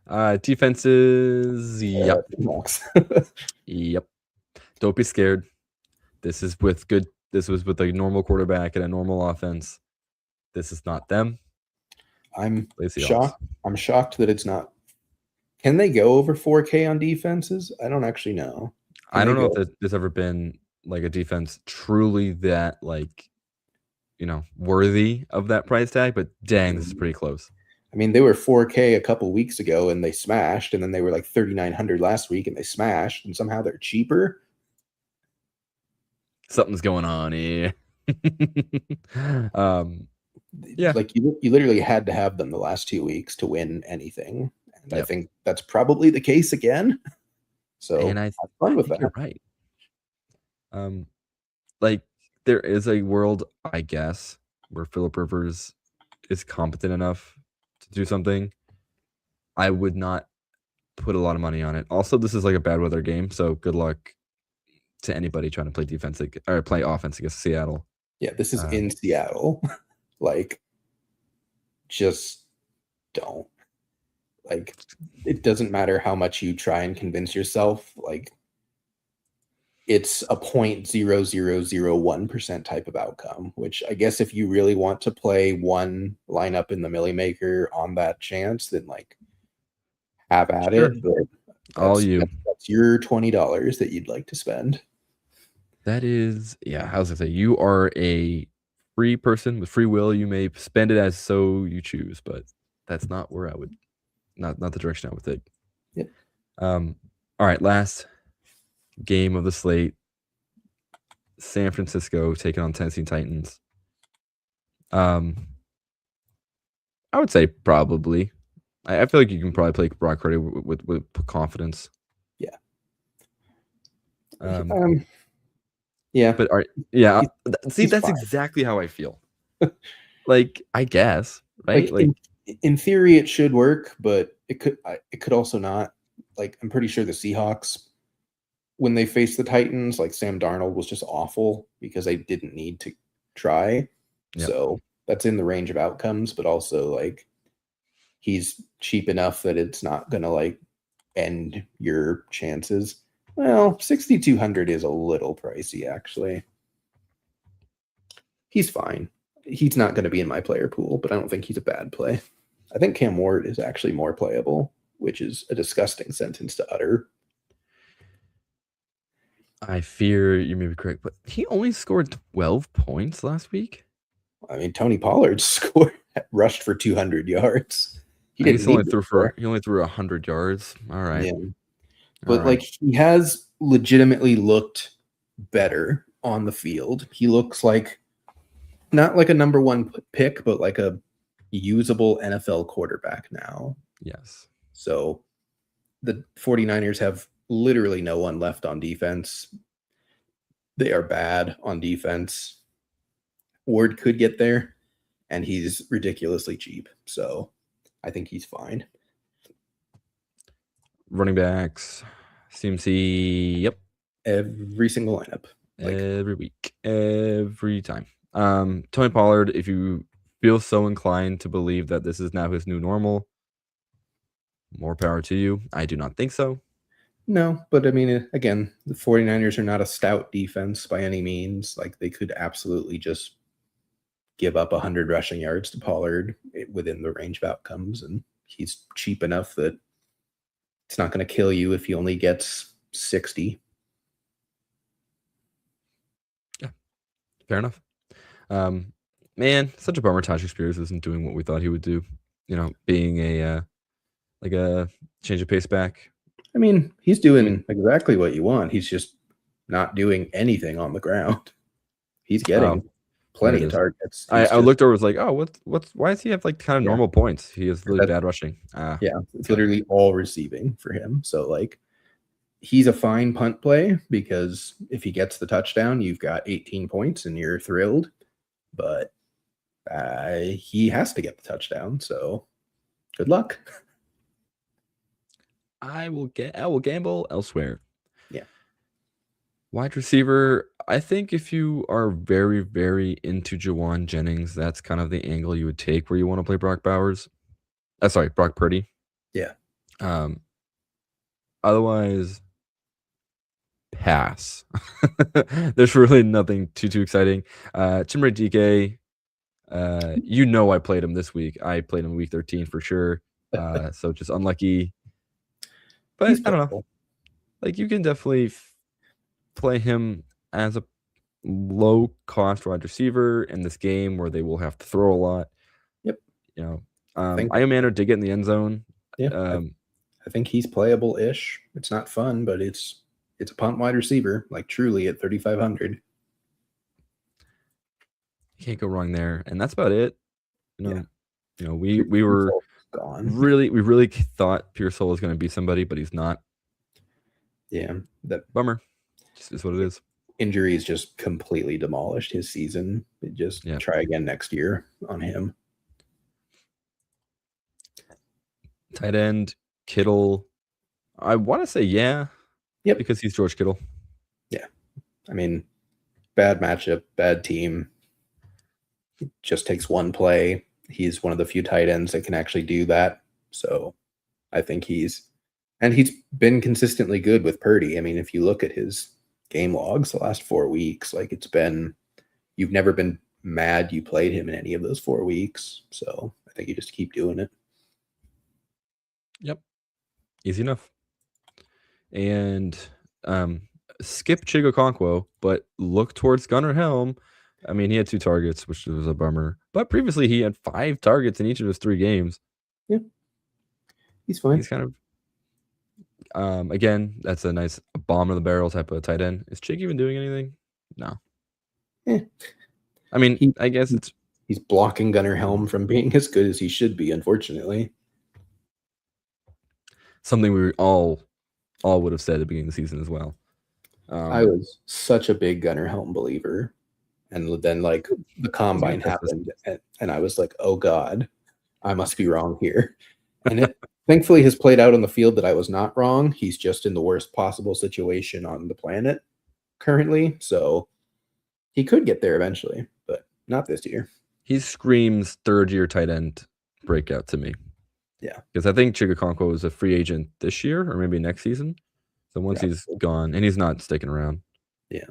no. Defenses, yep. Yep. Don't be scared. This was with a normal quarterback and a normal offense. This is not them. I'm shocked that it's not. Can they go over 4K on defenses? I don't actually know. I don't know if there's ever been like a defense truly that worthy of that price tag, but dang, this is pretty close. I mean, they were 4K a couple weeks ago and they smashed, and then they were like 3,900 last week and they smashed, and somehow they're cheaper. Something's going on here. Yeah, like you literally had to have them the last 2 weeks to win anything, and I think that's probably the case again. So and have fun with that. You're right. Like there is a world, I guess, where Phillip Rivers is competent enough to do something. I would not put a lot of money on it. Also, this is like a bad weather game, so good luck to anybody trying to play defense or play offense against Seattle. Yeah, this is in Seattle. Like, just don't. Like, it doesn't matter how much you try and convince yourself. Like, it's a 0.0001% type of outcome, which I guess if you really want to play one lineup in the Millie Maker on that chance, then like have at it. But that's your $20 that you'd like to spend. That is, yeah. I was gonna say, you are a free person with free will. You may spend it as so you choose, but that's not where I would, not the direction I would take. Yep. All right, last game of the slate. San Francisco taking on Tennessee Titans. I would say probably. I feel like you can probably play Brock Purdy with confidence. Yeah. Yeah. But see, that's fine. Exactly how I feel. Like, I guess, right? Like in theory, it should work, but it could also not. Like, I'm pretty sure the Seahawks, when they faced the Titans, like Sam Darnold was just awful because they didn't need to try. Yep. So that's in the range of outcomes, but also like he's cheap enough that it's not going to like end your chances. Well, 6,200 is a little pricey, actually. He's fine. He's not going to be in my player pool, but I don't think he's a bad play. I think Cam Ward is actually more playable, which is a disgusting sentence to utter. I fear you may be correct, but he only scored 12 points last week. I mean, Tony Pollard rushed for 200 yards. He only threw 100 yards. All right. Yeah. But like he has legitimately looked better on the field. He looks like not like a number one pick, but like a usable NFL quarterback now. Yes. So the 49ers have literally no one left on defense. They are bad on defense. Ward could get there, and he's ridiculously cheap. So I think he's fine. Running backs, CMC, yep. Every single lineup. Every week. Every time. Tony Pollard, if you feel so inclined to believe that this is now his new normal, more power to you. I do not think so. No, but I mean, again, the 49ers are not a stout defense by any means. Like, they could absolutely just give up 100 rushing yards to Pollard within the range of outcomes, and he's cheap enough that it's not going to kill you if he only gets 60. Yeah, fair enough. Man, such a bummer Tajik Spears isn't doing what we thought he would do. Being a like a change of pace back. I mean, he's doing exactly what you want. He's just not doing anything on the ground. He's getting plenty of targets. I looked over, was like, oh, why does he have like kind of normal points? He has really bad rushing. Yeah, it's literally all receiving for him. So like, he's a fine punt play because if he gets the touchdown, you've got 18 points and you're thrilled. But he has to get the touchdown. So good luck. I will gamble elsewhere. Yeah. Wide receiver, I think if you are very, very into Jawan Jennings, that's kind of the angle you would take where you want to play Brock Purdy. Yeah. Otherwise, pass. There's really nothing too exciting. Chimere DK, I played him this week. I played him week 13 for sure. So just unlucky. But I don't know. Like, you can definitely play him as a low-cost wide receiver in this game where they will have to throw a lot. Yep. Iomanner did get in the end zone. Yeah. I think he's playable-ish. It's not fun, but it's a punt wide receiver, like truly at 3,500. Can't go wrong there, and that's about it. We were gone. We really thought Pearsall was going to be somebody, but he's not. Yeah, that bummer. Just is what it is. Injuries just completely demolished his season. Try again next year on him. Tight end Kittle. I want to say Yep, because he's George Kittle. Yeah, I mean, bad matchup, bad team. It just takes one play. He's one of the few tight ends that can actually do that. So I think he's been consistently good with Purdy. I mean, if you look at his game logs the last 4 weeks, like you've never been mad you played him in any of those 4 weeks. So I think you just keep doing it. Yep. Easy enough. And skip Chigokonkwo, but look towards Gunnar Helm. I mean, he had 2 targets, which was a bummer. But previously, he had 5 targets in each of his 3 games. Yeah. He's fine. He's kind of, again, that's a nice bomb-in-the-barrel type of tight end. Is Chig even doing anything? No. I mean, I guess he's blocking Gunnar Helm from being as good as he should be, unfortunately. Something we all would have said at the beginning of the season as well. I was such a big Gunnar Helm believer. And then, like, the combine happened, and I was like, oh, God, I must be wrong here. And it thankfully has played out on the field that I was not wrong. He's just in the worst possible situation on the planet currently. So he could get there eventually, but not this year. He screams third-year tight end breakout to me. Yeah. Because I think Chigokonkwo is a free agent this year or maybe next season. So once he's gone, and he's not sticking around. Yeah.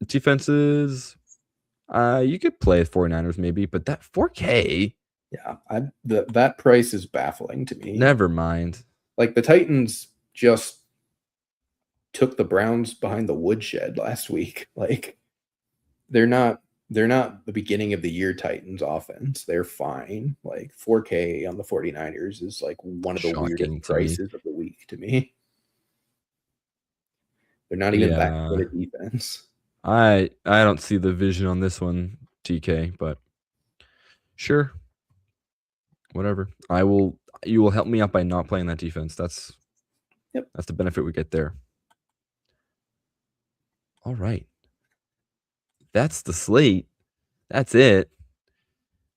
Defenses, you could play 49ers maybe, but that 4K. Yeah, that price is baffling to me. Never mind. Like, the Titans just took the Browns behind the woodshed last week. Like, they're not the beginning of the year Titans offense. They're fine. Like, 4K on the 49ers is like one of the weirdest prices of the week to me. They're not even that good at defense. I don't see the vision on this one, TK, but sure. Whatever. You will help me out by not playing that defense. That's the benefit we get there. All right. That's the slate. That's it.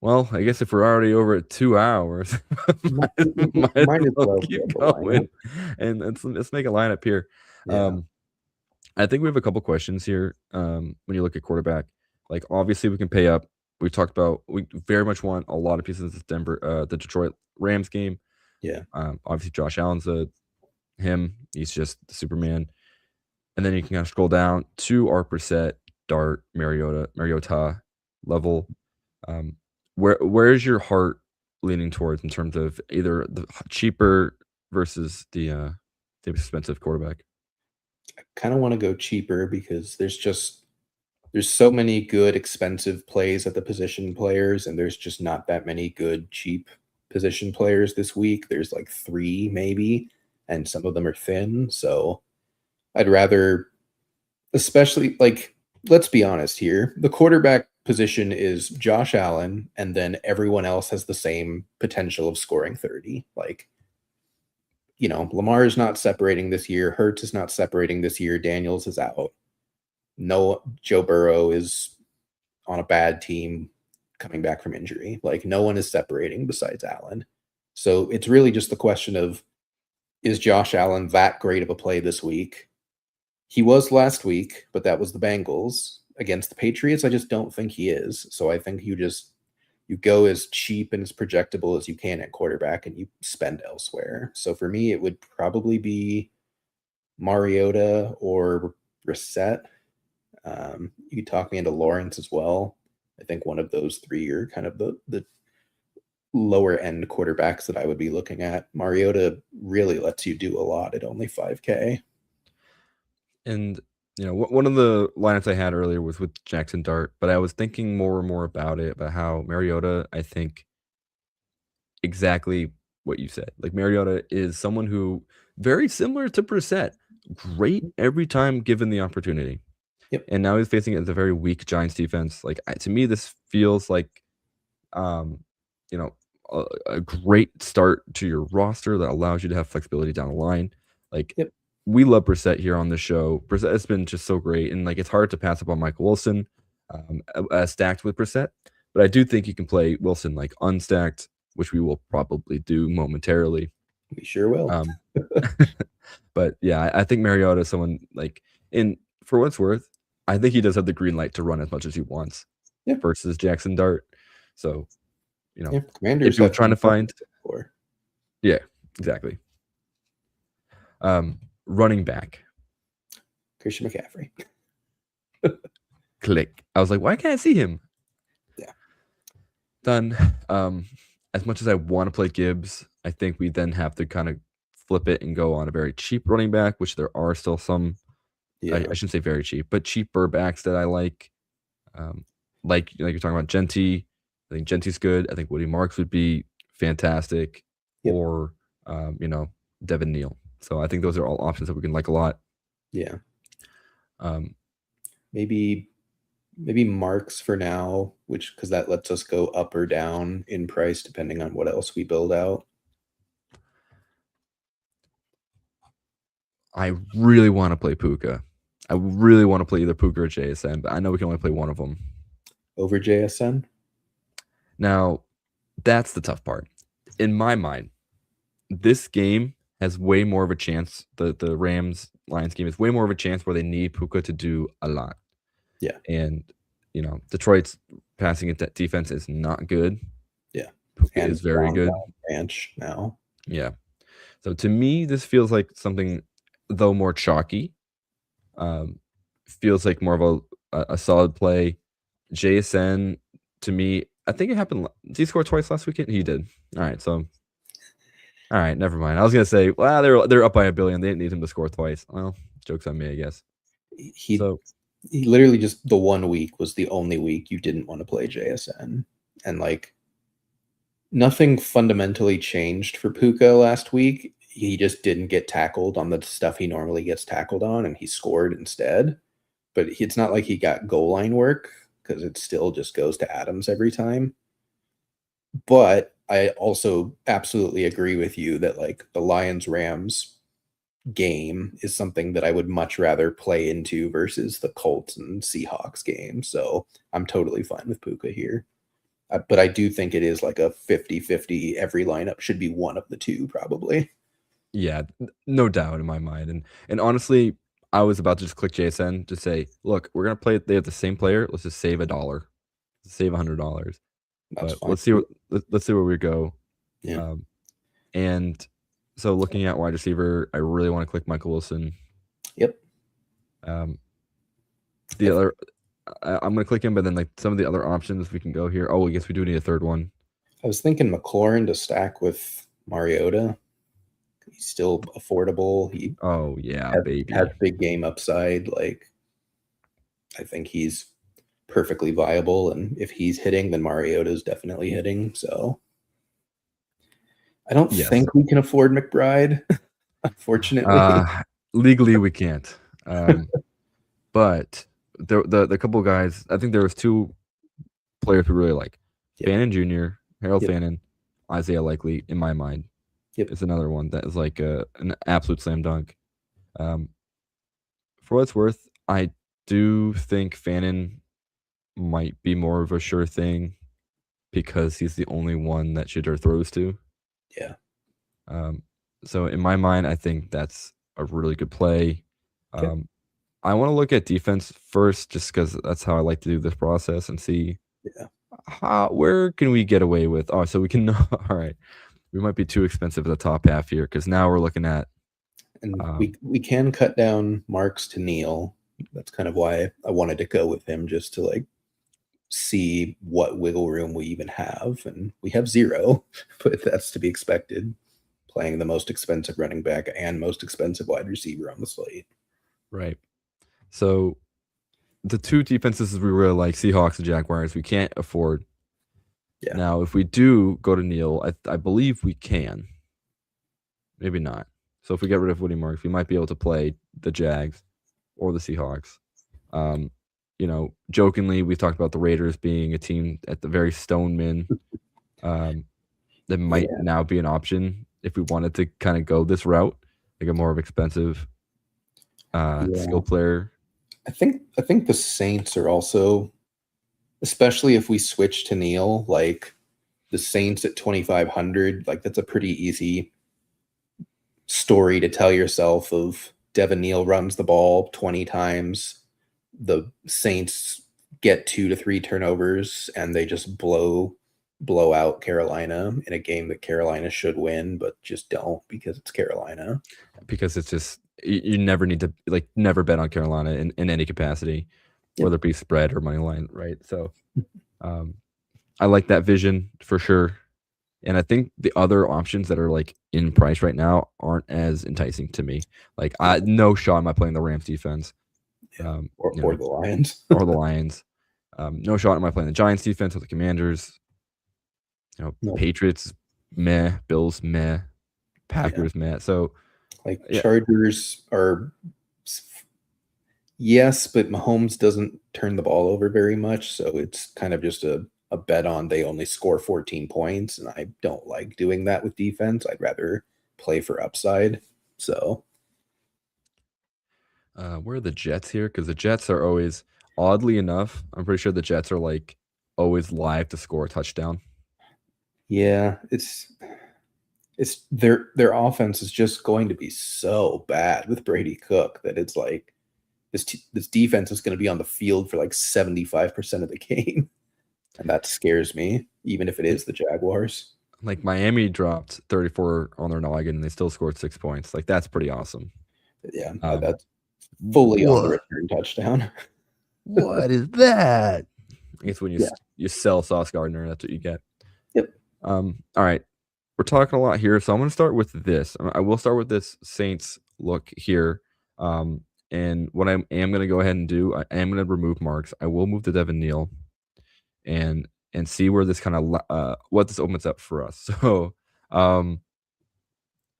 Well, I guess if we're already over at 2 hours, might as well keep going. And let's make a lineup here. Yeah. I think we have a couple questions here. When you look at quarterback, like, obviously we can pay up. We talked about, we very much want a lot of pieces of the Detroit Rams game. Yeah. Obviously Josh Allen's he's just the Superman. And then you can kind of scroll down to our Brissett, Dart, Mariota level. Where's your heart leaning towards in terms of either the cheaper versus the expensive quarterback? I kind of want to go cheaper because there's so many good expensive plays at the position players, and there's just not that many good cheap position players this week. There's like 3 maybe, and some of them are thin. So I'd rather, especially like, let's be honest here. The quarterback position is Josh Allen, and then everyone else has the same potential of scoring 30. Like, Lamar is not separating this year. Hurts is not separating this year. Daniels is out. No, Joe Burrow is on a bad team coming back from injury. Like, no one is separating besides Allen. So it's really just the question of, is Josh Allen that great of a play this week? He was last week, but that was the Bengals. Against the Patriots, I just don't think he is. So I think you go as cheap and as projectable as you can at quarterback, and you spend elsewhere. So for me, it would probably be Mariota or Brissett. You could talk me into Lawrence as well. I think one of those 3 are kind of the lower end quarterbacks that I would be looking at. Mariota really lets you do a lot at only $5K. And one of the lineups I had earlier was with Jackson Dart, but I was thinking more and more about how Mariota, I think exactly what you said. Like, Mariota is someone who, very similar to Brissett, great every time given the opportunity. Yep. And now he's facing a very weak Giants defense. Like, to me, this feels like, a great start to your roster that allows you to have flexibility down the line. Like, yep. We love Brissett here on the show. Brissett has been just so great, and like, it's hard to pass up on Michael Wilson stacked with Brissett. But I do think you can play Wilson like unstacked, which we will probably do momentarily. We sure will. But yeah, I think Mariota is someone like, for what it's worth, I think he does have the green light to run as much as he wants versus Jackson Dart. So, Commanders if you're trying to find, yeah, exactly. Running back, Christian McCaffrey. Click. I was like, why can't I see him? Yeah. Done. As much as I want to play Gibbs, I think we then have to kind of flip it and go on a very cheap running back, which there are still some. Yeah. I shouldn't say very cheap, but cheaper backs that I like. Like you're talking about Genty. I think Genty's good. I think Woody Marks would be fantastic. Yep. Or Devin Neal. So I think those are all options that we can like a lot. Yeah. Maybe Marks for now, because that lets us go up or down in price depending on what else we build out. I really want to play Puka. I really want to play either Puka or JSN, but I know we can only play one of them. Over JSN? Now, that's the tough part. In my mind, this game has way more of a chance. The Rams-Lions game is way more of a chance where they need Puka to do a lot. Yeah. And, Detroit's passing defense is not good. Yeah. Puka is very good. Ranch now. Yeah. So to me, this feels like something, though more chalky. Feels like more of a solid play. JSN, to me, I think it happened. Did he score twice last weekend? He did. All right. So, all right, never mind. I was gonna say, well, they're up by $1 billion. They didn't need him to score twice. Well, joke's on me, I guess. He literally just, the 1 week was the only week you didn't want to play JSN, and like, nothing fundamentally changed for Puka last week. He just didn't get tackled on the stuff he normally gets tackled on, and he scored instead. But it's not like he got goal line work, because it still just goes to Adams every time. But I also absolutely agree with you that like the Lions-Rams game is something that I would much rather play into versus the Colts and Seahawks game. So I'm totally fine with Puka here. But I do think it is like a 50-50. Every lineup should be one of the two, probably. Yeah, no doubt in my mind. And honestly, I was about to just click JSN to say, look, we're gonna play. They have the same player. Let's just save $1, save $100. But let's see where we go. Yeah. And so looking at wide receiver, I really want to click Michael Wilson. Yep. The other, I'm gonna click him, but then like some of the other options we can go here. Oh, I guess we do need a third one. I was thinking McLaurin to stack with Mariota. He's still affordable. He Oh yeah, has baby. big game upside. Like, I think he's perfectly viable, and if he's hitting, then Mariota's definitely hitting. So I don't Yes. think we can afford McBride, unfortunately. Legally we can't. But the couple guys, I think there was two players we really like. Yep. Fannin Jr., Harold Yep. Fannin, Isaiah Likely, in my mind. Yep. Is another one that is like an absolute slam dunk. For what it's worth, I do think Fannin might be more of a sure thing because he's the only one that Shedeur throws to. Yeah. So in my mind, I think that's a really good play. Okay. I want to look at defense first, just because that's how I like to do this process and see where can we get away with. Oh, so we can. All right, we might be too expensive at the top half here because now we're looking at. And we can cut down Marks to Neal. That's kind of why I wanted to go with him, just to like see what wiggle room we even have, and we have 0, but that's to be expected. Playing the most expensive running back and most expensive wide receiver on the slate. Right. So the two defenses we really like, Seahawks and Jaguars, we can't afford. Yeah. Now, if we do go to Neal, I believe we can. Maybe not. So if we get rid of Woody Marks, we might be able to play the Jags or the Seahawks. Jokingly, we talked about the Raiders being a team at the very Stoneman. That might now be an option if we wanted to kind of go this route, like a more of expensive skill player. I think the Saints are also, especially if we switch to Neal, like the Saints at 2,500, like that's a pretty easy story to tell yourself of Devin Neal runs the ball 20 times. The Saints get 2 to 3 turnovers and they just blow out Carolina in a game that Carolina should win, but just don't because it's Carolina. Because it's just, you never need to never bet on Carolina in any capacity, whether it be spread or money line, right? So I like that vision for sure. And I think the other options that are like in price right now aren't as enticing to me. Like no shot am I playing the Rams defense. Or the Lions. Or the Lions. No shot am I playing the Giants defense or the Commanders. Patriots, meh. Bills, meh. Packers, meh. So Chargers are yes, but Mahomes doesn't turn the ball over very much, so it's kind of just a bet on they only score 14 points, and I don't like doing that with defense. I'd rather play for upside. So where are the Jets here? Because the Jets are always, oddly enough, I'm pretty sure the Jets are like always live to score a touchdown. Yeah, it's their offense is just going to be so bad with Brady Cook that it's like this defense is going to be on the field for like 75% of the game. And that scares me, even if it is the Jaguars. Like Miami dropped 34 on their noggin and they still scored 6 points. Like that's pretty awesome. Yeah, that's fully on the return touchdown. What is that? I guess when you sell Sauce Gardner, that's what you get. Yep. All right. We're talking a lot here, so I'm going to start with this. I will start with this Saints look here. And what I am going to go ahead and do, I am going to remove Marks. I will move to Devin Neal and see where this kind of what this opens up for us. So a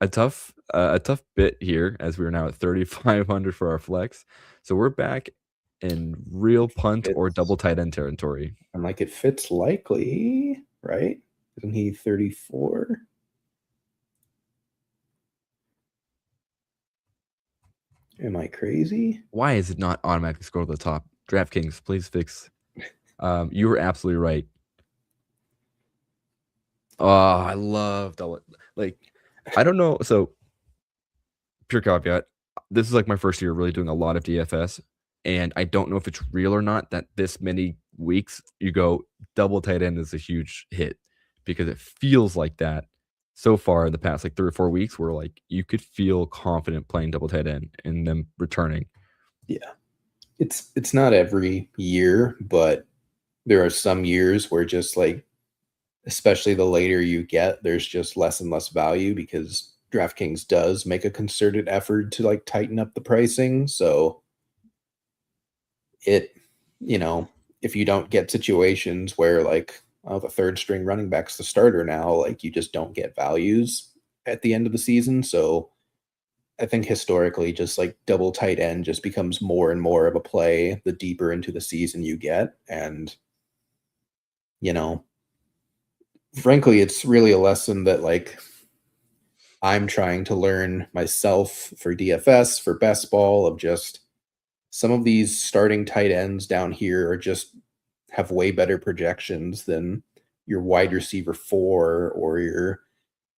tough bit here as we are now at 3,500 for our flex. So we're back in real punt or double tight end territory. And like it fits likely, right? Isn't he 34? Am I crazy? Why is it not automatically scroll to the top? DraftKings, please fix. You were absolutely right. Oh, I love double. Like, I don't know. So, pure caveat. This is like my first year really doing a lot of DFS, and I don't know if it's real or not that this many weeks you go double tight end is a huge hit, because it feels like that so far in the past like 3 or 4 weeks where like you could feel confident playing double tight end and them returning. Yeah. It's not every year, but there are some years where just like especially the later you get, there's just less and less value because DraftKings does make a concerted effort to like tighten up the pricing. So it, if you don't get situations where like, oh, the third string running back's the starter now, like you just don't get values at the end of the season. So I think historically just like double tight end just becomes more and more of a play the deeper into the season you get. And, frankly, it's really a lesson that like I'm trying to learn myself for DFS, for best ball, of just some of these starting tight ends down here are just have way better projections than your wide receiver 4 or your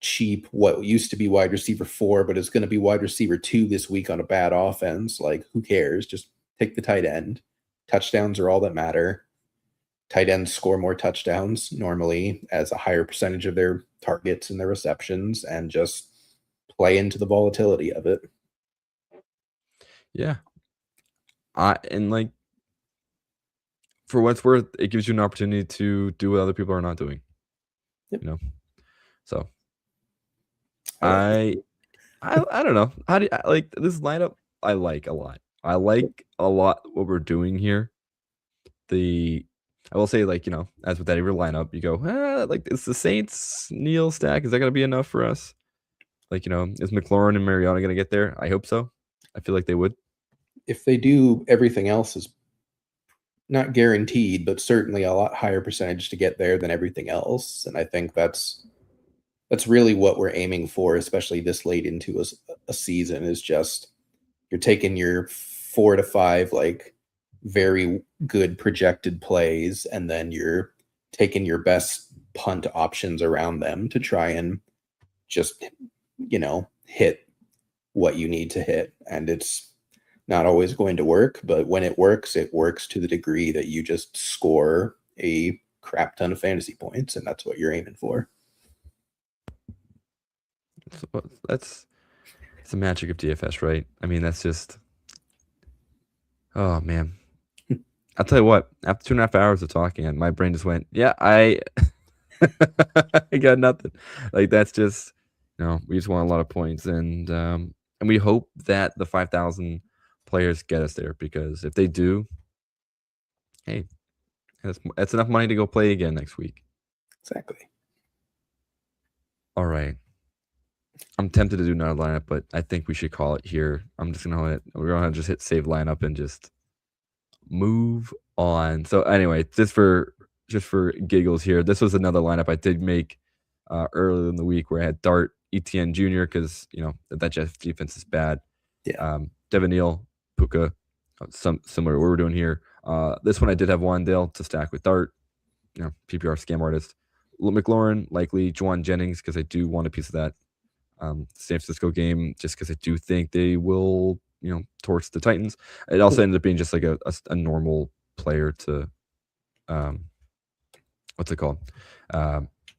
cheap what used to be wide receiver 4 but is going to be wide receiver 2 this week on a bad offense. Like, who cares? Just take the tight end. Touchdowns are all that matter. Tight ends score more touchdowns normally as a higher percentage of their targets and their receptions, and just play into the volatility of it. Yeah. And like, for what it's worth, it gives you an opportunity to do what other people are not doing. Yep. So I don't know. How do you, like this lineup? I like a lot. I like a lot what we're doing here. I will say, like, as with that every lineup, you go, like, is the Saints Neil stack, is that gonna be enough for us? Like, is McLaurin and Mariota gonna get there? I hope so. I feel like they would. If they do, everything else is not guaranteed, but certainly a lot higher percentage to get there than everything else. And I think that's really what we're aiming for, especially this late into a season, is just you're taking your 4 to 5 like very good projected plays, and then you're taking your best punt options around them to try and just hit what you need to hit. And it's not always going to work, but when it works to the degree that you just score a crap ton of fantasy points, and that's what you're aiming for. That's the magic of DFS, right? I mean, that's just, oh man. I'll tell you what, after 2.5 hours of talking, my brain just went, yeah, I got nothing. Like, that's just, we just want a lot of points, and we hope that the 5,000 players get us there, because if they do, hey, that's enough money to go play again next week. Exactly. All right. I'm tempted to do another lineup, but I think we should call it here. We're gonna just hit save lineup and just move on. So anyway, just for giggles here, this was another lineup I did make earlier in the week where I had Dart, ETN Jr. because that Jets defense is bad. Yeah. Devin Neal, Puka, some similar to what we're doing here. This one I did have Wandale to stack with Dart, PPR scam artist. McLaurin, likely Juwan Jennings, because I do want a piece of that San Francisco game, just because I do think they will, torch the Titans. It also ended up being just like a normal player to, what's it called?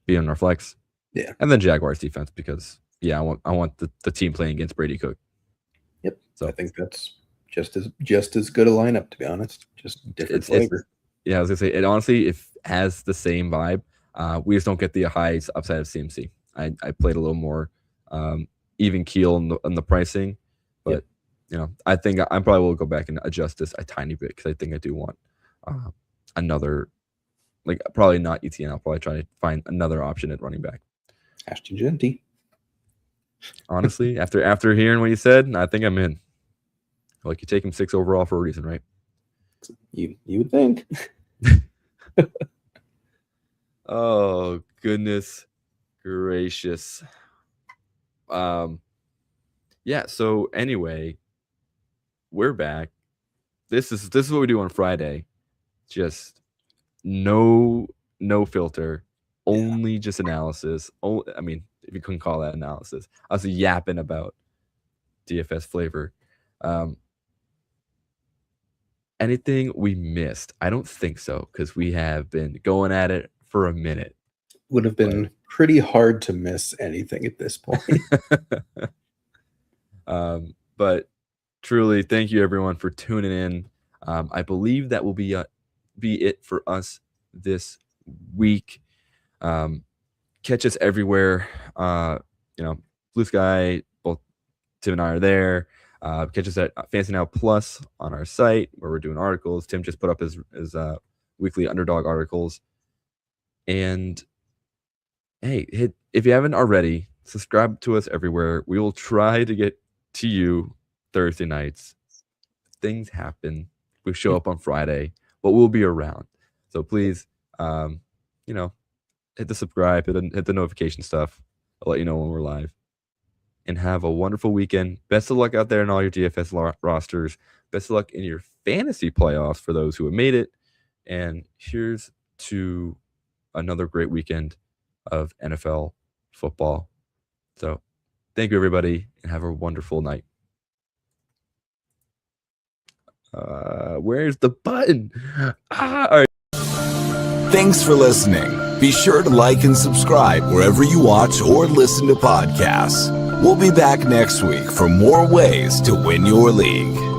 Be on our flex. Yeah. And then Jaguars defense, because I want the team playing against Brady Cook. Yep. So I think that's just as good a lineup, to be honest. Just different flavor. I was gonna say, it honestly, if has the same vibe. We just don't get the highs upside of CMC. I played a little more even keel in the pricing, but I think I probably will go back and adjust this a tiny bit, because I think I do want another, like, probably not ETN. I'll probably try to find another option at running back. Ashton Genty. Honestly, after hearing what you said, I think I'm in. Like, you take him 6 overall for a reason, right? You would think. Oh, goodness gracious. So anyway, we're back. This is what we do on Friday. Just no filter, only just analysis. I mean, if you couldn't call that analysis, I was yapping about DFS flavor. Anything we missed? I don't think so, because we have been going at it for a minute. Would have been pretty hard to miss anything at this point. But truly, thank you everyone for tuning in. I believe that will be it for us this week. Catch us everywhere. Blue Sky, both Tim and I are there. Catch us at Fantasy Now Plus on our site where we're doing articles. Tim just put up his weekly underdog articles. And hey, if you haven't already, subscribe to us everywhere. We will try to get to you Thursday nights. Things happen. We show up on Friday, but we'll be around. So please, hit the subscribe, hit the notification stuff. I'll let you know when we're live. And have a wonderful weekend. Best of luck out there in all your DFS rosters. Best of luck in your fantasy playoffs for those who have made it. And here's to another great weekend of NFL football. So thank you, everybody, and have a wonderful night. Where's the button? All right. Thanks for listening. Be sure to like and subscribe wherever you watch or listen to podcasts. We'll be back next week for more ways to win your league.